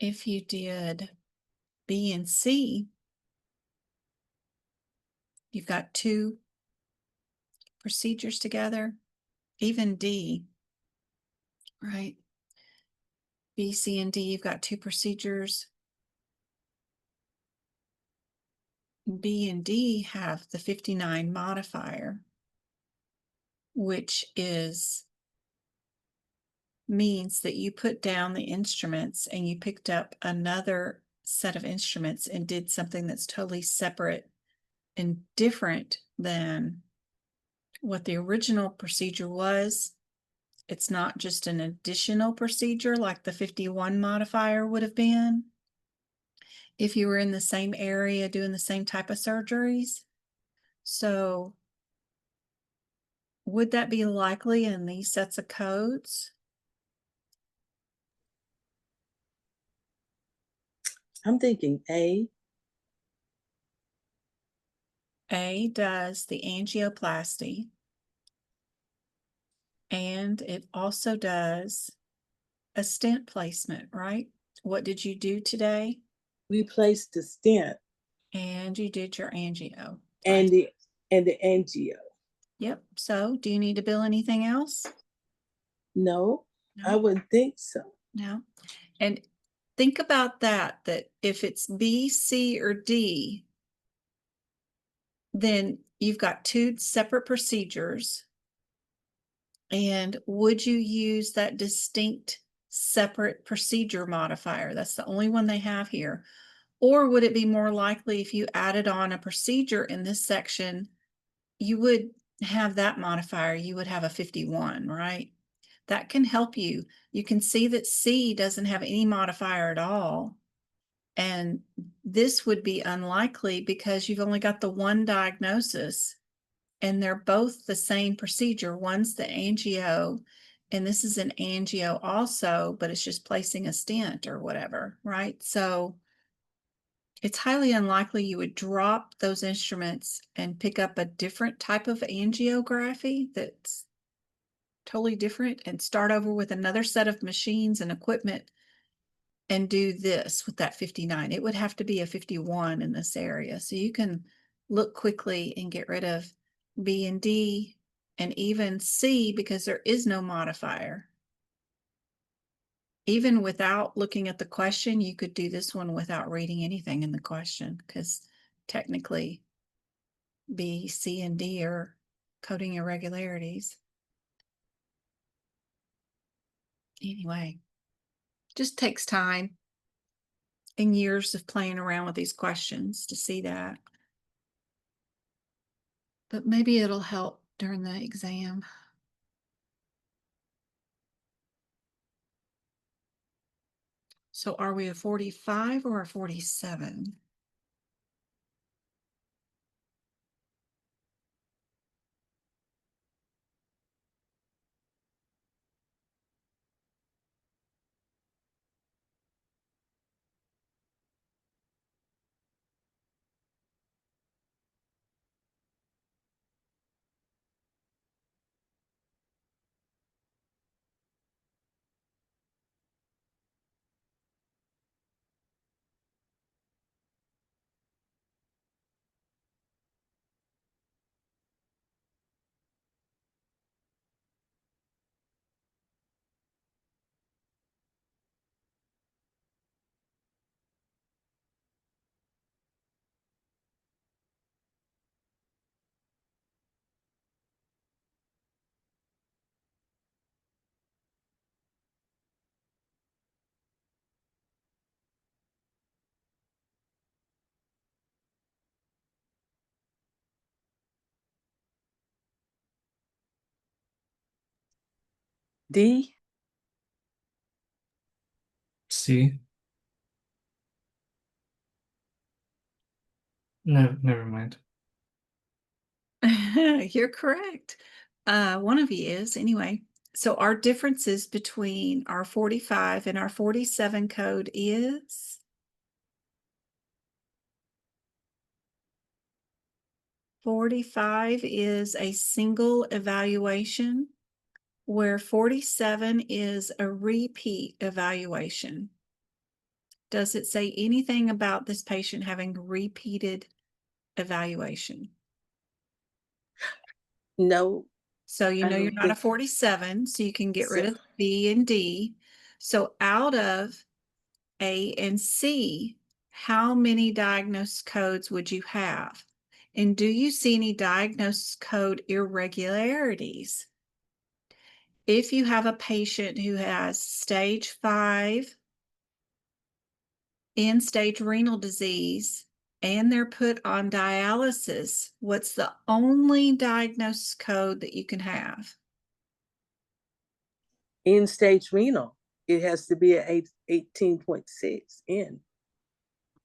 if you did B and C, you've got two procedures together, even D, right? B, C, and D, you've got two procedures. B and D have the 59 modifier, which means that you put down the instruments and you picked up another set of instruments and did something that's totally separate and different than what the original procedure was. It's not just an additional procedure like the 51 modifier would have been if you were in the same area doing the same type of surgeries. So would that be likely in these sets of codes? I'm thinking A. A does the angioplasty, and it also does a stent placement, right? What did you do today? We placed the stent And you did your angio. and the angio. Yep. So do you need to bill anything else? No, No. I wouldn't think so. No. And think about that if it's B, C, or D, then you've got two separate procedures. And would you use that distinct separate procedure modifier? That's the only one they have here. Or would it be more likely if you added on a procedure in this section, you would have that modifier, you would have a 51, right? That can help you. You can see that C doesn't have any modifier at all. And this would be unlikely because you've only got the one diagnosis and they're both the same procedure. One's the angio and this is an angio also, but it's just placing a stent or whatever, right? So it's highly unlikely you would drop those instruments and pick up a different type of angiography that's totally different and start over with another set of machines and equipment and do this with that 59. It would have to be a 51 in this area. So you can look quickly and get rid of B and D and even C because there is no modifier. Even without looking at the question, you could do this one without reading anything in the question because technically B, C, and D are coding irregularities. Anyway, just takes time and years of playing around with these questions to see that. But maybe it'll help during the exam. So are we a 45 or a 47? D. C. No, never mind. You're correct. One of you is anyway. So our differences between our 45 and our 47 code is 45 is a single evaluation, where 47 is a repeat evaluation. Does it say anything about this patient having repeated evaluation? No, So you I know you're don't not a think 47, so you can get so. rid of B and D. So out of A and C, how many diagnosis codes would you have? And do you see any diagnosis code irregularities? If you have a patient who has stage 5 end-stage renal disease and they're put on dialysis, what's the only diagnosis code that you can have? End stage renal, it has to be at 18.6 in,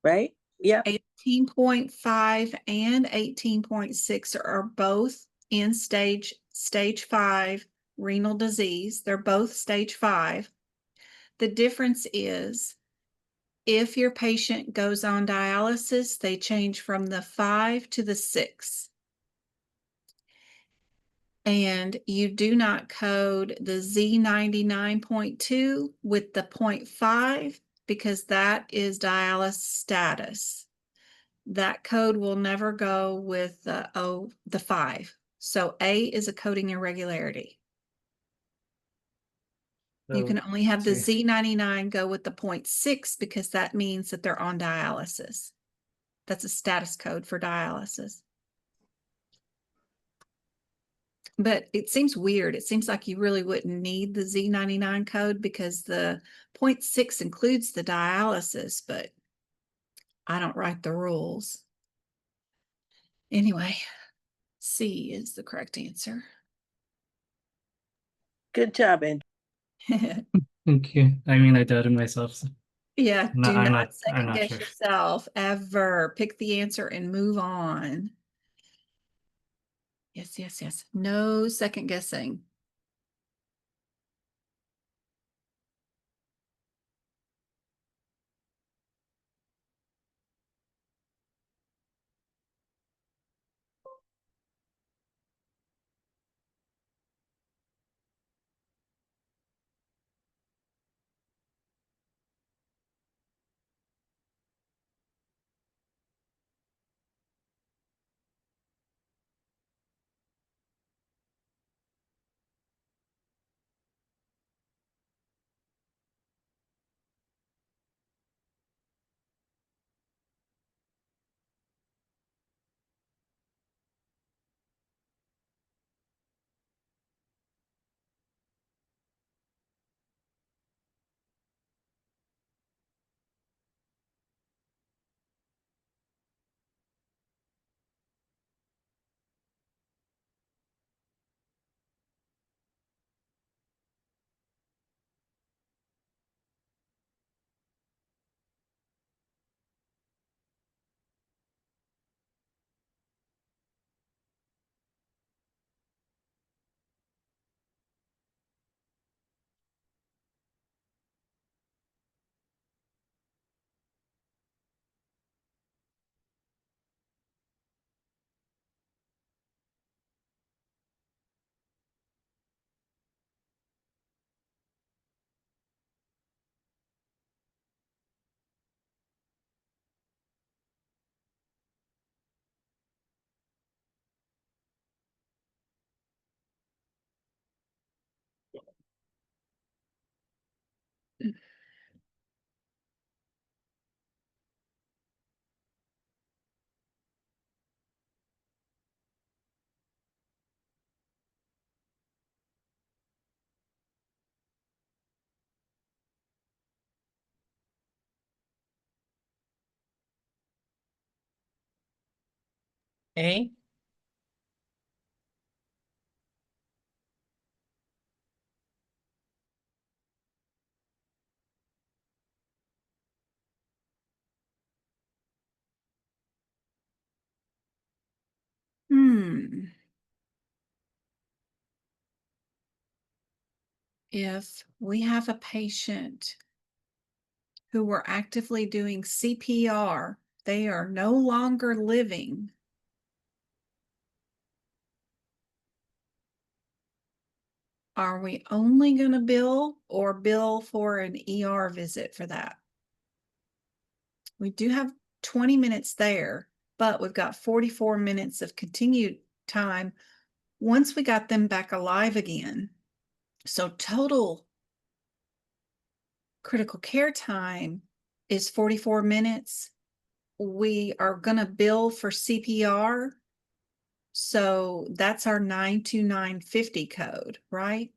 right? Yeah. 18.5 and 18.6 are both in stage 5 renal disease. They're both stage 5. The difference is if your patient goes on dialysis, they change from the 5 to the 6. And you do not code the Z99.2 with the 0.5 because that is dialysis status. That code will never go with the 5. So A is a coding irregularity. You can only have the see. Z99 go with the 0.6 because that means that they're on dialysis. That's a status code for dialysis. But it seems weird. It seems like you really wouldn't need the Z99 code because the 0.6 includes the dialysis, but I don't write the rules. Anyway, C is the correct answer. Good job, Andrew. Thank you. I mean, I doubted myself. So Yeah, no, do I'm not I'm second not guess sure. yourself ever. Pick the answer and move on. Yes, yes, yes. No second guessing. A. If we have a patient who we're actively doing CPR, they are no longer living. Are we only going to bill or bill for an ER visit for that? We do have 20 minutes there, but we've got 44 minutes of continued time once we got them back alive again. So total critical care time is 44 minutes. We are going to bill for CPR. So that's our 92950 code, right?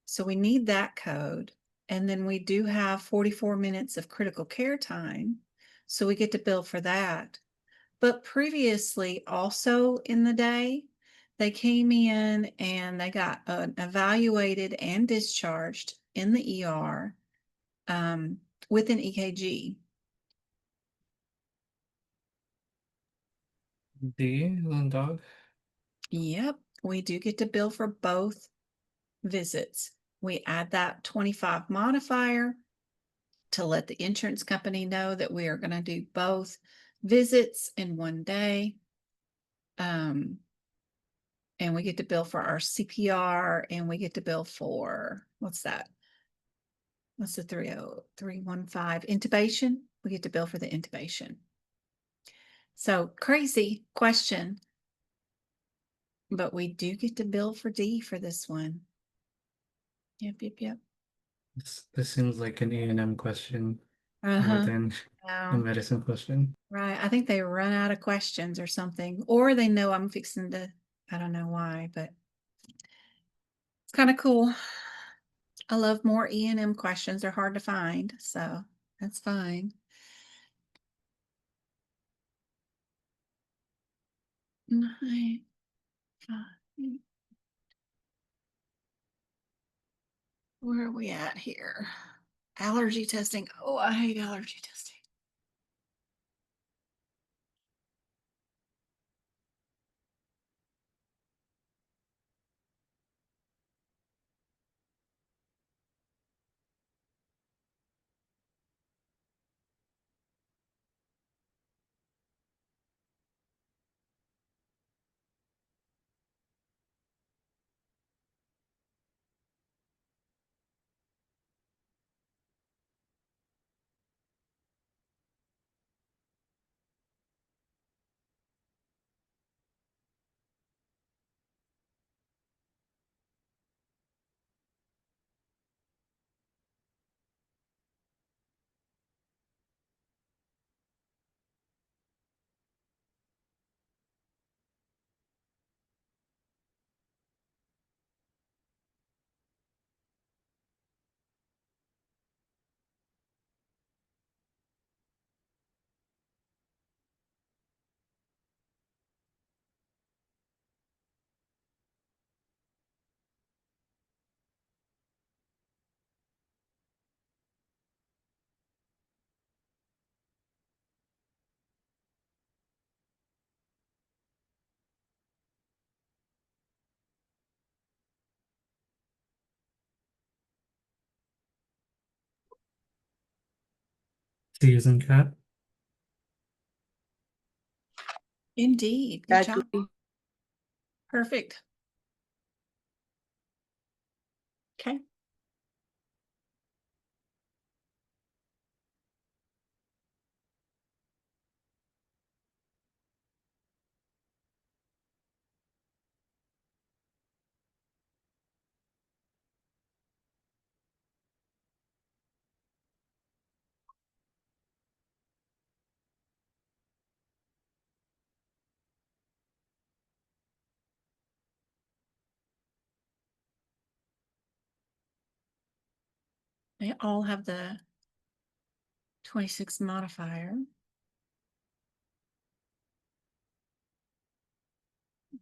So we need that code. And then we do have 44 minutes of critical care time. So we get to bill for that. But previously, also in the day, they came in and they got evaluated and discharged in the ER with an EKG. D, little dog. Yep, we do get to bill for both visits. We add that 25 modifier to let the insurance company know that we are going to do both visits in one day. And we get to bill for our CPR, and we get to bill for, what's that? What's the 30315 intubation? We get to bill for the intubation. So crazy question, but we do get to bill for D for this one. Yep. This seems like an A&M question more Uh-huh. than a medicine question. Right. I think they run out of questions or something, or they know I'm fixing to, I don't know why, but it's kind of cool. I love more E&M questions. They're hard to find, so that's fine. Nine, 5. Where are we at here? Allergy testing. Oh, I hate allergy testing. C is in cat. Indeed. Good I job. agree. Perfect. Okay. They all have the 26 modifier.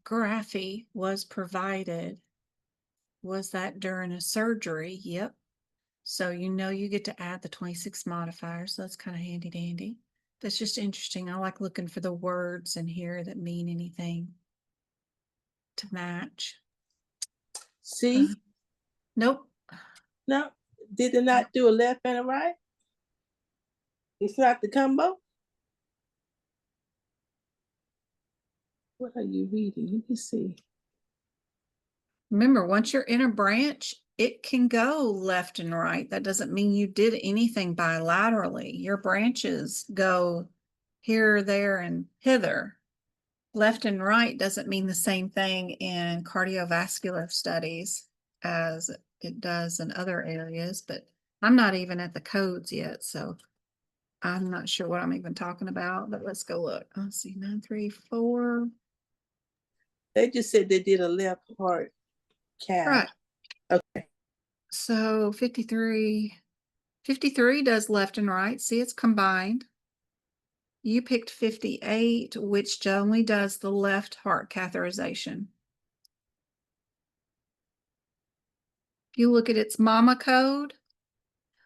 Graphy was provided. Was that during a surgery? Yep. So you get to add the 26 modifier. So that's kind of handy dandy. That's just interesting. I like looking for the words in here that mean anything to match. See, Nope. no, did it not do a left and a right? It's not the combo? What are you reading? Let me see. Remember, once you're in a branch, it can go left and right. That doesn't mean you did anything bilaterally. Your branches go here, there, and hither. Left and right doesn't mean the same thing in cardiovascular studies as it does in other areas, but I'm not even at the codes yet, so I'm not sure what I'm even talking about, but let's go look. Let's see, 934. They just said they did a left heart cath. Right. Okay. So 53 does left and right. See, it's combined. You picked 58, which only does the left heart catheterization. If you look at its mama code,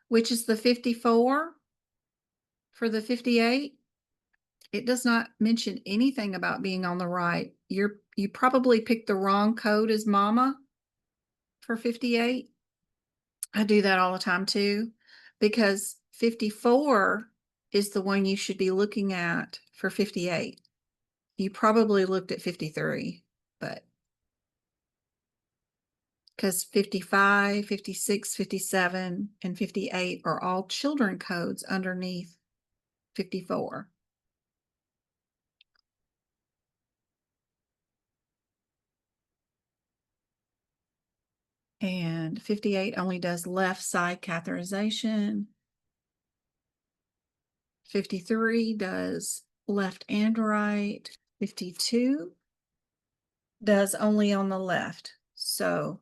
which is the 54 for the 58, it does not mention anything about being on the right. You probably picked the wrong code as mama for 58. I do that all the time too, because 54 is the one you should be looking at for 58. You probably looked at 53, but because 55, 56, 57, and 58 are all children codes underneath 54. And 58 only does left side catheterization. 53 does left and right. 52 does only on the left. So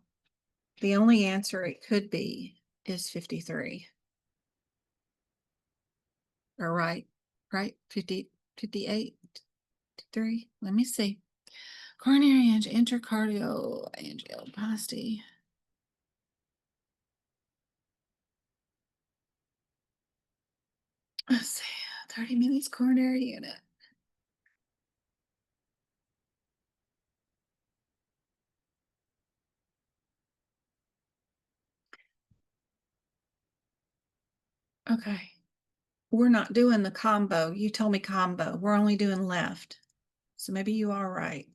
the only answer it could be is 53. Or right, 50, 58, 53. Let me see. Coronary intracardial angioplasty. Let's see, 30 minutes coronary unit. Okay. We're not doing the combo. You told me combo. We're only doing left. So maybe you are right.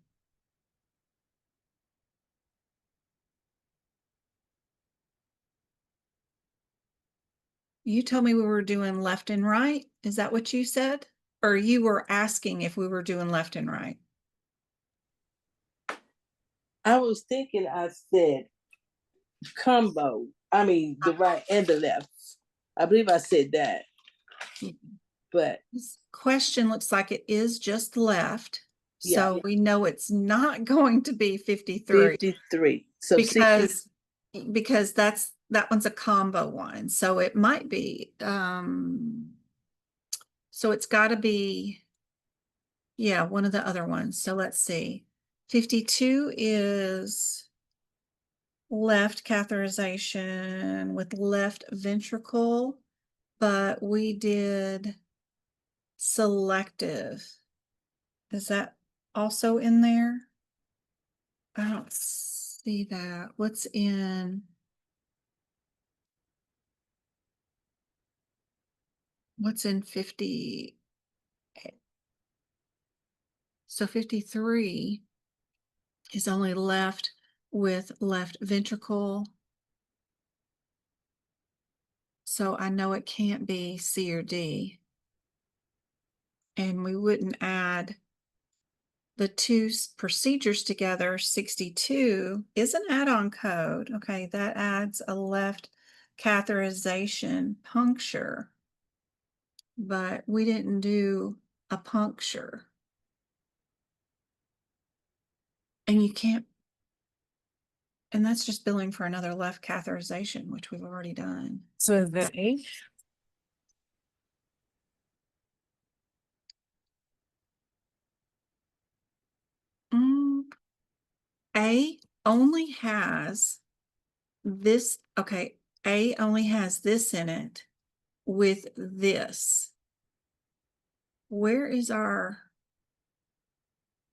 You told me we were doing left and right. Is that what you said? Or you were asking if we were doing left and right? I was thinking I said combo. I mean the right and the left. I believe I said that. But This question looks like it is just left. Yeah. So we know it's not going to be 53 53. So because that one's a combo one. So it might be so it's got to be, yeah, one of the other ones. So let's see. 52 is left catheterization with left ventricle, but we did selective. Is that also in there? I don't see that. What's in 50? So 53 is only left with left ventricle. So I know it can't be C or D. And we wouldn't add the two procedures together. 62 is an add-on code. Okay, that adds a left catheterization puncture, but we didn't do a puncture. And you can't, and that's just billing for another left catheterization, which we've already done. So is that A? A only has this, okay, A only has this in it with this. Where is our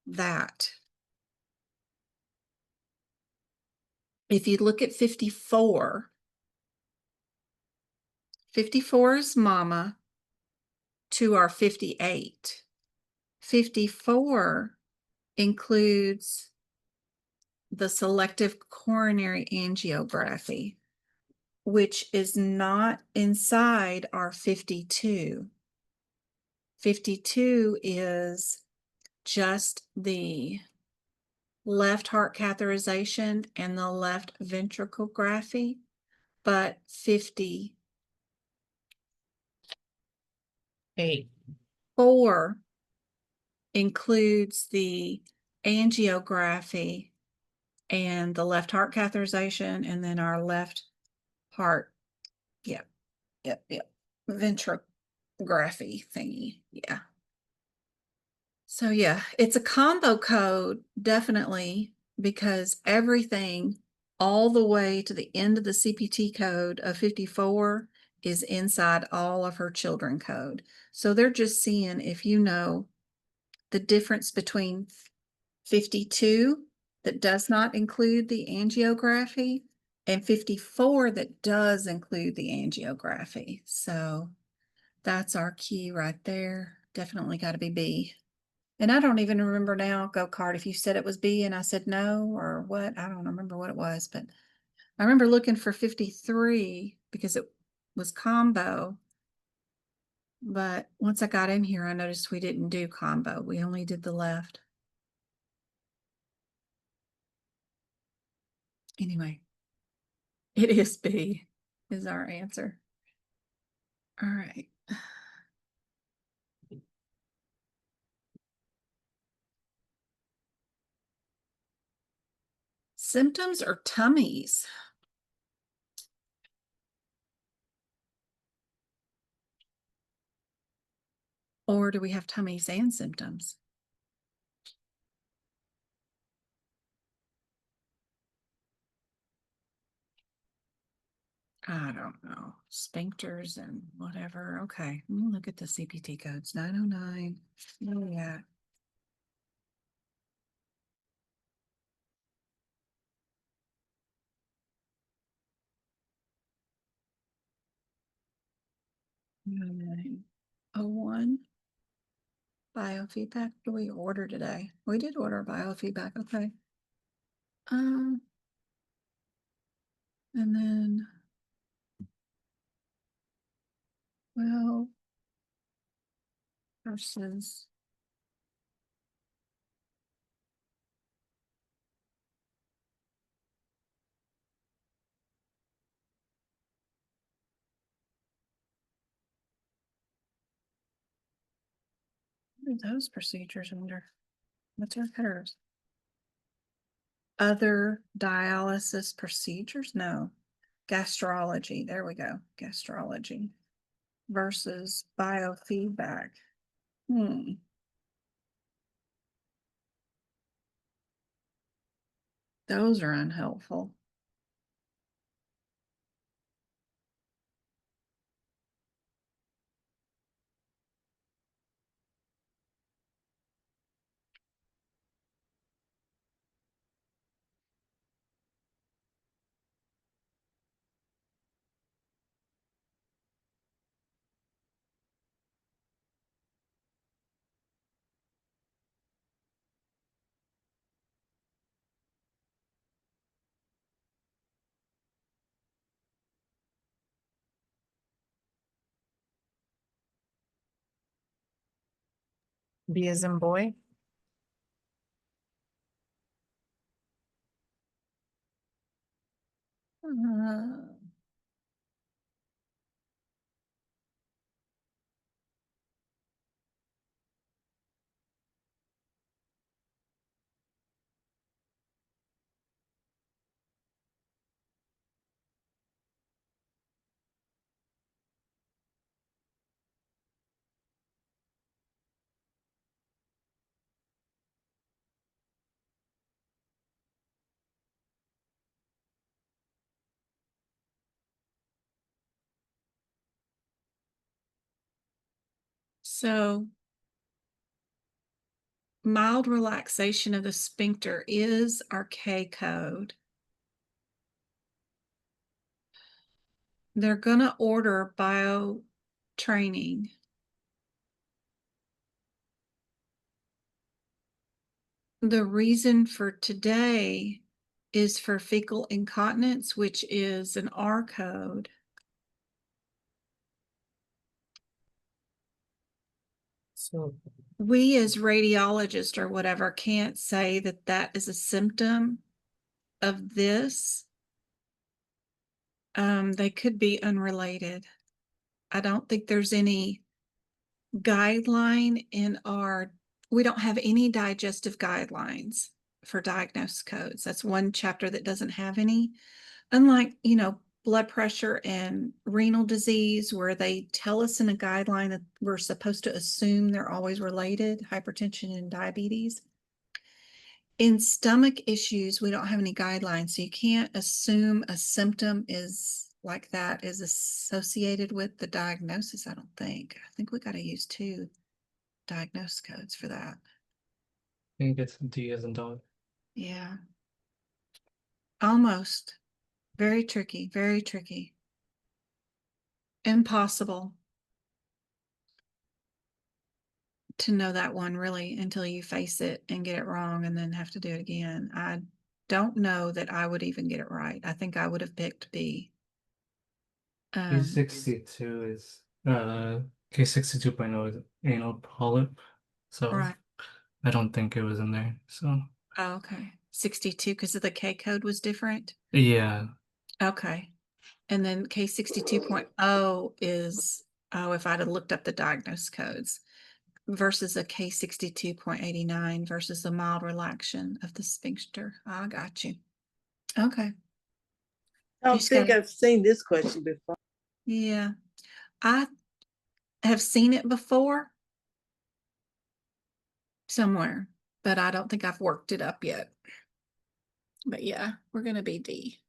that? If you look at 54, 54 is mama to our 58. 54 includes the selective coronary angiography, which is not inside our 52. 52 is just the left heart catheterization and the left ventricography, but 54 includes the angiography and the left heart catheterization, and then our left heart, yep, ventricography thingy, yeah. So yeah, it's a combo code, definitely, because everything all the way to the end of the CPT code of 54 is inside all of her children code. So they're just seeing if you know the difference between 52 that does not include the angiography and 54 that does include the angiography. So that's our key right there. Definitely got to be B. And I don't even remember now, Go-Kart, if you said it was B and I said no or what. I don't remember what it was, but I remember looking for 53 because it was combo. But once I got in here, I noticed we didn't do combo. We only did the left. Anyway, it is B is our answer. All right. Symptoms or tummies? Or do we have tummies and symptoms? I don't know. Sphincters and whatever. Okay, let me look at the CPT codes. 909. Oh, yeah. Oh, 01. Biofeedback. What do we order today? We did order biofeedback. Okay. And then, well, versus what are those procedures under? What's our headers? Other dialysis procedures? No. Gastrology. There we go. Gastrology versus biofeedback. Those are unhelpful. B as in boy. Uh, So mild relaxation of the sphincter is our K code. They're going to order bio training. The reason for today is for fecal incontinence, which is an R code. So, We as radiologists or whatever can't say that that is a symptom of this. They could be unrelated. I don't think there's any guideline in we don't have any digestive guidelines for diagnosis codes. That's one chapter that doesn't have any. Unlike, blood pressure and renal disease, where they tell us in a guideline that we're supposed to assume they're always related, hypertension and diabetes. In stomach issues, we don't have any guidelines, so you can't assume a symptom is like that is associated with the diagnosis, I don't think. I think we got to use 2 diagnosis codes for that. I think it's D as in dog. Yeah. Almost. Very tricky, very tricky. Impossible to know that one really until you face it and get it wrong and then have to do it again. I don't know that I would even get it right. I think I would have picked B. K62 is K62.0 is anal polyp. So Right. I don't think it was in there. So Oh, okay. 62 because of the K code was different. yeah. Okay. And then K62.0 is, if I'd have looked up the diagnosis codes versus a K62.89 versus a mild relaxation of the sphincter. I got you. Okay. I don't just think gotta- I've seen this question before. Yeah. I have seen it before somewhere, but I don't think I've worked it up yet. But yeah, we're going to be D.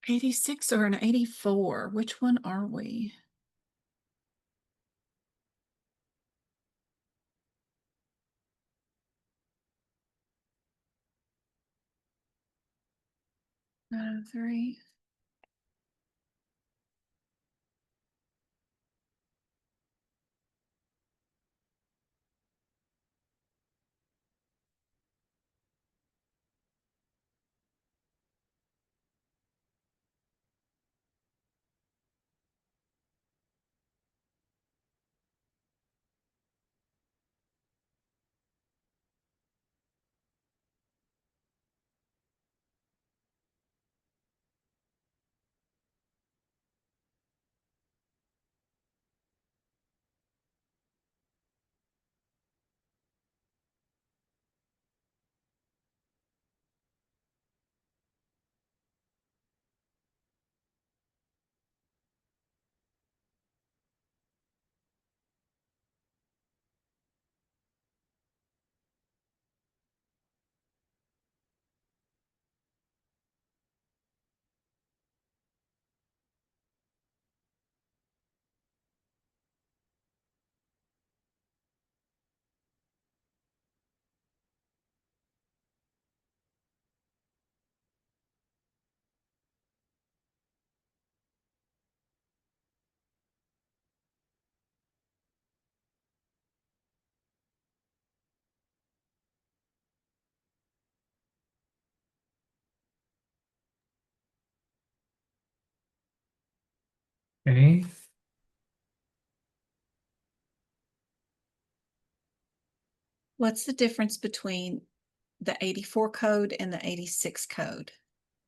'86 or an '84? Which one are we? Three. Okay. What's the difference between the 84 code and the 86 code?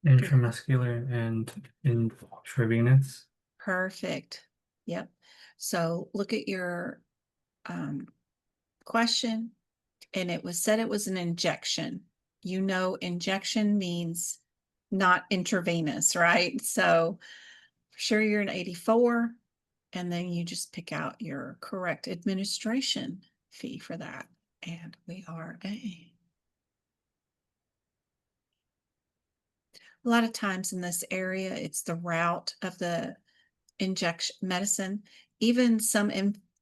Intramuscular and intravenous. Perfect. Yep. So look at your question, and it was said it was an injection. Injection means not intravenous, right? So sure you're an 84, and then you just pick out your correct administration fee for that. And we are A. A lot of times in this area, it's the route of the injection medicine. Even some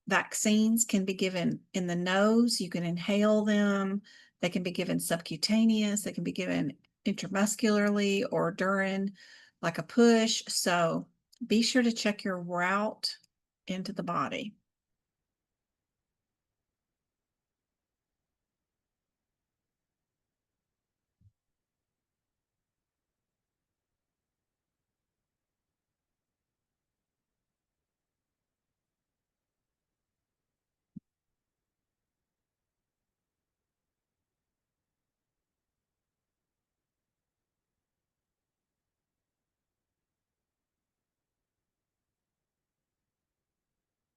vaccines can be given in the nose. You can inhale them. They can be given subcutaneous. They can be given intramuscularly or during like a push. So Be sure to check your route into the body.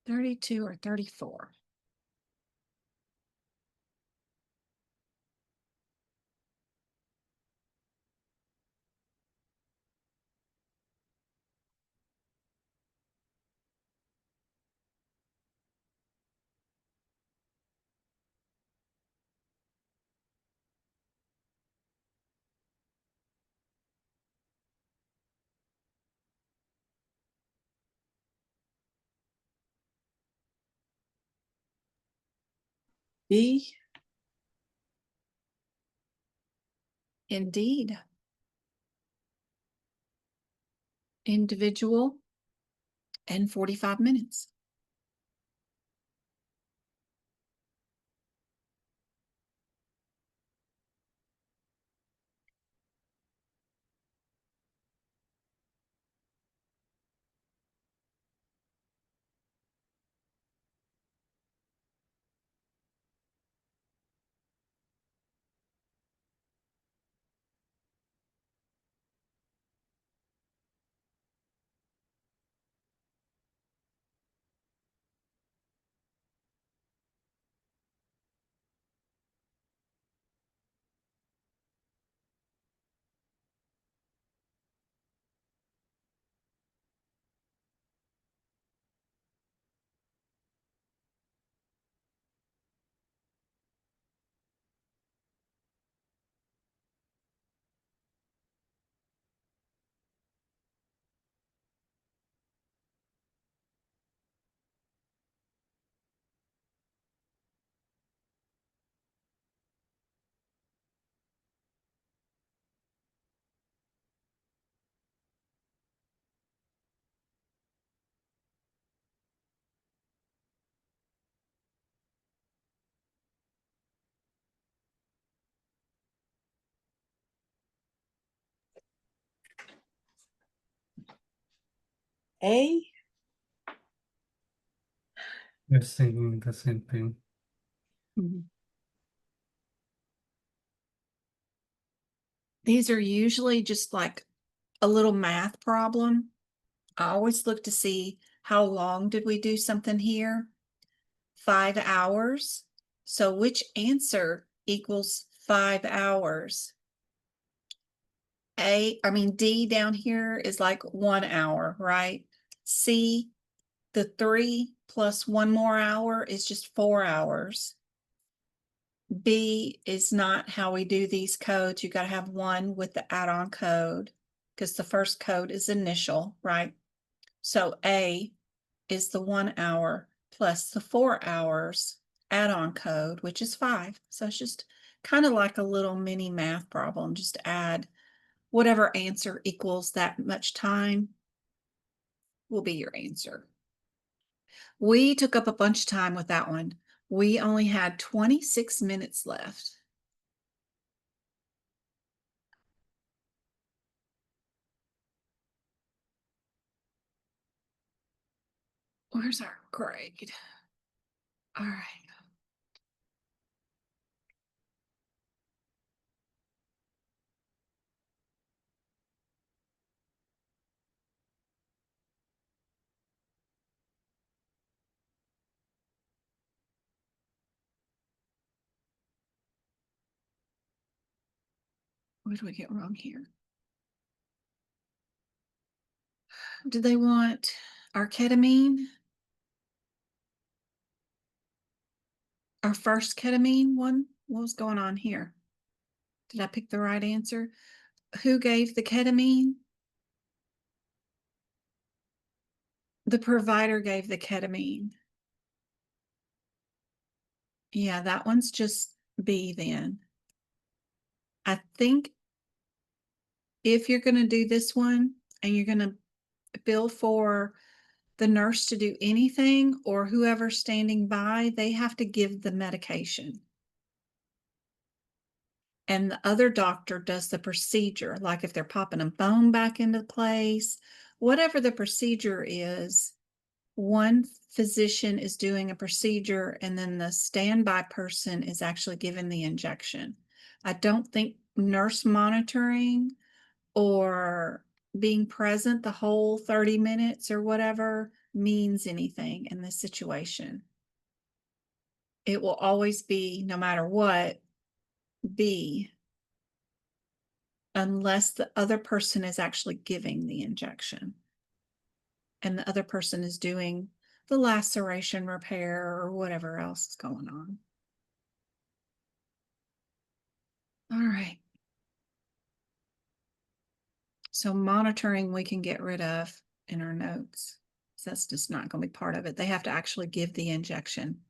$32 or $34. B. Indeed. Individual and 45 minutes. A. Just thinking the same thing. These are usually just like a little math problem. I always look to see how long did we do something here? 5 hours. So which answer equals 5 hours? D down here is like 1 hour, right? C, the 3 plus 1 more hour is just 4 hours. B is not how we do these codes. You got to have 1 with the add-on code because the first code is initial, right? So A is the 1 hour plus the 4 hours add-on code, which is 5. So it's just kind of like a little mini math problem. Just add whatever answer equals that much time will be your answer. We took up a bunch of time with that one. We only had 26 minutes left. Where's our grade? All right. What did we get wrong here? Did they want our ketamine? Our first ketamine one? What was going on here? Did I pick the right answer? Who gave the ketamine? The provider gave the ketamine. Yeah, that one's just B then. I think if you're going to do this one and you're going to bill for the nurse to do anything or whoever's standing by, they have to give the medication. And the other doctor does the procedure, like if they're popping a bone back into place, whatever the procedure is, one physician is doing a procedure and then the standby person is actually giving the injection. I don't think nurse monitoring or being present the whole 30 minutes or whatever means anything in this situation. It will always be, no matter what, be unless the other person is actually giving the injection and the other person is doing the laceration repair or whatever else is going on. All right. So monitoring we can get rid of in our notes. So that's just not going to be part of it. They have to actually give the injection.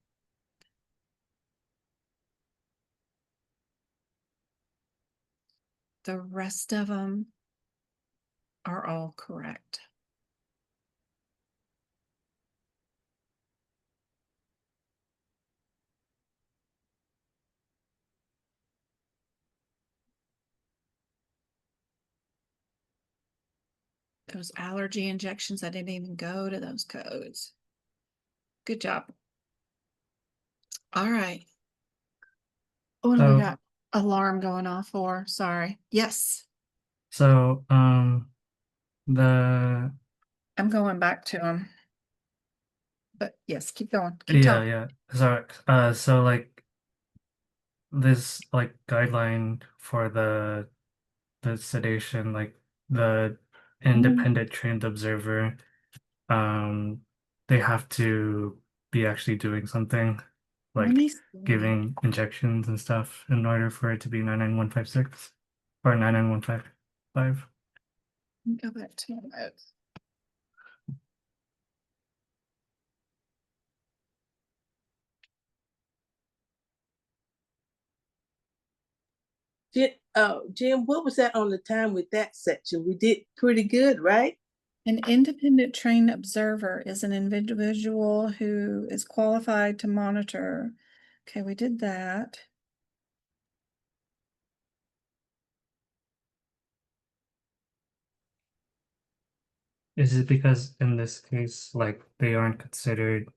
The rest of them are all correct. Those allergy injections, I didn't even go to those codes. Good job. All right. What do we So- got? Alarm going off for? Sorry. Yes. So, the I'm going back to them. But yes, keep going. Keep yeah, telling. yeah. Sorry. So like this like guideline for the sedation, like the independent trained observer, they have to be actually doing something, Let like me see. giving injections and stuff in order for it to be 99156 or 99155. Go back to my notes. Jim, what was that on the time with that section? We did pretty good, right? An independent trained observer is an individual who is qualified to monitor. Okay, we did that. Is it because in this case, like they aren't considered,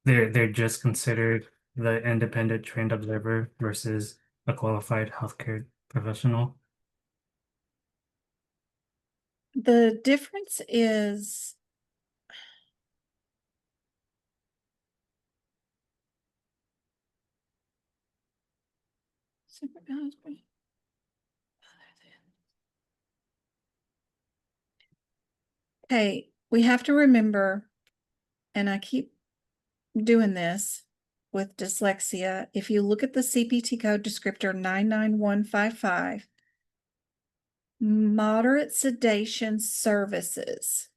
they're just considered the independent trained observer versus a qualified healthcare professional? The difference is okay, we have to remember, and I keep doing this with dyslexia. If you look at the CPT code descriptor 99155, moderate sedation services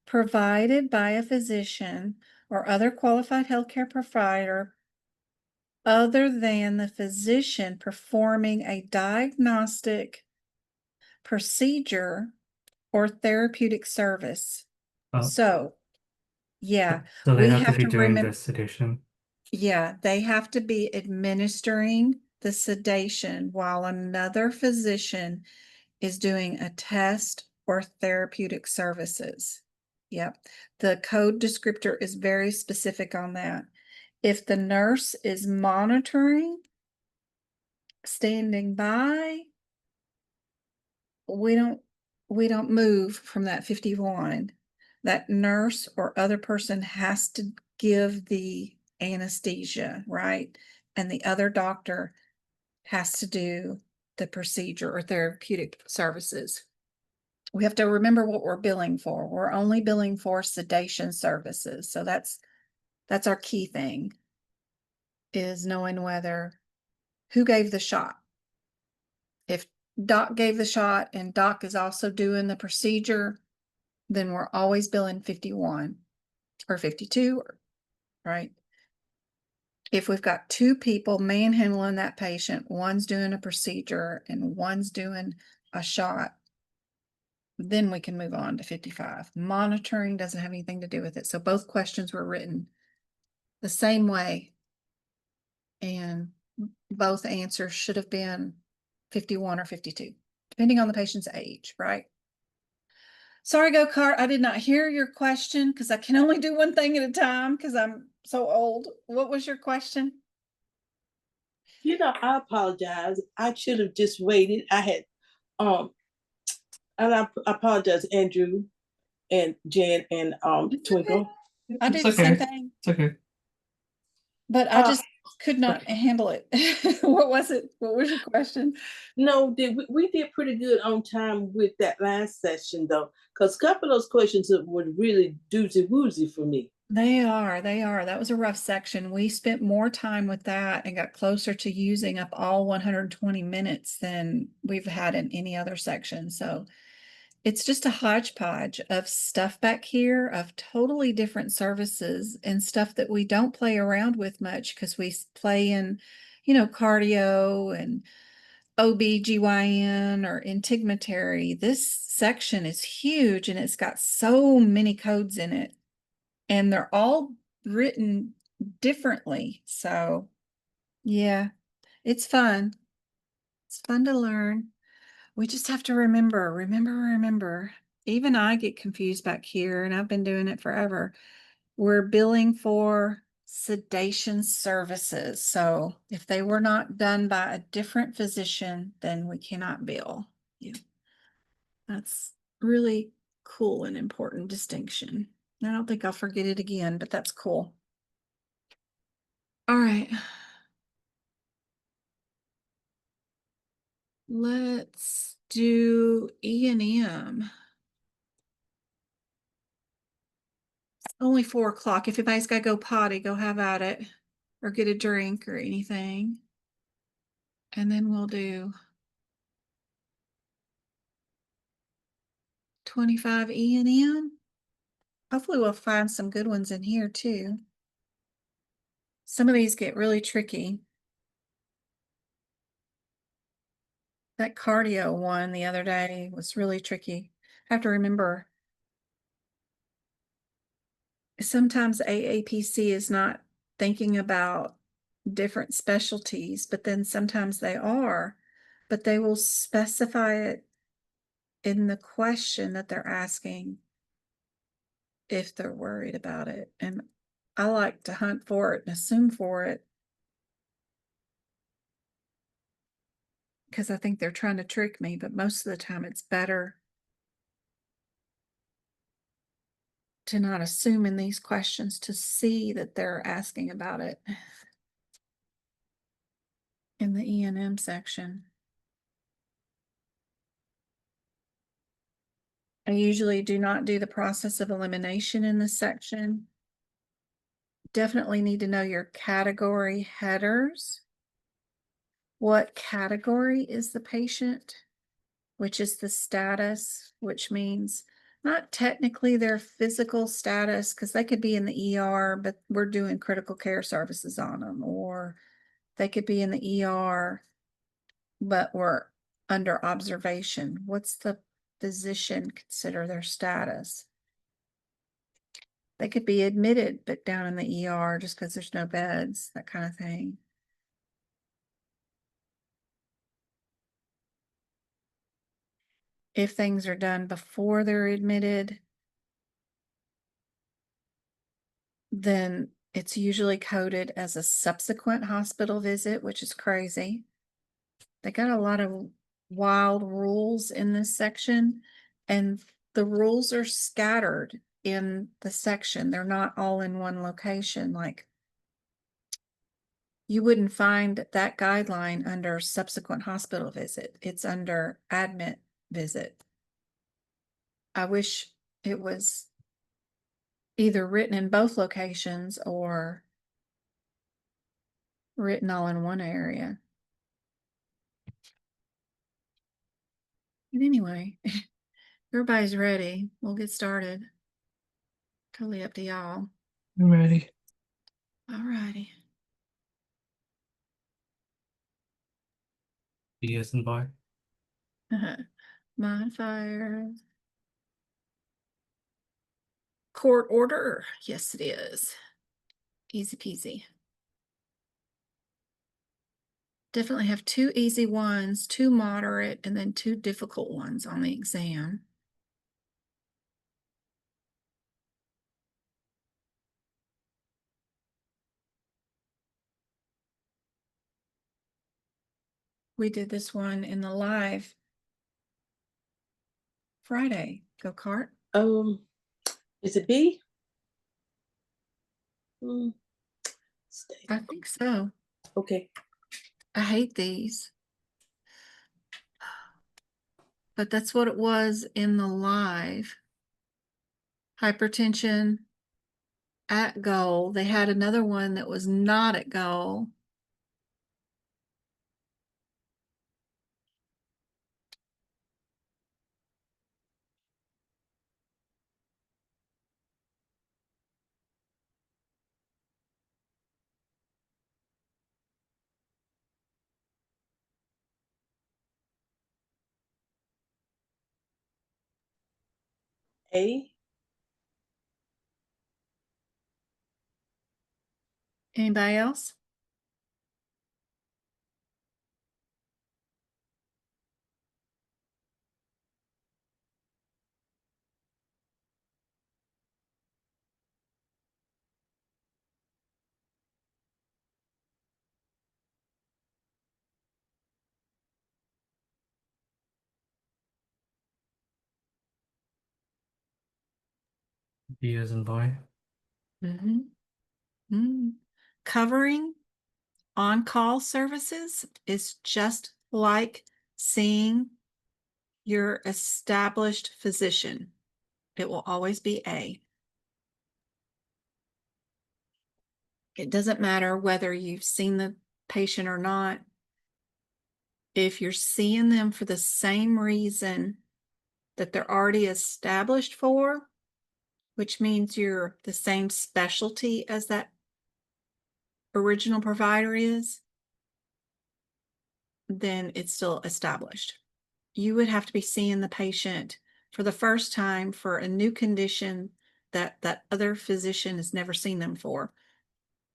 provided by a physician or other qualified healthcare provider other than the physician performing a diagnostic procedure or therapeutic service. Oh, So, yeah, so they we have to have be to doing remember, the sedation. yeah, they have to be administering the sedation while another physician is doing a test or therapeutic services. Yep, the code descriptor is very specific on that. If the nurse is monitoring, standing by, we don't move from that 51. That nurse or other person has to give the anesthesia, right? And the other doctor has to do the procedure or therapeutic services. We have to remember what we're billing for. We're only billing for sedation services. So that's our key thing, is knowing who gave the shot. If Doc gave the shot and Doc is also doing the procedure, then we're always billing 51 or 52, right? If we've got two people manhandling that patient, one's doing a procedure and one's doing a shot, then we can move on to 55. Monitoring doesn't have anything to do with it. So both questions were written the same way. And both answers should have been 51 or 52, depending on the patient's age, right? Sorry, Go-Kart, I did not hear your question because I can only do one thing at a time because I'm so old. What was your question? I apologize. I should have just waited. I had, and I apologize, Andrew and Jen and It's okay. Twinkle. I do It's the same okay. thing, It's okay. but I just could not handle it. What was it? What was your question? No, we did pretty good on time with that last session though, because a couple of those questions were really doozy woozy for me. They are. That was a rough section. We spent more time with that and got closer to using up all 120 minutes than we've had in any other section. So it's just a hodgepodge of stuff back here of totally different services and stuff that we don't play around with much because we play in, cardio and OB/GYN or integumentary. This section is huge and it's got so many codes in it. And they're all written differently. So yeah, it's fun. It's fun to learn. We just have to remember. Even I get confused back here and I've been doing it forever. We're billing for sedation services. So if they were not done by a different physician, then we cannot bill. Yeah. That's really cool and important distinction. I don't think I'll forget it again, but that's cool. All right. Let's do E&M. It's only 4 o'clock. If anybody's got to go potty, go have at it or get a drink or anything. And then we'll do 25 E&M. Hopefully we'll find some good ones in here too. Some of these get really tricky. That cardio one the other day was really tricky. I have to remember. Sometimes AAPC is not thinking about different specialties, but then sometimes they are, but they will specify it in the question that they're asking if they're worried about it. And I like to hunt for it and assume for it because I think they're trying to trick me, but most of the time it's better to not assume in these questions to see that they're asking about it in the E&M section. I usually do not do the process of elimination in this section. Definitely need to know your category headers. What category is the patient? Which is the status, which means not technically their physical status, because they could be in the ER, but we're doing critical care services on them, or they could be in the ER, but we're under observation. What's the physician consider their status? They could be admitted, but down in the ER just because there's no beds, that kind of thing. If things are done before they're admitted, then it's usually coded as a subsequent hospital visit, which is crazy. They got a lot of wild rules in this section, and the rules are scattered in the section. They're not all in one location. Like, you wouldn't find that guideline under subsequent hospital visit. It's under admit visit. I wish it was either written in both locations or written all in one area. But anyway, everybody's ready. We'll get started. Totally up to y'all. I'm ready. All righty. B as in bar. Modifier. Court order. Yes, it is. Easy peasy. Definitely have 2 easy ones, 2 moderate, and then 2 difficult ones on the exam. We did this one in the live Friday. Go kart. Is it B? Hmm. I think so. Okay. I hate these. But that's what it was in the live. Hypertension at goal. They had another one that was not at goal. A. Anybody else? B as in boy. Covering on-call services is just like seeing your established physician. It will always be A. It doesn't matter whether you've seen the patient or not. If you're seeing them for the same reason that they're already established for, which means you're the same specialty as that original provider is, then it's still established. You would have to be seeing the patient for the first time for a new condition that that other physician has never seen them for,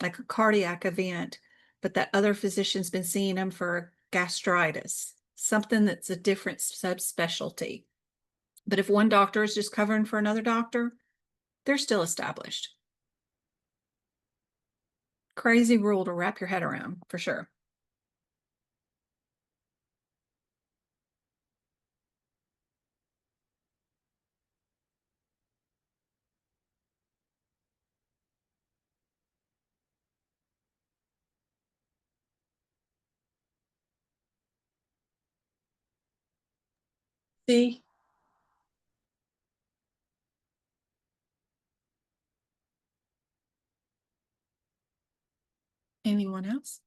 like a cardiac event, but that other physician's been seeing them for gastritis, something that's a different subspecialty. But if one doctor is just covering for another doctor, they're still established. Crazy rule to wrap your head around, for sure. C. Anyone else?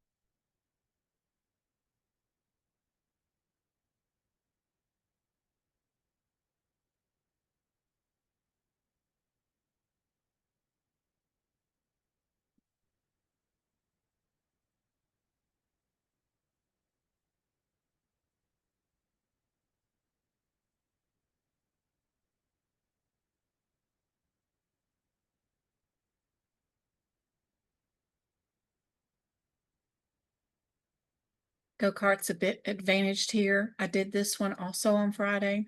Go-kart's a bit advantaged here. I did this one also on Friday.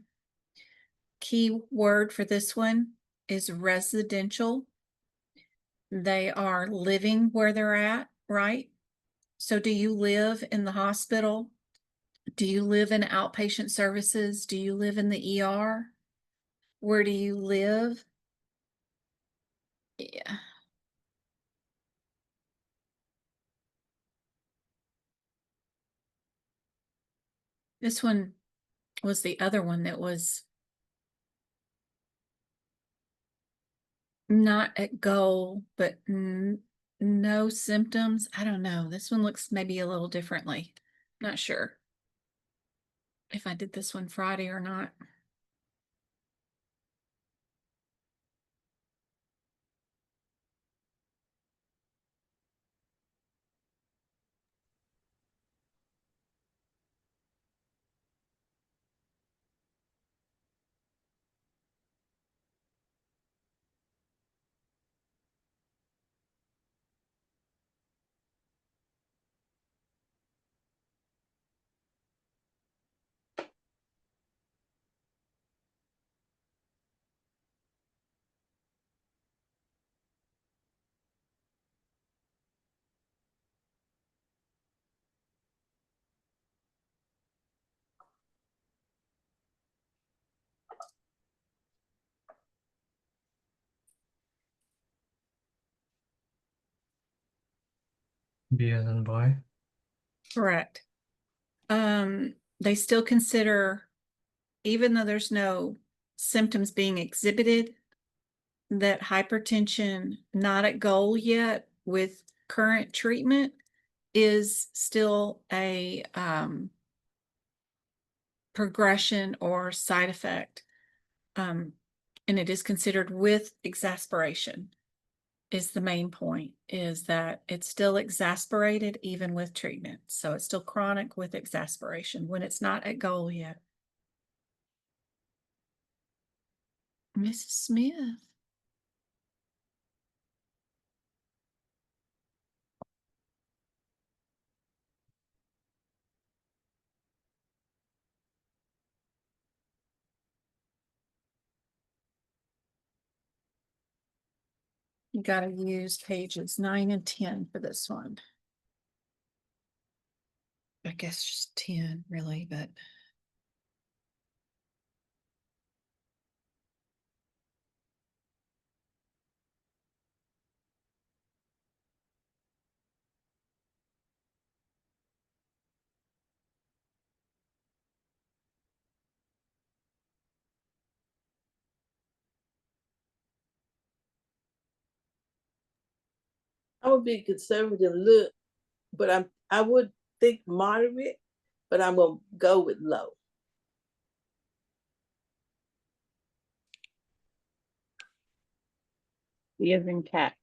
Key word for this one is residential. They are living where they're at, right? So do you live in the hospital? Do you live in outpatient services? Do you live in the ER? Where do you live? Yeah. This one was the other one that was not at goal, but no symptoms. I don't know. This one looks maybe a little differently. Not sure if I did this one Friday or not. B as in boy. Correct. They still consider, even though there's no symptoms being exhibited, that hypertension not at goal yet with current treatment is still a progression or side effect. And it is considered with exasperation is the main point, is that it's still exasperated even with treatment. So it's still chronic with exasperation when it's not at goal yet. Mrs. Smith. You gotta use pages 9 and 10 for this one. I guess just 10 really, but. I would be conservative look, but I would think moderate, but I'm gonna go with low. C as in cat.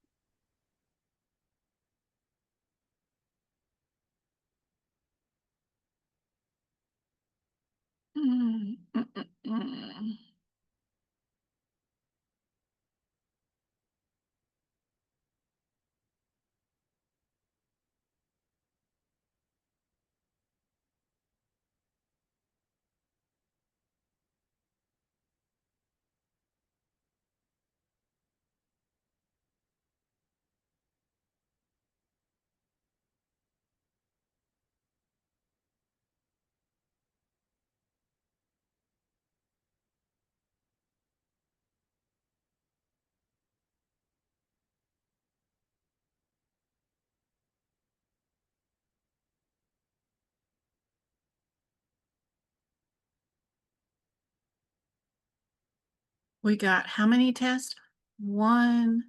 We got how many tests? 1,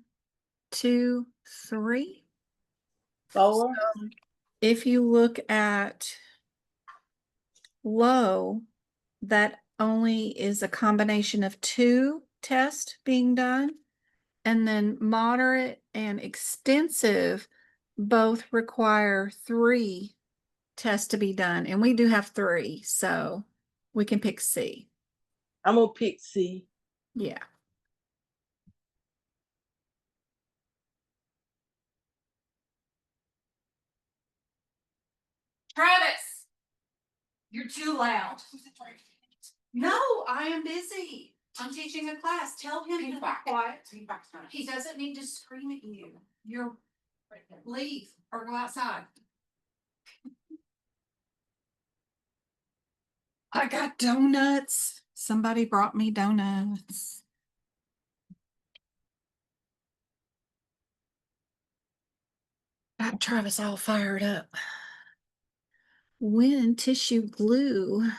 2, 3. 4. If you look at low, that only is a combination of 2 tests being done. And then moderate and extensive both require 3 tests to be done. And we do have 3, so we can pick C. I'm gonna pick C. Yeah. Travis, you're too loud. No, I am busy. I'm teaching a class. Tell him to be quiet. He doesn't need to scream at you. You're leave or go outside. I got donuts. Somebody brought me donuts. Got Travis all fired up. When tissue glue?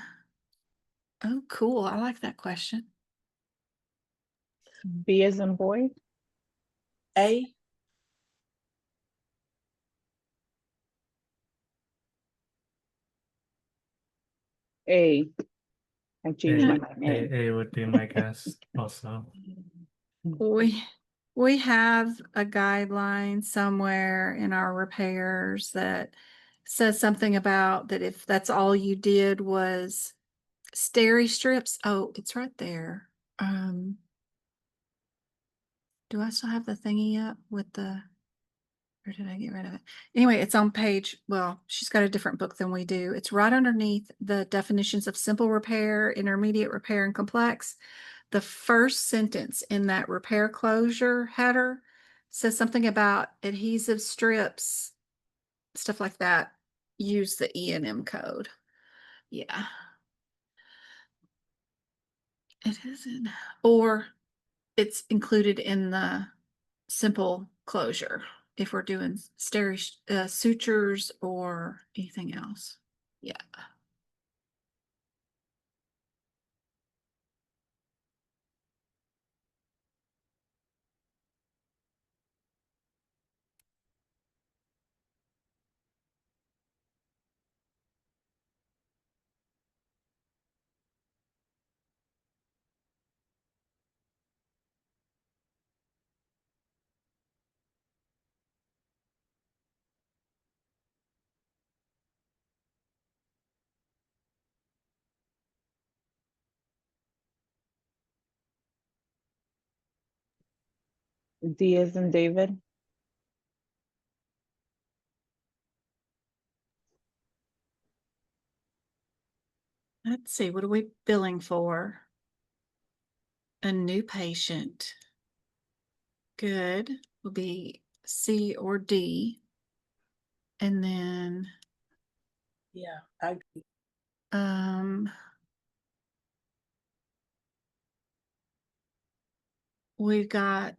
Oh, cool. I like that question. B as in boy. A. A. I changed my mind. A would be my guess also. We have a guideline somewhere in our repairs that says something about that if that's all you did was steri strips. Oh, it's right there. Do I still have the thingy up with the, or did I get rid of it? Anyway, it's on page, well, she's got a different book than we do. It's right underneath the definitions of simple repair, intermediate repair, and complex. The first sentence in that repair closure header says something about adhesive strips, stuff like that. Use the E&M code. Yeah. It isn't. Or it's included in the simple closure. if we're doing sutures or anything else. Yeah. D as in David. Let's see, what are we billing for? A new patient. Good. Will be C or D. And then Yeah, I agree. We've got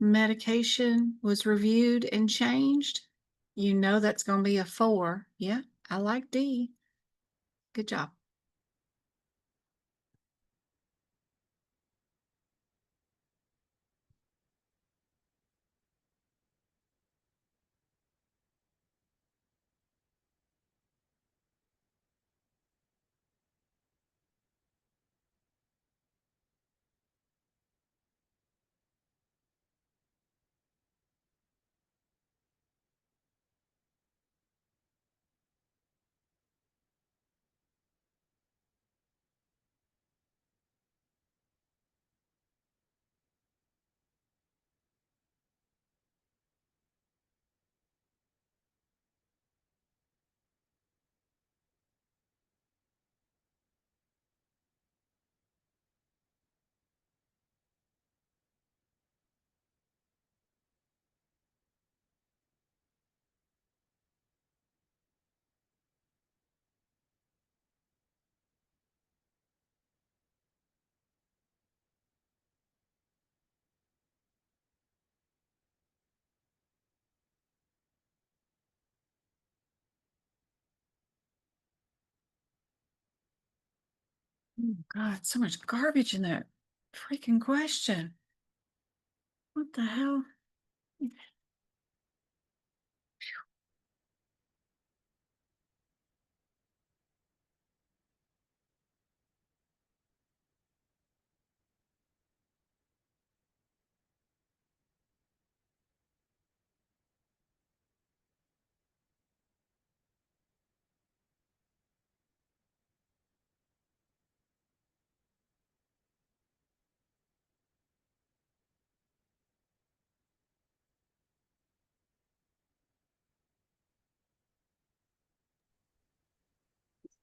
medication was reviewed and changed. You know that's going to be a 4. Yeah, I like D. Good job. Oh God, so much garbage in that freaking question. What the hell?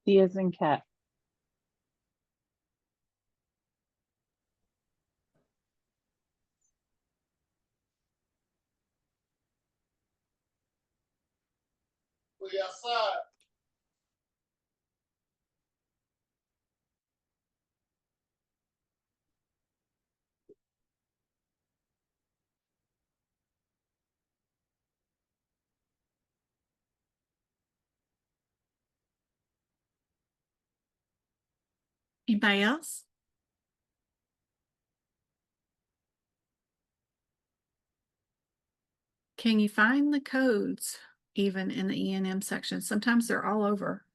C as in cat. Anybody else? Can you find the codes even in the E&M section? Sometimes they're all over.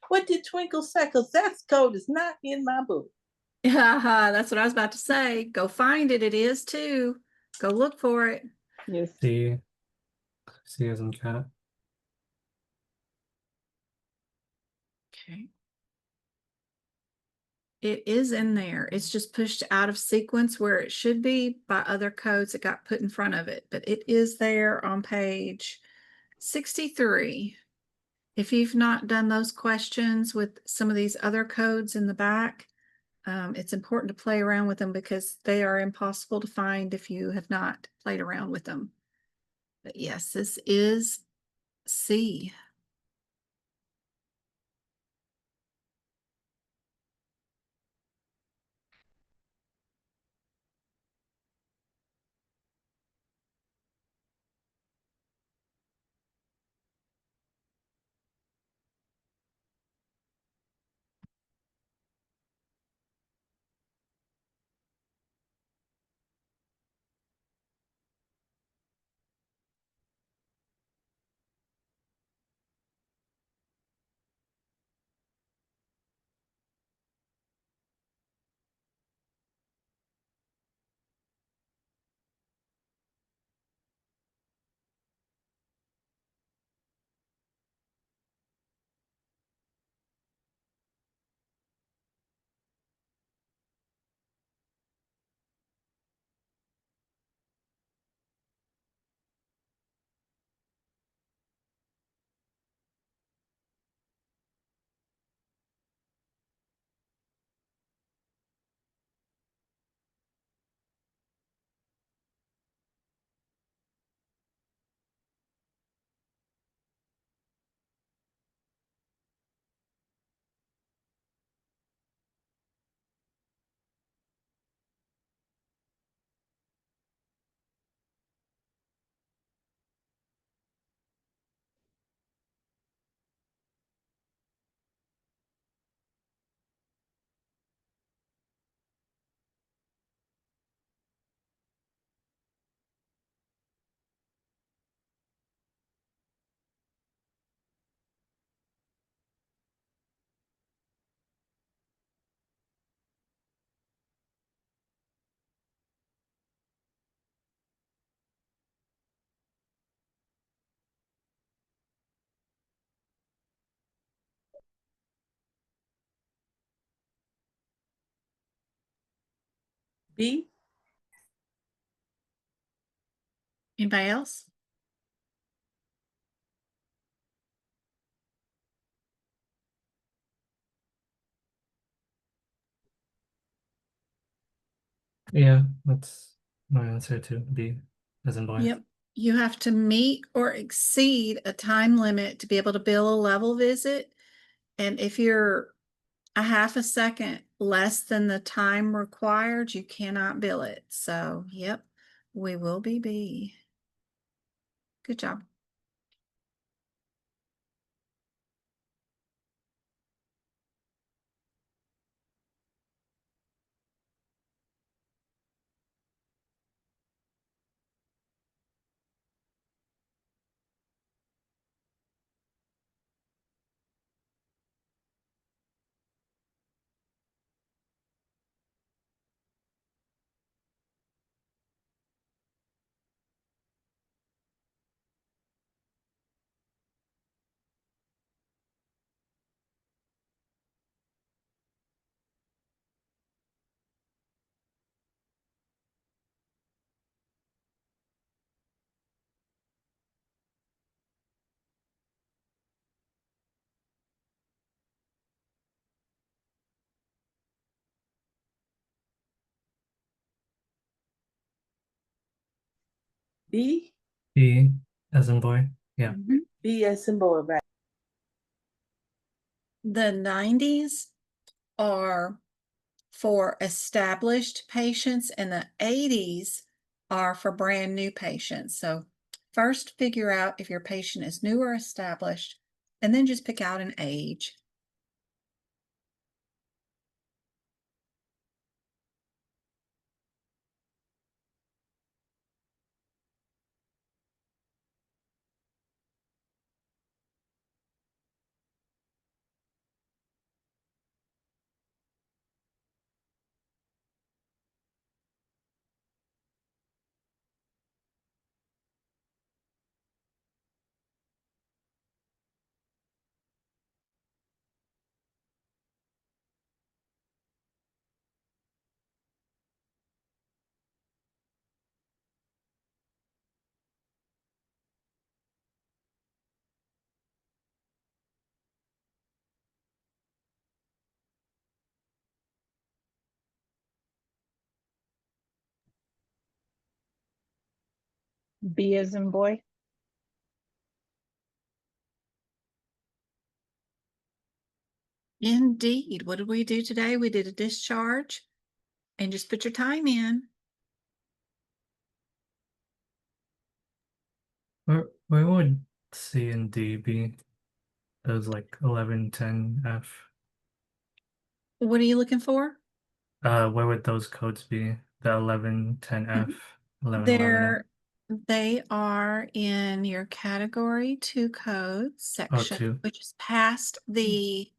What did Twinkle say? Because that code is not in my book. Yeah, that's what I was about to say. Go find it. It is too. Go look for it. Yes. C as in cat. Okay. It is in there. It's just pushed out of sequence where it should be by other codes that got put in front of it, but it is there on page 63. If you've not done those questions with some of these other codes in the back, it's important to play around with them because they are impossible to find if you have not played around with them. But yes, this is C. B, Anybody else? Yeah, that's my answer to B as in boy. Yep. You have to meet or exceed a time limit to be able to bill a level visit. And if you're a half a second less than the time required, you cannot bill it. So, yep, we will be B. Good job. B, B as in boy. Yeah. Mhm. B as in boy, right? The 90s are for established patients and the 80s are for brand new patients. So first figure out if your patient is new or established, and then just pick out an age. B as in boy. Indeed. What did we do today? We did a discharge and just put your time in. Where would C and D be? Those like 11, 10, F. What are you looking for? Where would those codes be? The 11, 10, F, 11, 11, F. They are in your category 2 codes section, two. which is past the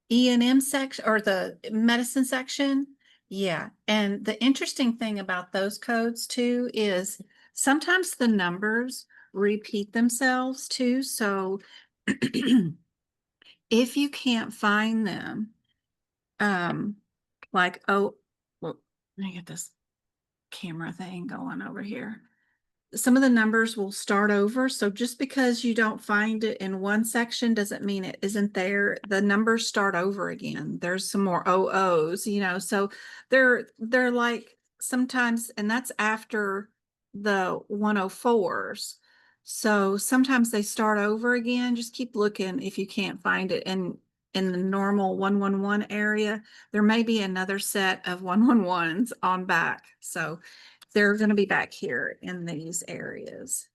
E&M section or the medicine section. Yeah. And the interesting thing about those codes too is sometimes the numbers repeat themselves too. So if you can't find them, like, oh, well, let me get this camera thing going over here. Some of the numbers will start over. So just because you don't find it in one section doesn't mean it isn't there. The numbers start over again. There's some more OOs, so they're like sometimes, and that's after the 104s. So sometimes they start over again. Just keep looking if you can't find it in the normal 111 area. There may be another set of 111s on back. So they're going to be back here in these areas.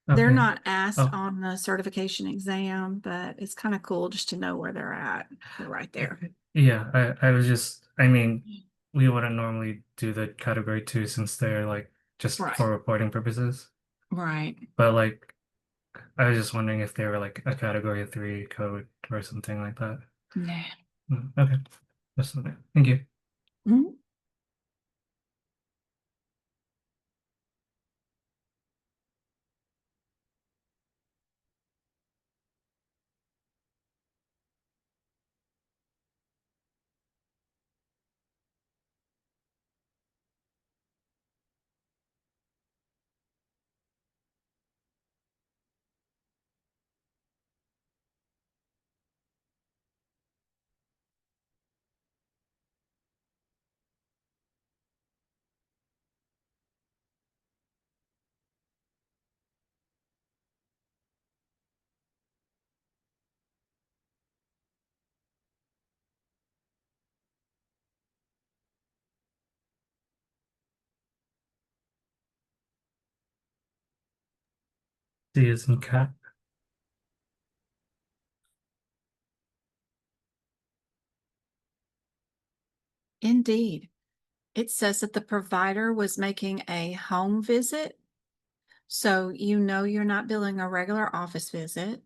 They're Okay. not asked Oh. on the certification exam, but it's kind of cool just to know where they're at. They're right there. Yeah, I was just, I mean, we wouldn't normally do the category 2 since they're like just Right. for reporting purposes. Right. But like, I was just wondering if they were like a category 3 code or something like that. Nah. Okay. That's okay. Thank you. Mhm. C is in cat. Indeed. It says that the provider was making a home visit. So you know you're not billing a regular office visit.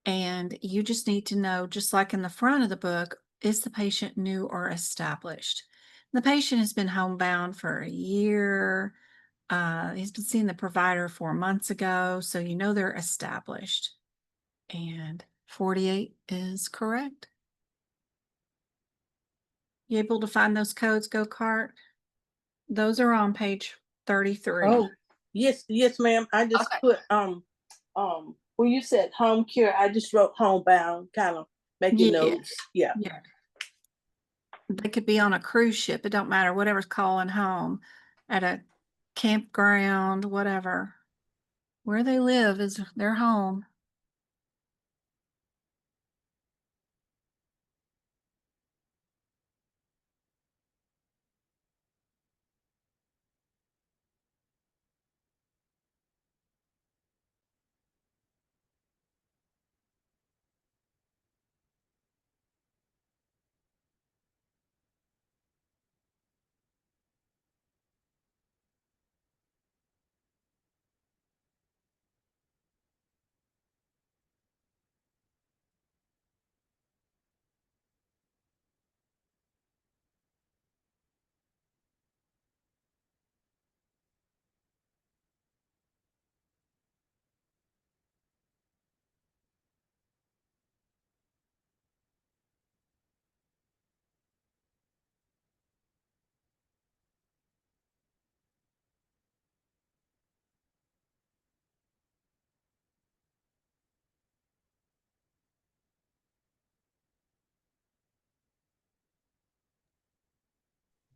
And you just need to know, just like in the front of the book, is the patient new or established? The patient has been homebound for a year. He's been seeing the provider 4 months ago, so you know they're established. And 48 is correct. You able to find those codes, Go-Kart? Those are on page 33. Oh, yes, yes, ma'am. I just Okay. put, when you said home care, I just wrote homebound, kind of making Yeah. notes. Yeah. Yeah. They could be on a cruise ship. It don't matter, whatever's calling home, at a campground, whatever. Where they live is their home.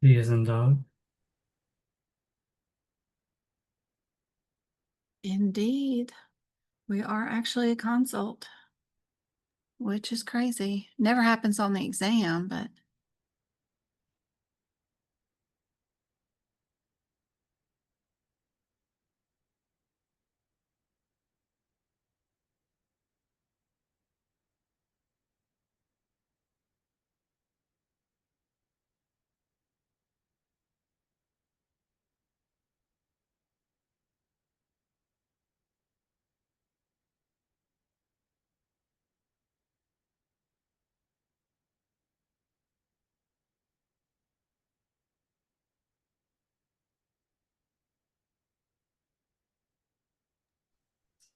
D is in dog. Indeed. We are actually a consult, which is crazy. Never happens on the exam, but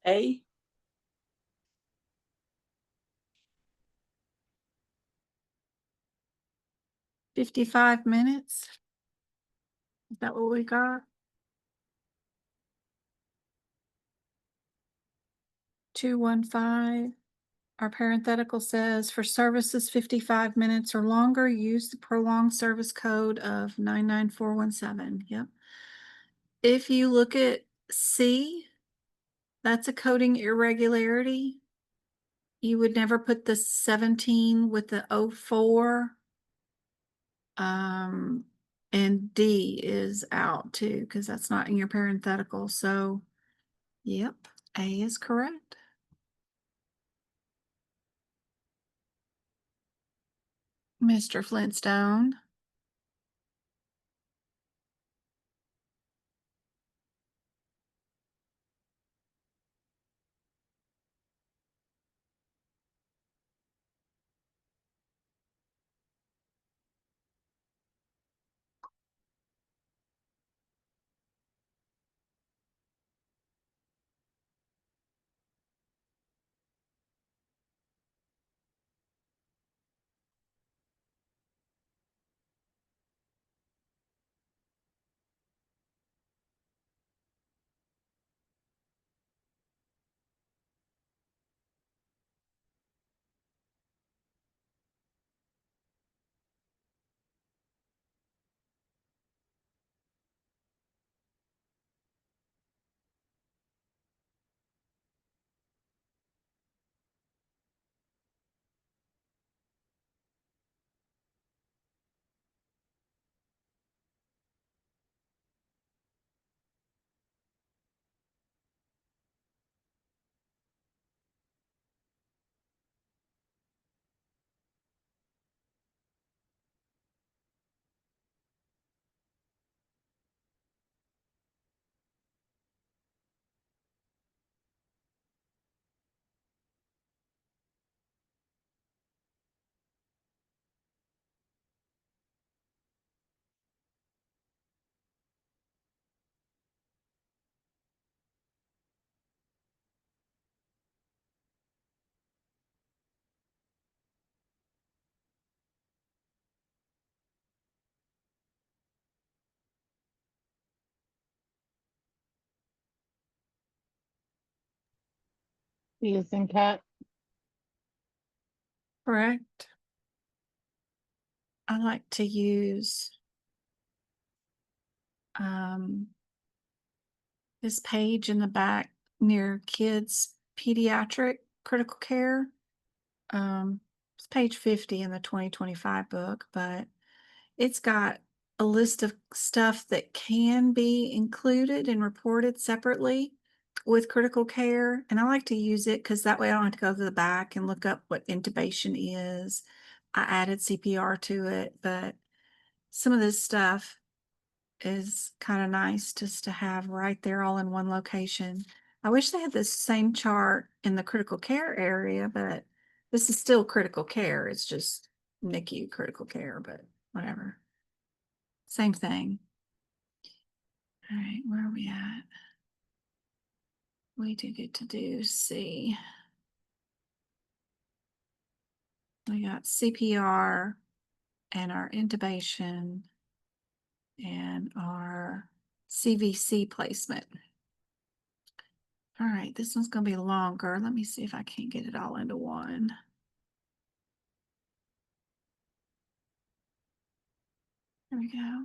A. 55 minutes. Is that what we got? 215. Our parenthetical says for services 55 minutes or longer, use the prolonged service code of 99417. Yep. If you look at C, that's a coding irregularity. You would never put the 17 with the 04. And D is out too, because that's not in your parenthetical. So, yep, A is correct. Mr. Flintstone. C as in cat. Correct. I like to use this page in the back near kids pediatric critical care. It's page 50 in the 2025 book, but it's got a list of stuff that can be included and reported separately with critical care. And I like to use it because that way I don't have to go to the back and look up what intubation is. I added CPR to it, but some of this stuff is kind of nice just to have right there all in one location. I wish they had this same chart in the critical care area, but this is still critical care. It's just NICU critical care, but whatever. Same thing. All right, where are we at? We do get to do C. We got CPR and our intubation and our CVC placement. All right, this one's going to be longer. Let me see if I can't get it all into one. There we go.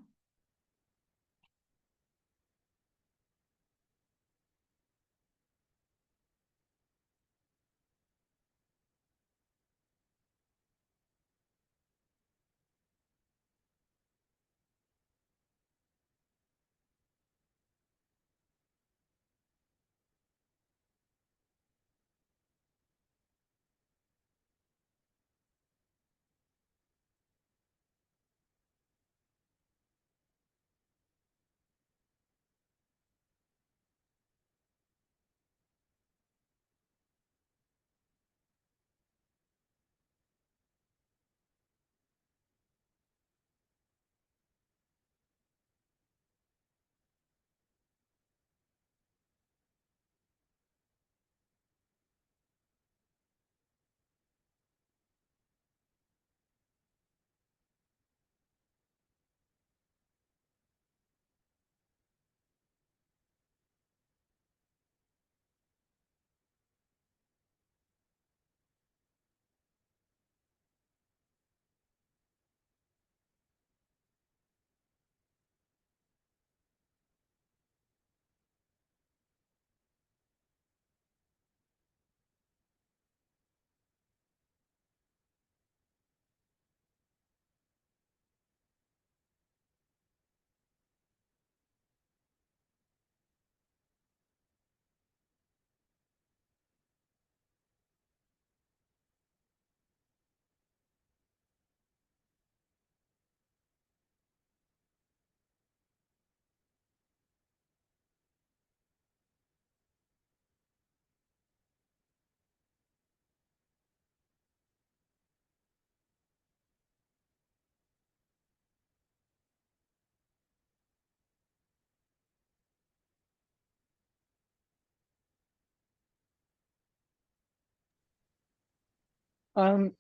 Um,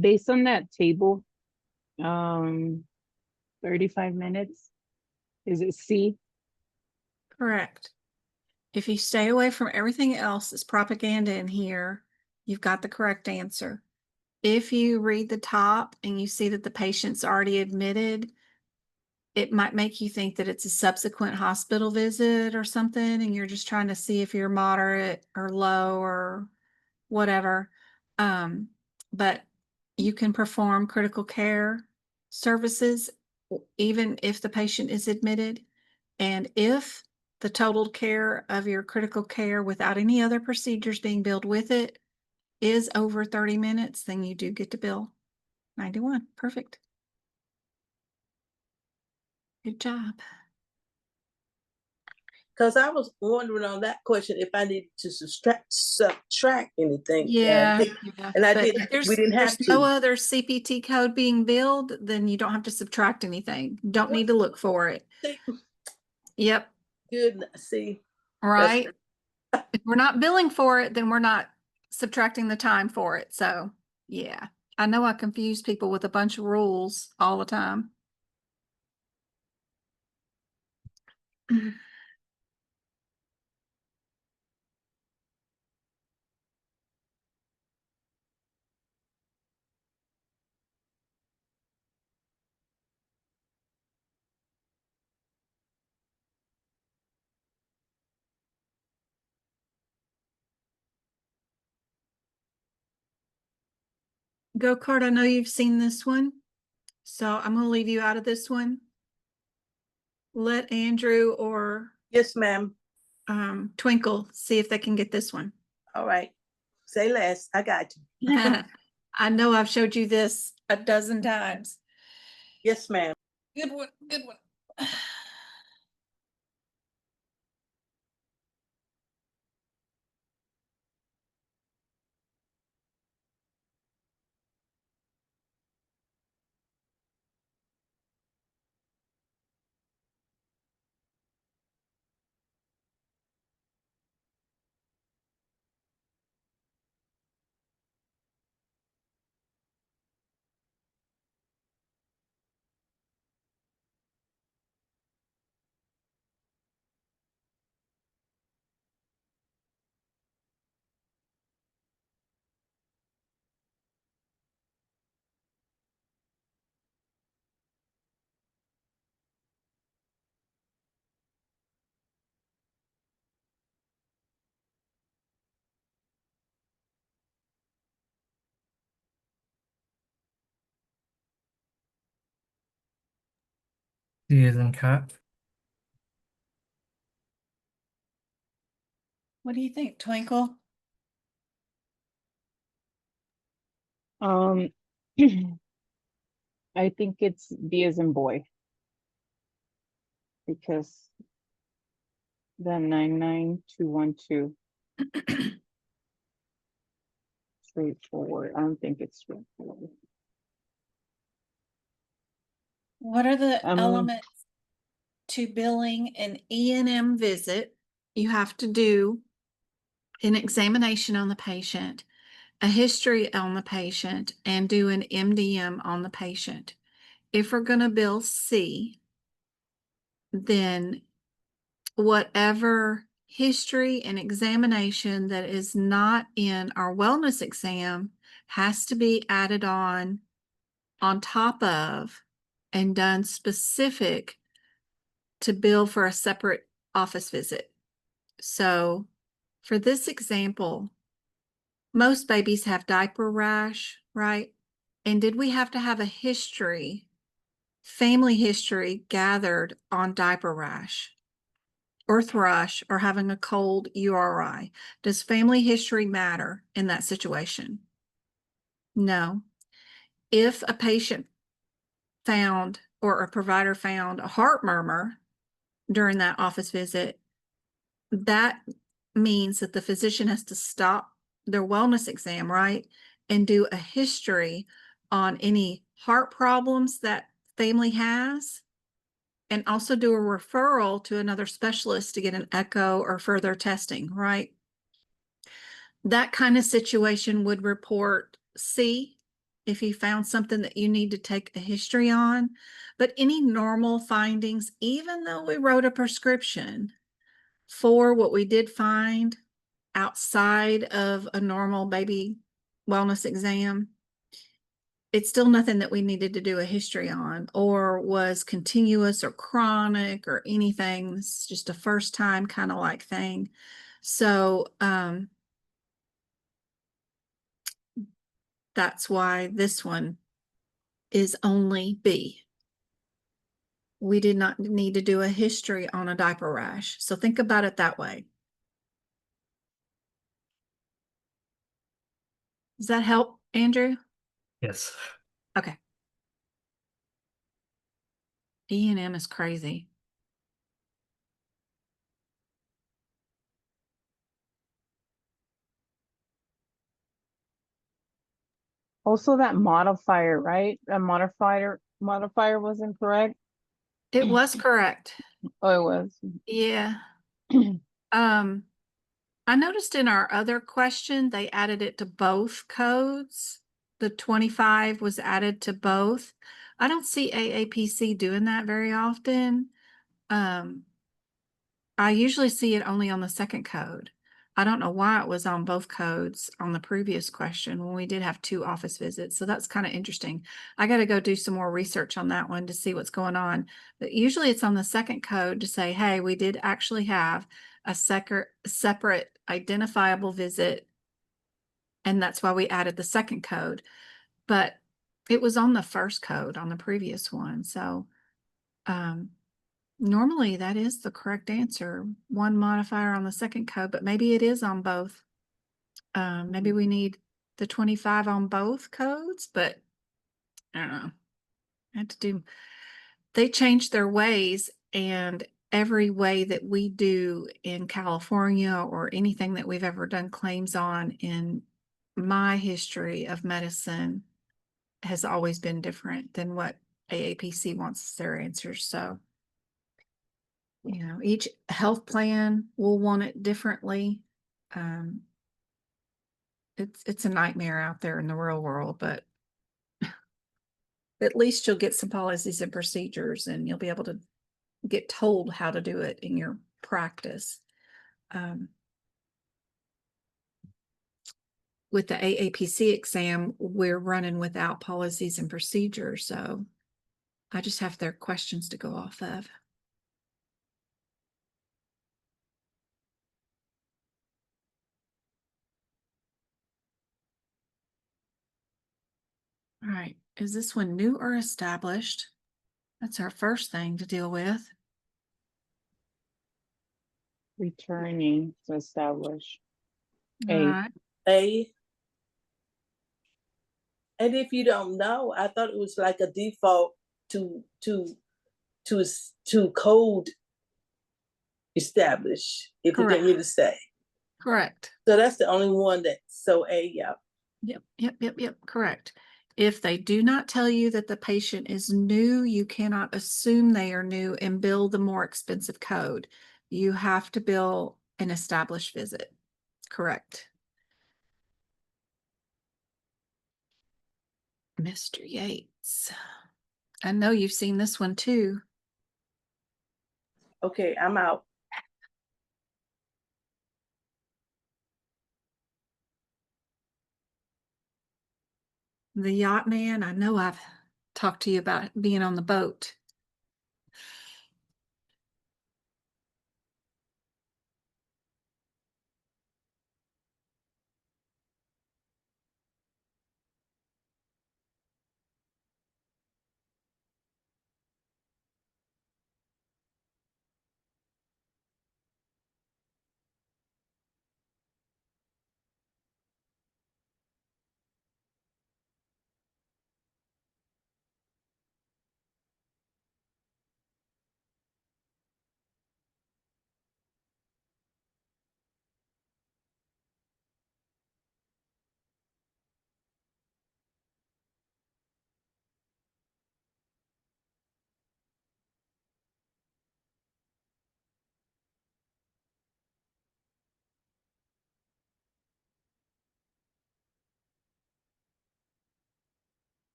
based on that table, 35 minutes. Is it C? Correct. If you stay away from everything else that's propaganda in here, you've got the correct answer. If you read the top and you see that the patient's already admitted, it might make you think that it's a subsequent hospital visit or something, and you're just trying to see if you're moderate or low or whatever. But you can perform critical care services even if the patient is admitted. And if the total care of your critical care without any other procedures being billed with it is over 30 minutes, then you do get to bill 91. Perfect. Good job. Because I was wondering on that question if I needed to subtract anything. Yeah. And I But didn't. if there's, We didn't have there's no to. other CPT code being billed, then you don't have to subtract anything. You don't need to look for it. See, Yep. good. See, Right. If we're not billing for it, then we're not subtracting the time for it. So yeah, I know I confuse people with a bunch of rules all the time. Go-kart, I know you've seen this one, so I'm gonna leave you out of this one. Let Andrew or Yes, ma'am. Twinkle see if they can get this one. All right. Say less. I got you. I know I've showed you this a dozen times. Yes, ma'am. Good one, good one. C as in cat. What do you think, Twinkle? I think it's B as in boy. Because the 99212 straightforward. I don't think it's straightforward. What are the Um, elements to billing an E&M visit? You have to do an examination on the patient, a history on the patient, and do an MDM on the patient. If we're going to bill C, then whatever history and examination that is not in our wellness exam has to be added on top of and done specific to bill for a separate office visit. So for this example, most babies have diaper rash, right? And did we have to have a history, family history gathered on diaper rash or thrush or having a cold URI? Does family history matter in that situation? No. If a patient found or a provider found a heart murmur during that office visit, that means that the physician has to stop their wellness exam, right? And do a history on any heart problems that family has, and also do a referral to another specialist to get an echo or further testing, right? That kind of situation would report C if you found something that you need to take a history on. But any normal findings, even though we wrote a prescription for what we did find outside of a normal baby wellness exam, it's still nothing that we needed to do a history on or was continuous or chronic or anything. It's just a first time kind of like thing. So that's why this one is only B. We did not need to do a history on a diaper rash. So think about it that way. Does that help, Andrew? Yes. Okay. E&M is crazy. also that modifier, right? That modifier was incorrect. It was correct. Oh, it was. Yeah. I noticed in our other question, they added it to both codes. The 25 was added to both. I don't see AAPC doing that very often. I usually see it only on the second code. I don't know why it was on both codes on the previous question when we did have 2 office visits. So that's kind of interesting. I got to go do some more research on that one to see what's going on. But usually it's on the second code to say, hey, we did actually have a separate identifiable visit. And that's why we added the second code. but it was on the first code on the previous one. So normally that is the correct answer. One modifier on the second code, but maybe it is on both. Maybe we need the 25 on both codes, but I don't know. I had to do, they changed their ways, and every way that we do in California or anything that we've ever done claims on in my history of medicine has always been different than what AAPC wants their answers. So, you know, each health plan will want it differently. It's a nightmare out there in the real world, but at least you'll get some policies and procedures, and you'll be able to get told how to do it in your practice. With the AAPC exam, we're running without policies and procedures, so I just have their questions to go off of. All right, is this one new or established? That's our first thing to deal with. Returning to establish. All A. right. A. And if you don't know, I thought it was like a default to code establish if it didn't really say. Correct. So that's the only one that, so A, yeah. Yep. Correct. If they do not tell you that the patient is new, you cannot assume they are new and bill the more expensive code. You have to bill an established visit. Correct. Mr. Yates. I know you've seen this one too. Okay, I'm out. The yacht man, I know I've talked to you about being on the boat.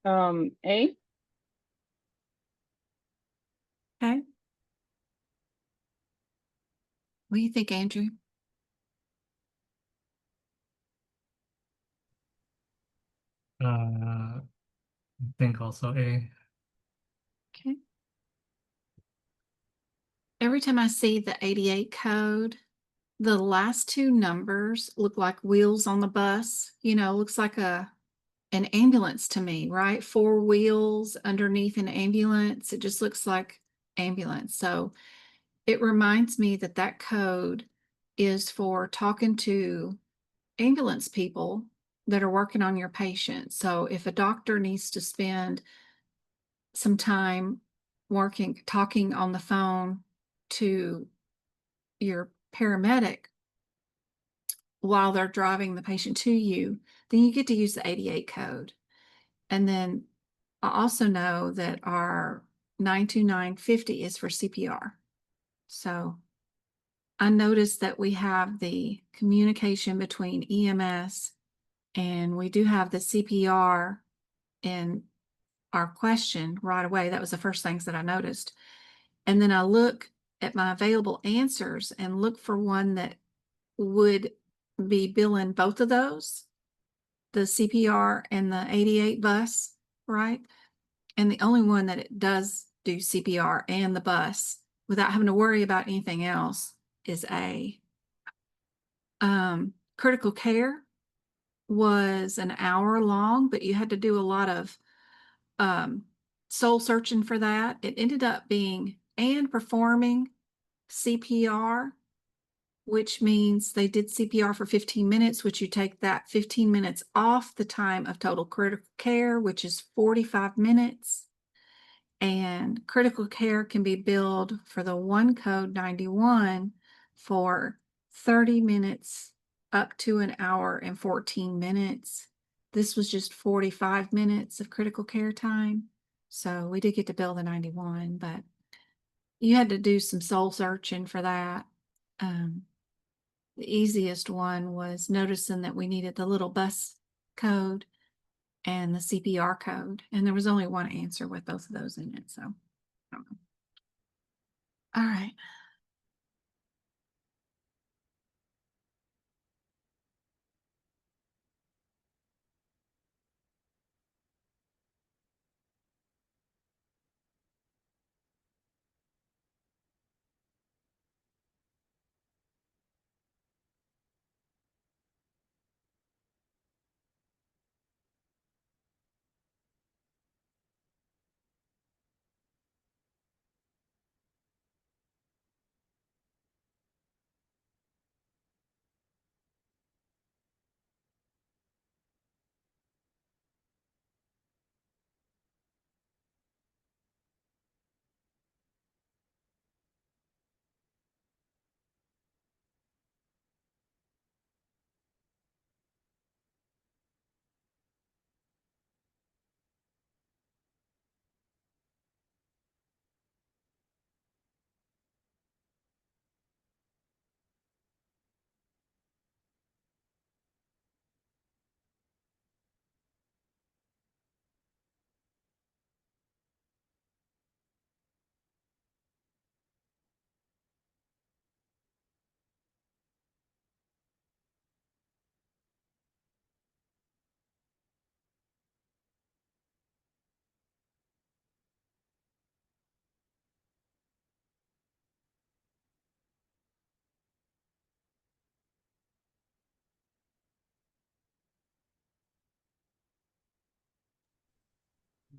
A. Okay. What do you think, Andrew? I think also A. Okay. Every time I see the 88 code, the last two numbers look like wheels on the bus. Looks like an ambulance to me, right? 4 wheels underneath an ambulance. It just looks like ambulance. So it reminds me that that code is for talking to ambulance people that are working on your patient. So if a doctor needs to spend some time talking on the phone to your paramedic while they're driving the patient to you, then you get to use the 88 code. And then I also know that our 92950 is for CPR. So I noticed that we have the communication between EMS and we do have the CPR in our question right away. That was the first things that I noticed. And then I look at my available answers and look for one that would be billing both of those, the CPR and the 88 bus, right? And the only one that it does do CPR and the bus without having to worry about anything else is A. Critical care was an hour long, but you had to do a lot of soul searching for that. It ended up being and performing CPR, which means they did CPR for 15 minutes, which you take that 15 minutes off the time of total critical care, which is 45 minutes. And critical care can be billed for the one code 91 for 30 minutes up to an hour and 14 minutes. This was just 45 minutes of critical care time. So we did get to bill the 91, but you had to do some soul searching for that. The easiest one was noticing that we needed the little bus code and the CPR code. And there was only one answer with both of those in it. So, I don't know. All right.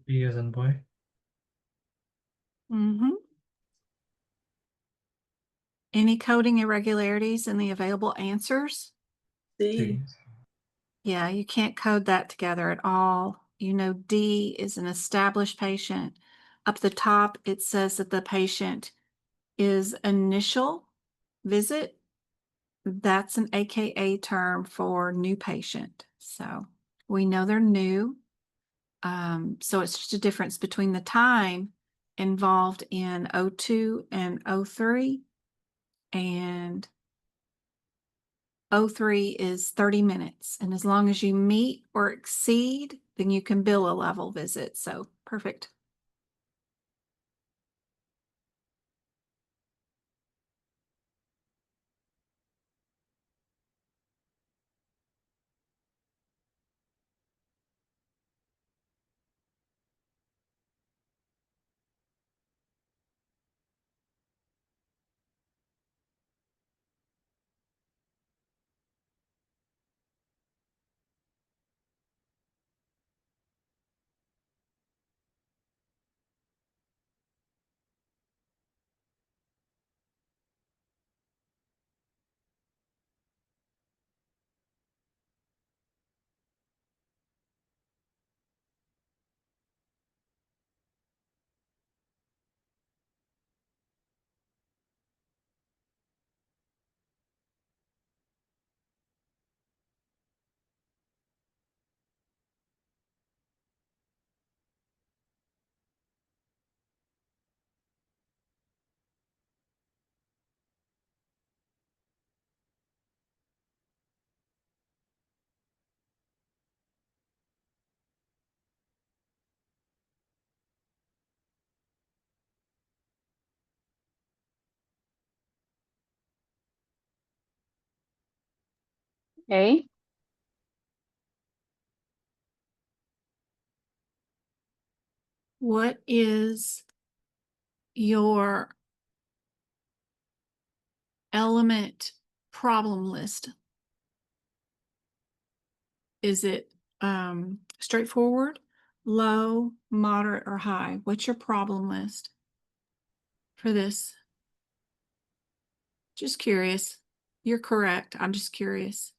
B as in boy. Mm-hmm. Any coding irregularities in the available answers? C. Yeah, you can't code that together at all. D is an established patient. Up the top, it says that the patient is initial visit. That's an AKA term for new patient. So we know they're new. So it's just a difference between the time involved in O2 and O3. And O3 is 30 minutes. And as long as you meet or exceed then you can bill a level visit. So perfect. A. What is your element problem list? Is it straightforward, low, moderate, or high? What's your problem list for this? Just curious. You're correct. I'm just curious.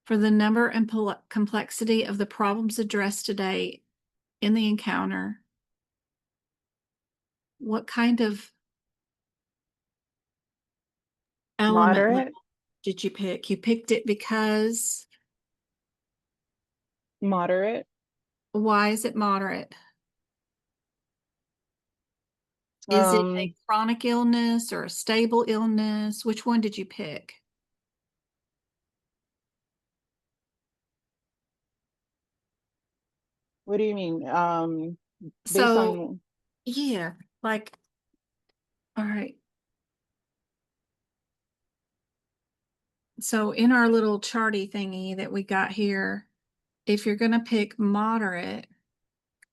For the number and complexity of the problems addressed today in the encounter, what kind of element Moderate. level did you pick? You picked it because Moderate. why is it moderate? Is it a chronic illness or a stable illness? Which one did you pick? What do you mean? Based So, on yeah, like, all right. So in our little charty thingy that we got here, if you're going to pick moderate,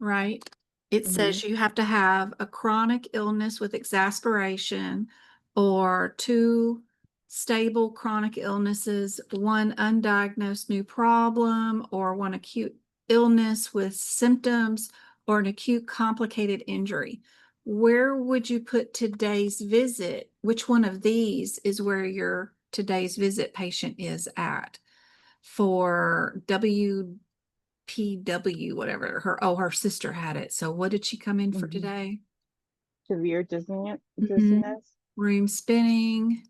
right, it says you have to have a chronic illness with exasperation or 2 stable chronic illnesses, 1 undiagnosed new problem, or 1 acute illness with symptoms, or an acute complicated injury. Where would you put today's visit? Which one of these is where your today's visit patient is at for WPW, whatever her sister had it. So what did she come in for today? severe dizziness. Room spinning.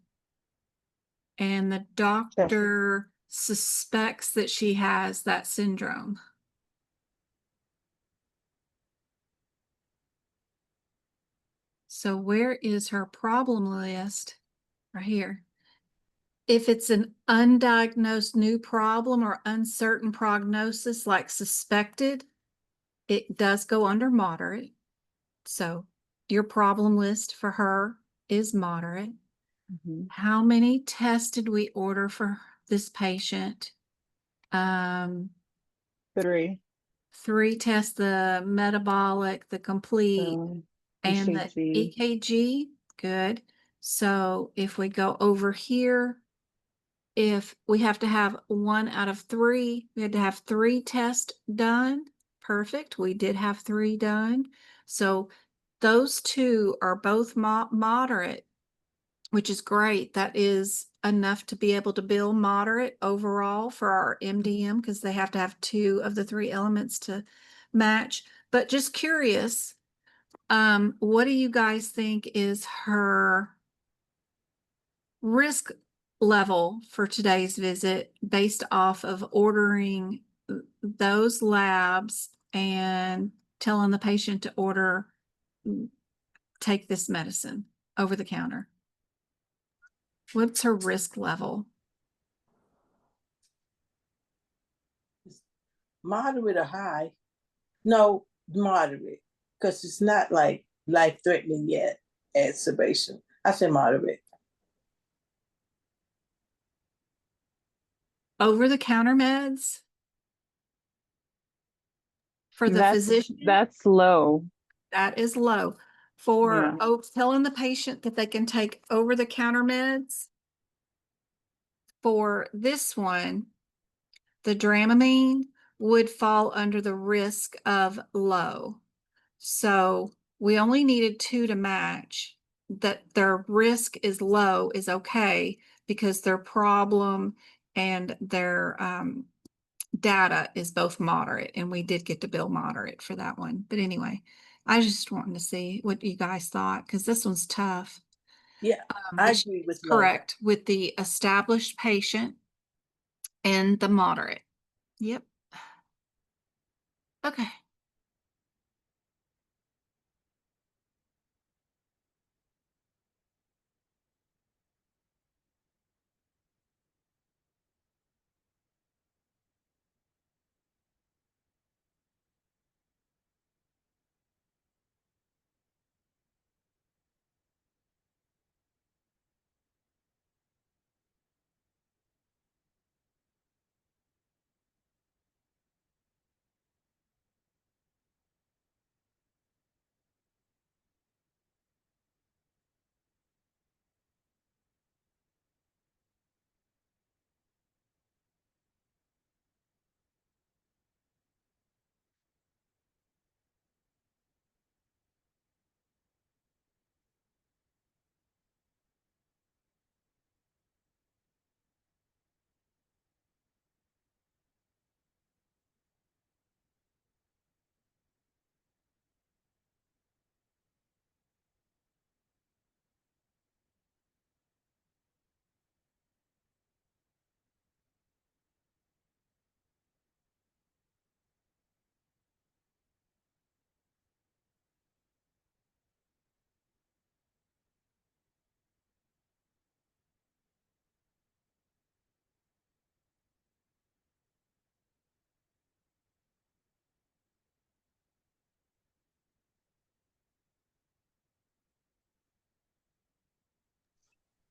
And the doctor suspects that she has that syndrome. So where is her problem list? Right here. If it's an undiagnosed new problem or uncertain prognosis, like suspected, it does go under moderate. So your problem list for her is moderate. How many tests did we order for this patient? 3. 3 tests, the metabolic, the complete, and the EKG. Good. So if we go over here, if we have to have 1 out of 3, we had to have 3 tests done. Perfect. We did have 3 done. So those 2 are both moderate, which is great. That is enough to be able to bill moderate overall for our MDM because they have to have 2 of the 3 elements to match. But just curious, what do you guys think is her risk level for today's visit based off of ordering those labs and telling the patient to take this medicine over the counter? What's her risk level? moderate or high. No, moderate, because it's not like life-threatening yet at sedation. I say moderate. Over-the-counter meds for the physician, That's low. that is low. Yeah. For telling the patient that they can take over-the-counter meds, for this one, the Dramamine would fall under the risk of low. So we only needed 2 to match. That their risk is low is okay because their problem and their data is both moderate, and we did get to bill moderate for that one. But anyway, I just wanted to see what you guys thought, because this one's tough. Yeah, But I she agree with was low. correct with the established patient and the moderate. Yep. Okay.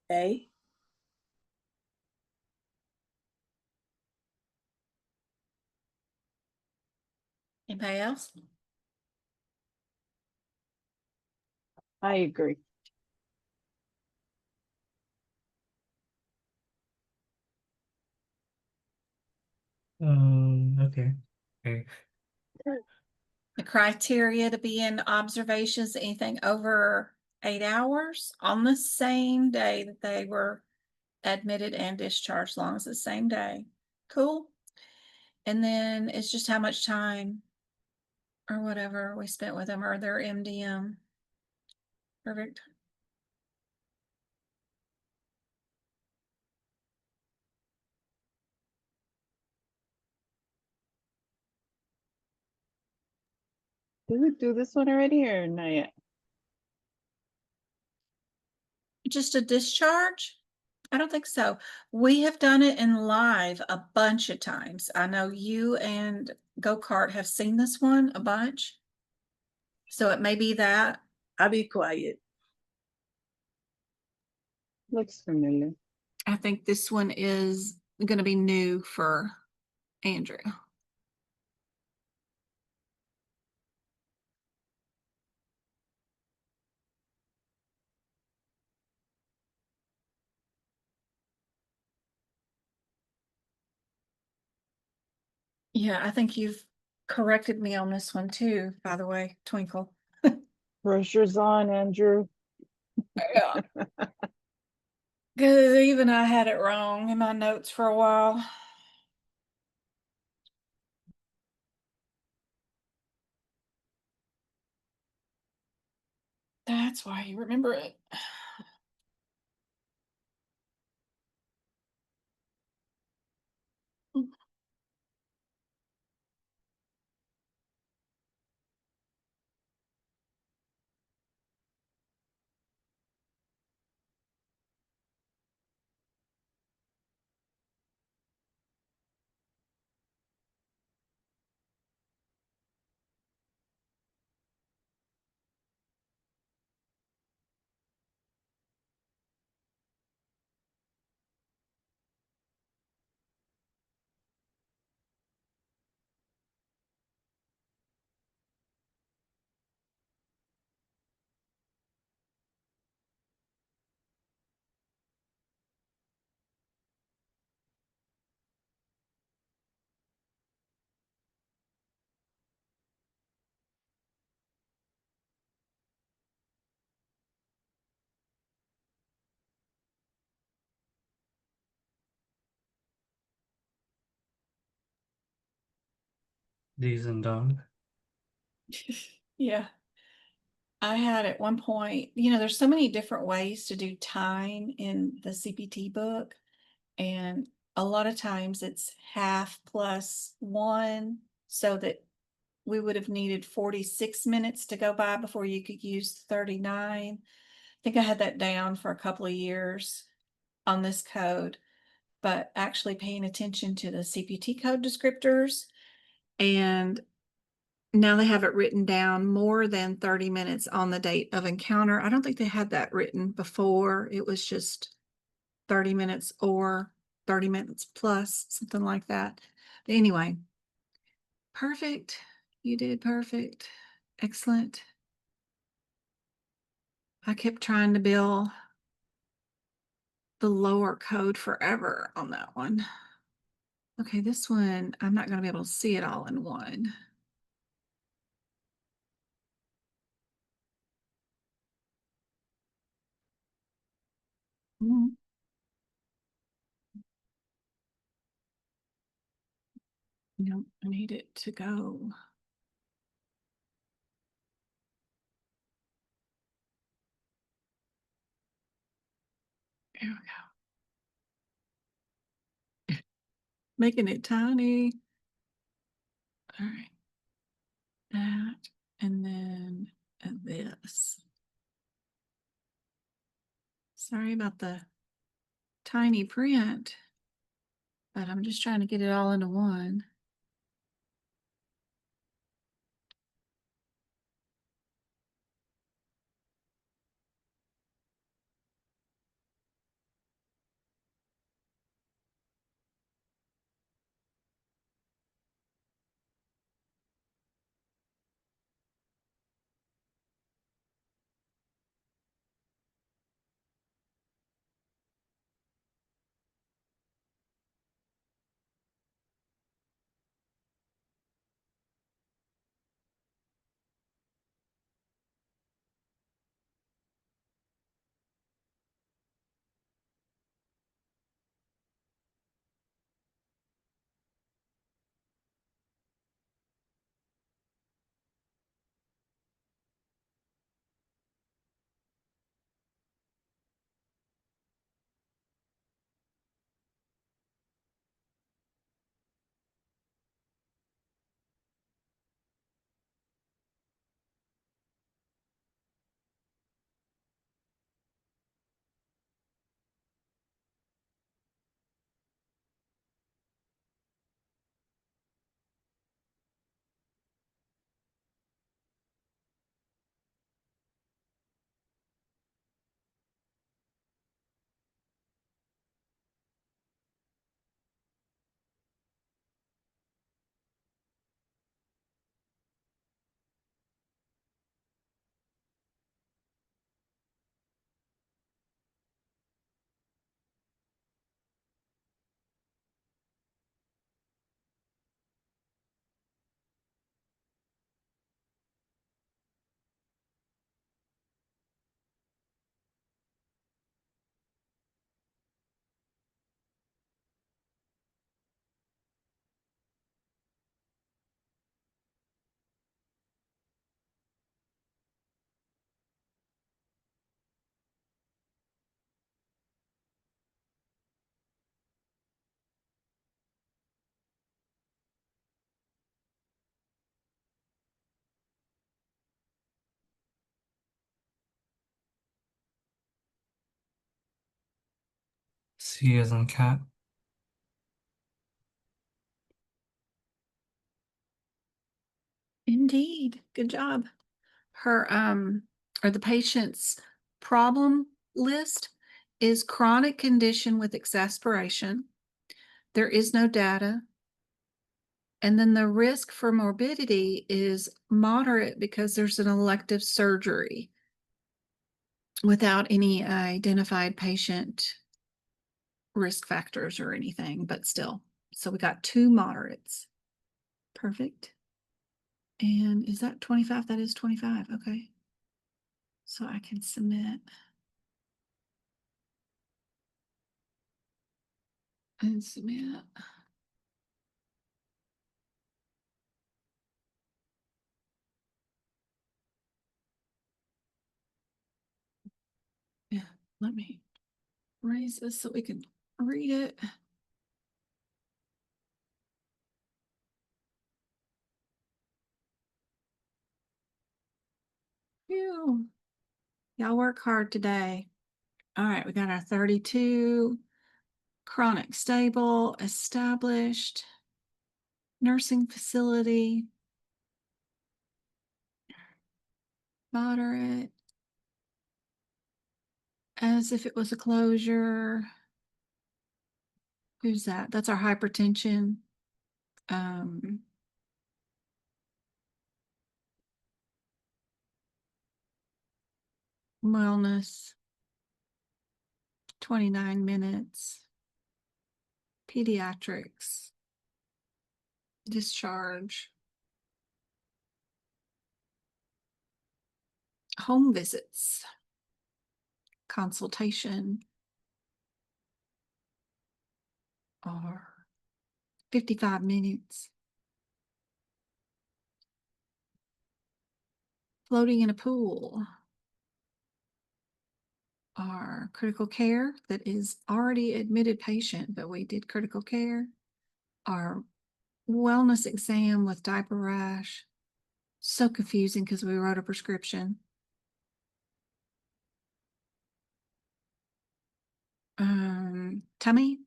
A. Anybody else? I agree. Okay. Okay. The criteria to be in observations, anything over 8 hours on the same day that they were admitted and discharged, as long as the same day. Cool. And then it's just how much time or whatever we spent with them, or their MDM. Perfect. Did we do this one already or not yet? Just a discharge? I don't think so. We have done it in live a bunch of times. I know you and Go-Kart have seen this one a bunch. So it may be that. I'll be quiet. Looks familiar. I think this one is going to be new for Andrew. Yeah, I think you've corrected me on this one too, by the way, Twinkle. Pressure's on, Andrew. Yeah. Because even I had it wrong in my notes for a while. That's why you remember it. These and done. Yeah. I had at one point, there's so many different ways to do time in the CPT book. And a lot of times it's half plus one, so that we would have needed 46 minutes to go by before you could use 39. I think I had that down for a couple of years on this code, but actually paying attention to the CPT code descriptors, and now they have it written down more than 30 minutes on the date of encounter. I don't think they had that written before. It was just 30 minutes or 30 minutes plus, something like that. But anyway, perfect. You did perfect. Excellent. I kept trying to bill the lower code forever on that one. Okay, this one, I'm not going to be able to see it all in one. Nope, I need it to go. There we go. Making it tiny. All right. That, and then this. Sorry about the tiny print, but I'm just trying to get it all into one. C as in cat. Indeed. Good job. Her or the patient's problem list is chronic condition with exasperation. There is no data. And then the risk for morbidity is moderate because there's an elective surgery without any identified patient risk factors or anything, but still. So we got 2 moderates. Perfect. And is that 25? That is 25. Okay. So I can submit and submit. Let me raise this so we can read it. Phew. Y'all work hard today. All right, we got our 32. Chronic stable, established. Nursing facility. Moderate. As if it was a closure. Who's that? That's our hypertension. Wellness. 29 minutes. Pediatrics. Discharge. Home visits. Consultation. Or 55 minutes. Floating in a pool. Our critical care that is already admitted patient, but we did critical care. Our wellness exam with diaper rash. So confusing because we wrote a prescription. Tummy.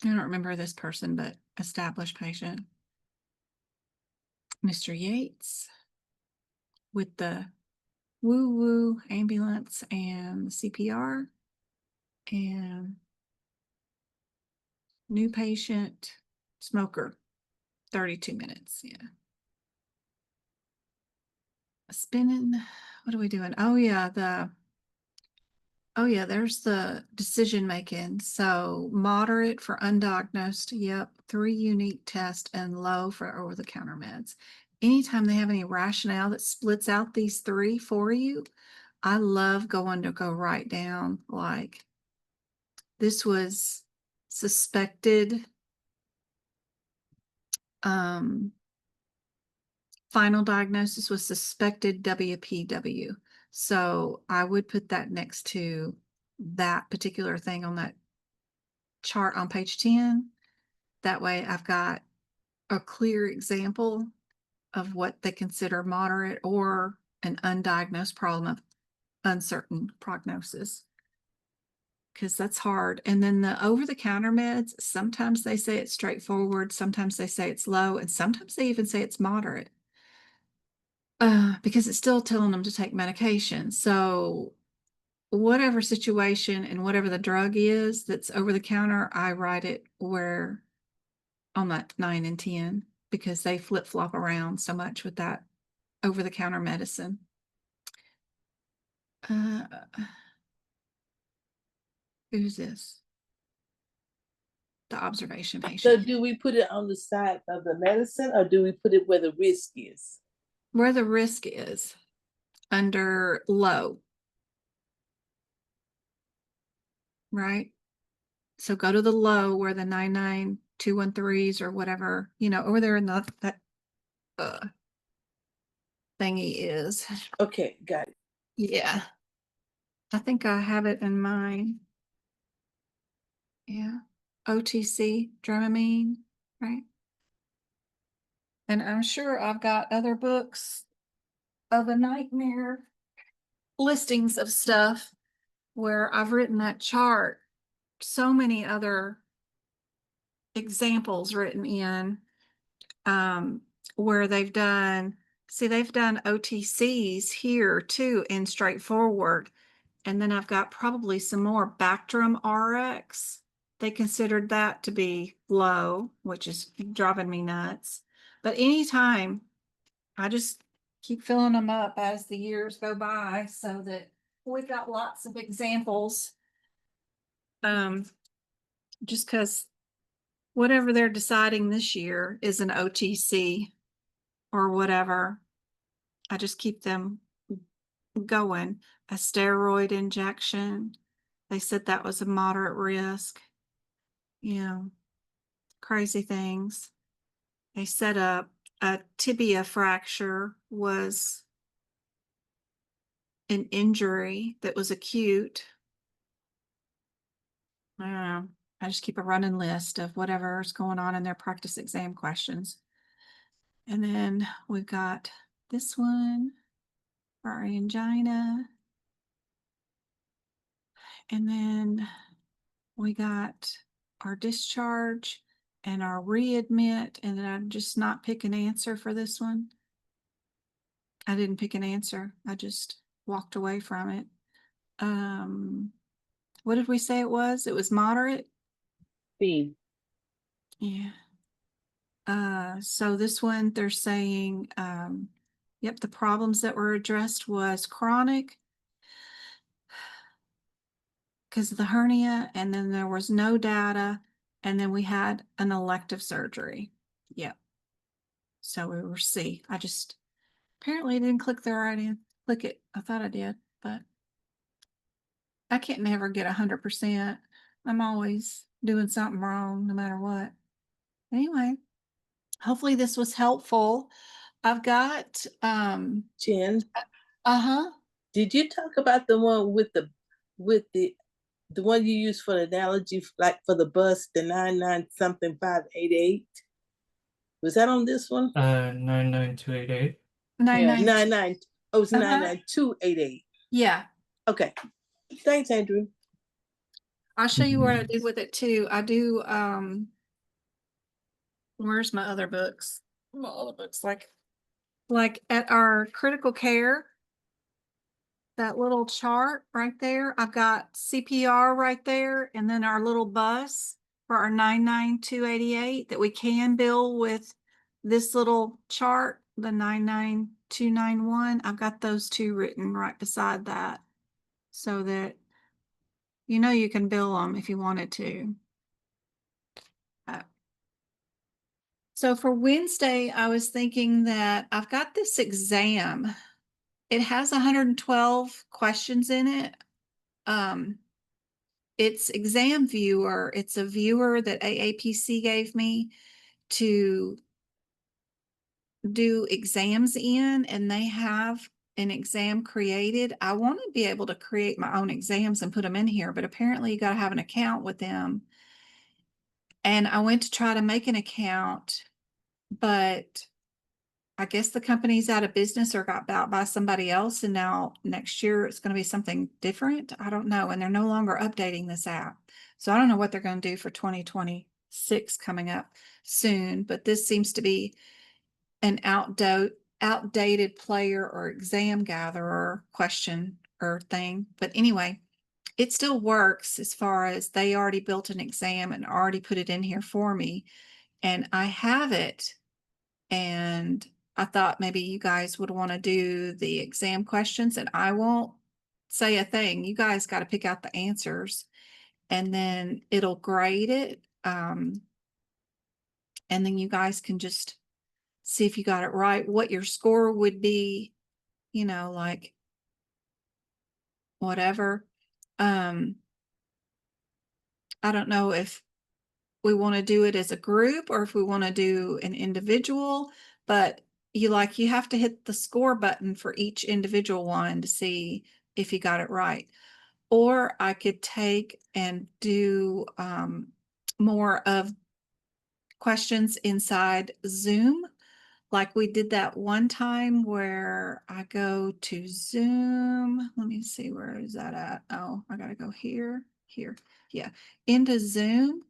I don't remember this person, but established patient. Mr. Yates with the woo-woo ambulance and CPR. And new patient, smoker, 32 minutes. Yeah. Spinning. What are we doing? Oh yeah, there's the decision making. So moderate for undiagnosed. Yep. 3 unique tests and low for over-the-counter meds. Anytime they have any rationale that splits out these 3 for you, I love going to go right down like this was suspected final diagnosis was suspected WPW. So I would put that next to that particular thing on that chart on page 10. That way I've got a clear example of what they consider moderate or an undiagnosed problem of uncertain prognosis. Because that's hard. And then the over-the-counter meds, sometimes they say it's straightforward, sometimes they say it's low, and sometimes they even say it's moderate. Because it's still telling them to take medication. So whatever situation and whatever the drug is that's over the counter, I write it where on that 9 and 10 because they flip-flop around so much with that over-the-counter medicine. Who's this? The observation So patient. do we put it on the side of the medicine or do we put it where the risk is? Where the risk is, under low. Right? So go to the low where the 99213s or whatever, over there in that thingy is. Okay, got it. Yeah. I think I have it in mind. Yeah. OTC, Dramamine, right? And I'm sure I've got other books of a nightmare listings of stuff where I've written that chart. So many other examples written in where they've done OTCs here too in straightforward. And then I've got probably some more Bactrim RX. They considered that to be low, which is driving me nuts. But anytime, I just keep filling them up as the years go by so that we've got lots of examples. Just because whatever they're deciding this year is an OTC or whatever, I just keep them going. A steroid injection, they said that was a moderate risk. Crazy things. They set up a tibia fracture was an injury that was acute. I don't know. I just keep a running list of whatever's going on in their practice exam questions. And then we've got this one for our angina. And then we got our discharge and our readmit. And then I'm just not pick an answer for this one. I didn't pick an answer. I just walked away from it. What did we say it was? It was moderate? B. Yeah. So this one, they're saying, yep, the problems that were addressed was chronic because of the hernia, and then there was no data, and then we had an elective surgery. Yep. So we were C. I just apparently didn't click the right in. Click it. I thought I did, but I can't never get 100%. I'm always doing something wrong no matter what. Anyway, hopefully this was helpful. I've got Jen, uh-huh. did you talk about the one with the one you used for the analogy, like for the bus, the 99 something 588? Was that on this one? 99288. 99. 99. Oh, it's Uh-huh. 99288. Yeah. Okay. Thanks, Andrew. I'll show you what I did with it too. I do where's my other books? My other books, like at our critical care, that little chart right there, I've got CPR right there, and then our little bus for our 99288 that we can bill with this little chart, the 99291. I've got those two written right beside that so that you know you can bill them if you wanted to. So for Wednesday, I was thinking that I've got this exam. It has 112 questions in it. It's exam viewer. It's a viewer that AAPC gave me to do exams in, and they have an exam created. I want to be able to create my own exams and put them in here, but apparently you got to have an account with them. And I went to try to make an account, but I guess the company's out of business or got bought by somebody else. And now next year it's going to be something different. I don't know. And they're no longer updating this app. So I don't know what they're going to do for 2026 coming up soon, but this seems to be an outdated player or exam gatherer question or thing. But anyway, it still works as far as they already built an exam and already put it in here for me. And I have it. And I thought maybe you guys would want to do the exam questions, and I won't say a thing. You guys got to pick out the answers, and then it'll grade it. And then you guys can just see if you got it right, what your score would be, you know, like whatever. I don't know if we want to do it as a group or if we want to do an individual, but you have to hit the score button for each individual one to see if you got it right. Or I could take and do more of questions inside Zoom, like we did that one time where I go to Zoom. Let me see, where is that at? Oh, I gotta go here. Yeah, into Zoom.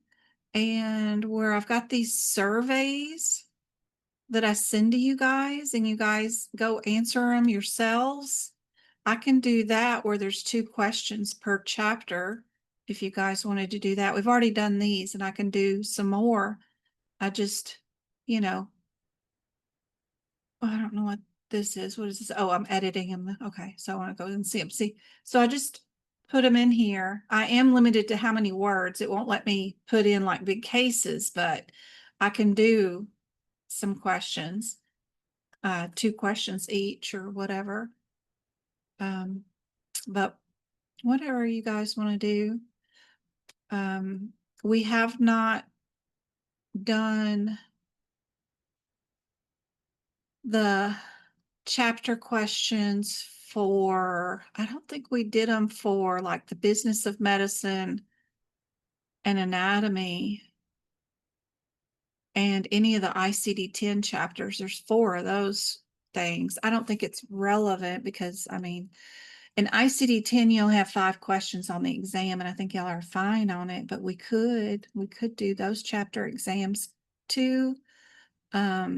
And where I've got these surveys that I send to you guys, and you guys go answer them yourselves. I can do that where there's 2 questions per chapter. If you guys wanted to do that, we've already done these, and I can do some more. I just, you know, I don't know what this is. What is this? Oh, I'm editing them. Okay, so I want to go and see them. See, so I just put them in here. I am limited to how many words. It won't let me put in like big cases, but I can do some questions, 2 questions each or whatever. But whatever you guys want to do. We have not done the chapter questions I don't think we did them for like the business of medicine and anatomy and any of the ICD-10 chapters. There's 4 of those things. I don't think it's relevant because, I mean, in ICD-10, you'll have 5 questions on the exam, and I think y'all are fine on it, but we could do those chapter exams too. But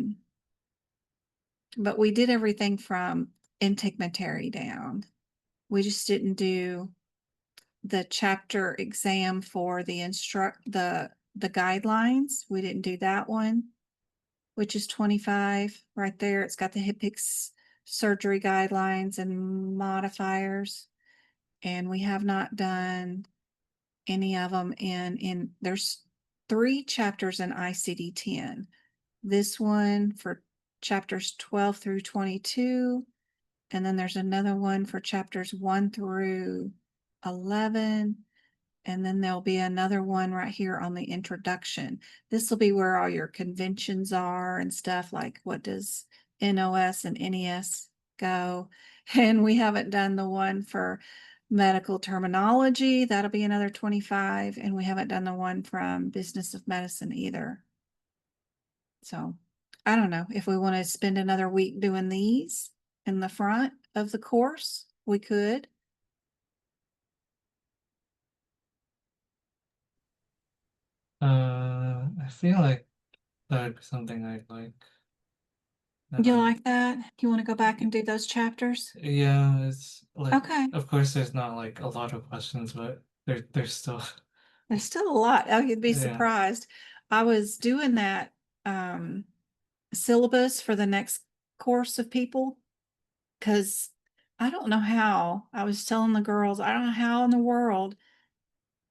we did everything from integumentary down. We just didn't do the chapter exam for the guidelines. We didn't do that one, which is 25 right there. It's got the HIPICS surgery guidelines and modifiers. And we have not done any of them there's 3 chapters in ICD-10. This one for chapters 12 through 22. And then there's another one for chapters 1 through 11. And then there'll be another one right here on the introduction. This will be where all your conventions are and stuff, like what does NOS and NES go. And we haven't done the one for medical terminology. That'll be another 25. And we haven't done the one from business of medicine either. So I don't know if we want to spend another week doing these in the front of the course, we could. I feel like that would be something I'd like. You like that? You want to go back and do those chapters? Yeah, it's like, Okay. of course, there's not like a lot of questions, but there's still. There's still a lot. Oh, you'd be Yeah. surprised. I was doing that syllabus for the next course of people because I don't know how. I was telling the girls, I don't know how in the world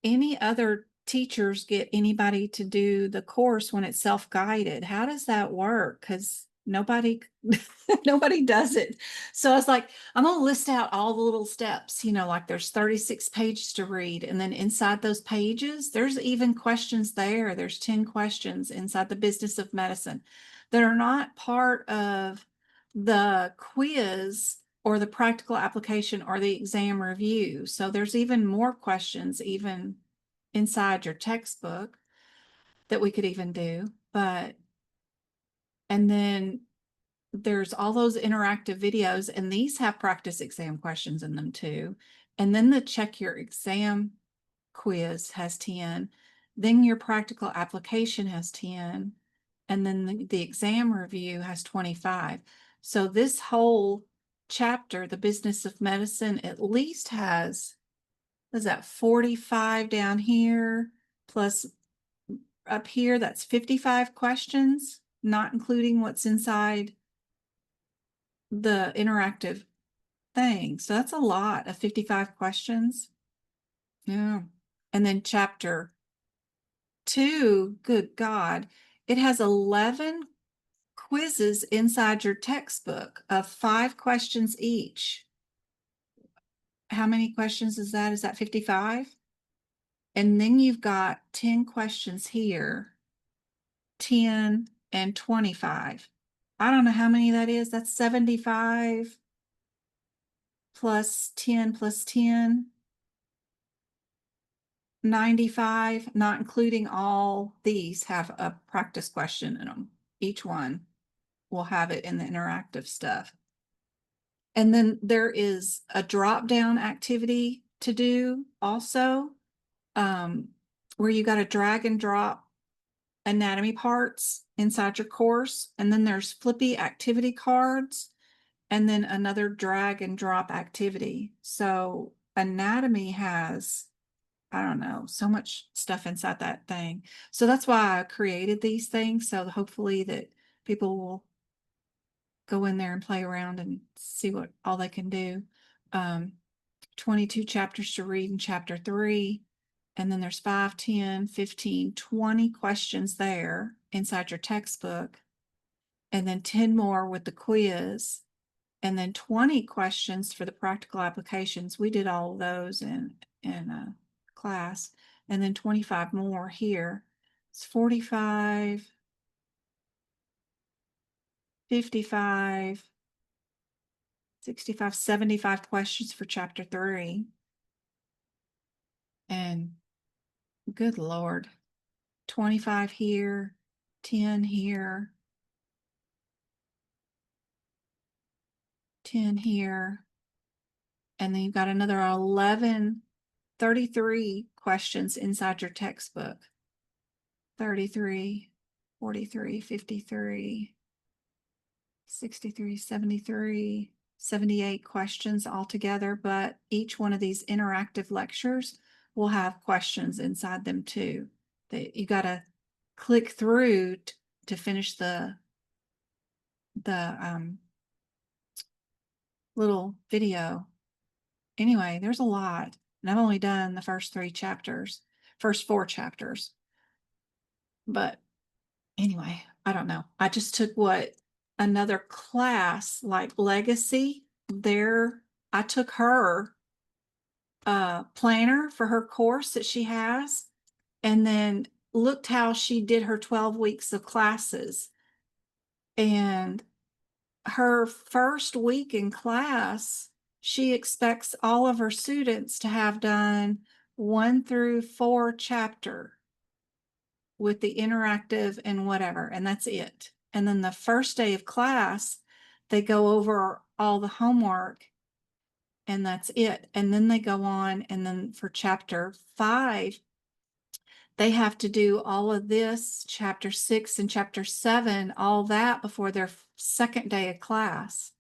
any other teachers get anybody to do the course when it's self-guided. How does that work? Because nobody does it. So I was like, I'm gonna list out all the little steps, like there's 36 pages to read, and then inside those pages there's even questions there. There's 10 questions inside the business of medicine that are not part of the quiz or the practical application or the exam review. So there's even more questions even inside your textbook that we could even do. And then there's all those interactive videos, and these have practice exam questions in them too. And then the check your exam quiz has 10. Then your practical application has 10. And then the exam review has 25. So this whole chapter, the business of medicine, at least has, what is that, 45 down here, plus up here, that's 55 questions, not including what's inside the interactive thing. So that's a lot of 55 questions. Yeah. And then chapter 2, good God, it has 11 quizzes inside your textbook of 5 questions each. How many questions is that? Is that 55? And then you've got 10 questions here, 10 and 25. I don't know how many that is. That's 75 plus 10 plus 10. 95, not including all these, have a practice question in them. Each one will have it in the interactive stuff. And then there is a drop down activity to do also, where you got to drag and drop anatomy parts inside your course. And then there's flippy activity cards, and then another drag and drop activity. So anatomy has, I don't know, so much stuff inside that thing. So that's why I created these things. So hopefully that people will go in there and play around and see what all they can do. 22 chapters to read in chapter 3. And then there's 5, 10, 15, 20 questions there inside your textbook. And then 10 more with the quiz. And then 20 questions for the practical applications. We did all of those in class. And then 25 more here. It's 45, 55, 65, 75 questions for chapter 3. And good Lord, 25 here, 10 here, 10 here. And then you've got another 33 questions inside your textbook. 33, 43, 53, 63, 73, 78 questions altogether, but each one of these interactive lectures will have questions inside them too. That you got to click through to finish the little video. Anyway, there's a lot, and I've only done the first 4 chapters. But anyway, I don't know. I just took what another class like Legacy there. I took her planner for her course that she has, and then looked how she did her 12 weeks of classes. And her first week in class, she expects all of her students to have done 1 through 4 chapter with the interactive and whatever, and that's it. And then the first day of class, they go over all the homework, and that's it. And then they go on, and then for chapter 5, they have to do all of this, chapter 6 and chapter 7, all that before their second day of class.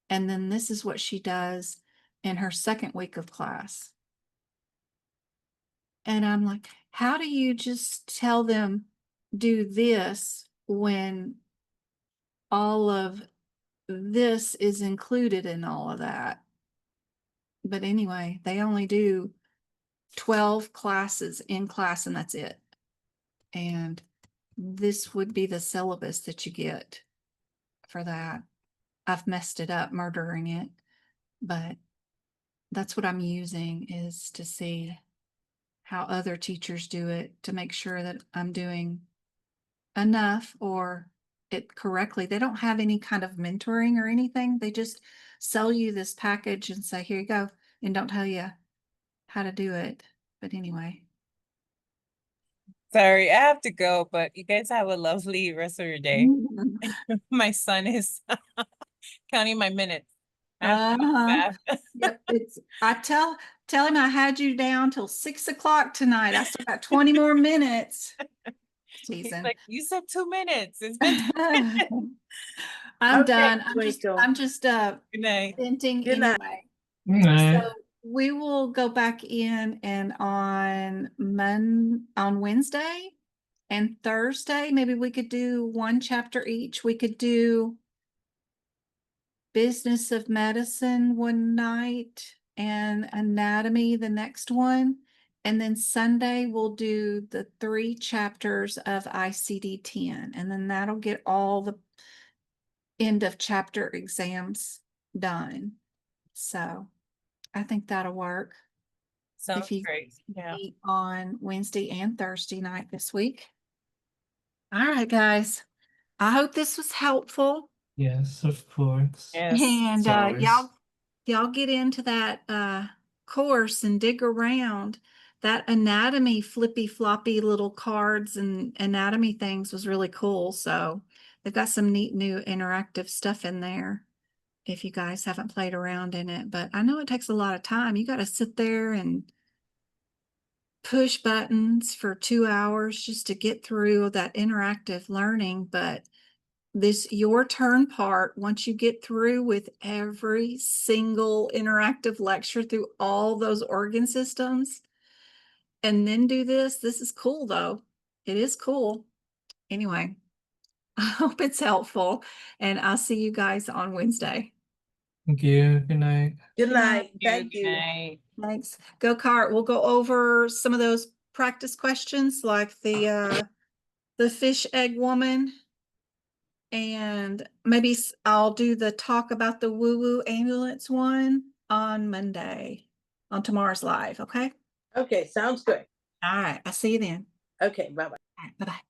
And then this is what she does in her second week of class. And I'm like, how do you just tell them do this when all of this is included in all of that? But anyway, they only do 12 classes in class, and that's it. And this would be the syllabus that you get for that. I've messed it up, murdering it, but that's what I'm using, is to see how other teachers do it, to make sure that I'm doing enough or it correctly. They don't have any kind of mentoring or anything. They just sell you this package and say, here you go, and don't tell you how to do it. But anyway. Sorry, I have to go, but you guys have a lovely rest of your day. My son is counting my minutes. I have to go to the bath. Yep, I tell him I had you down till 6 o'clock tonight. I still got 20 more minutes. He's Teasing. like, you said 2 minutes. It's been 2 minutes. I'm Okay, done. Rachel. I'm just Good night. venting Good night. anyway. So we will go back in, and on Wednesday and Thursday, maybe we could do 1 chapter each. We could do Business of Medicine one night and Anatomy the next one. And then Sunday we'll do the 3 chapters of ICD-10, and then that'll get all the end of chapter exams done. So I think that'll work. Sounds you great. Yeah. meet on Wednesday and Thursday night this week. All right, guys. I hope this was helpful. Yes, of course. Yes. And It's always- y'all get into that course and dig around. That anatomy flippy floppy little cards and anatomy things was really cool. So they've got some neat new interactive stuff in there if you guys haven't played around in it. But I know it takes a lot of time. You got to sit there and push buttons for 2 hours just to get through that interactive learning. But this your turn part, once you get through with every single interactive lecture through all those organ systems, and then do this is cool though. It is cool. Anyway, I hope it's helpful, and I'll see you guys on Wednesday. Thank you. Good night. Good night. Thank Good you. night. Thanks. Go Cart. We'll go over some of those practice questions like the fish egg woman, and maybe I'll do the talk about the woo-woo ambulance one on Monday on tomorrow's live. Okay. Okay, sounds good. All right. I'll see you then. Okay, bye-bye. All right. Bye-bye.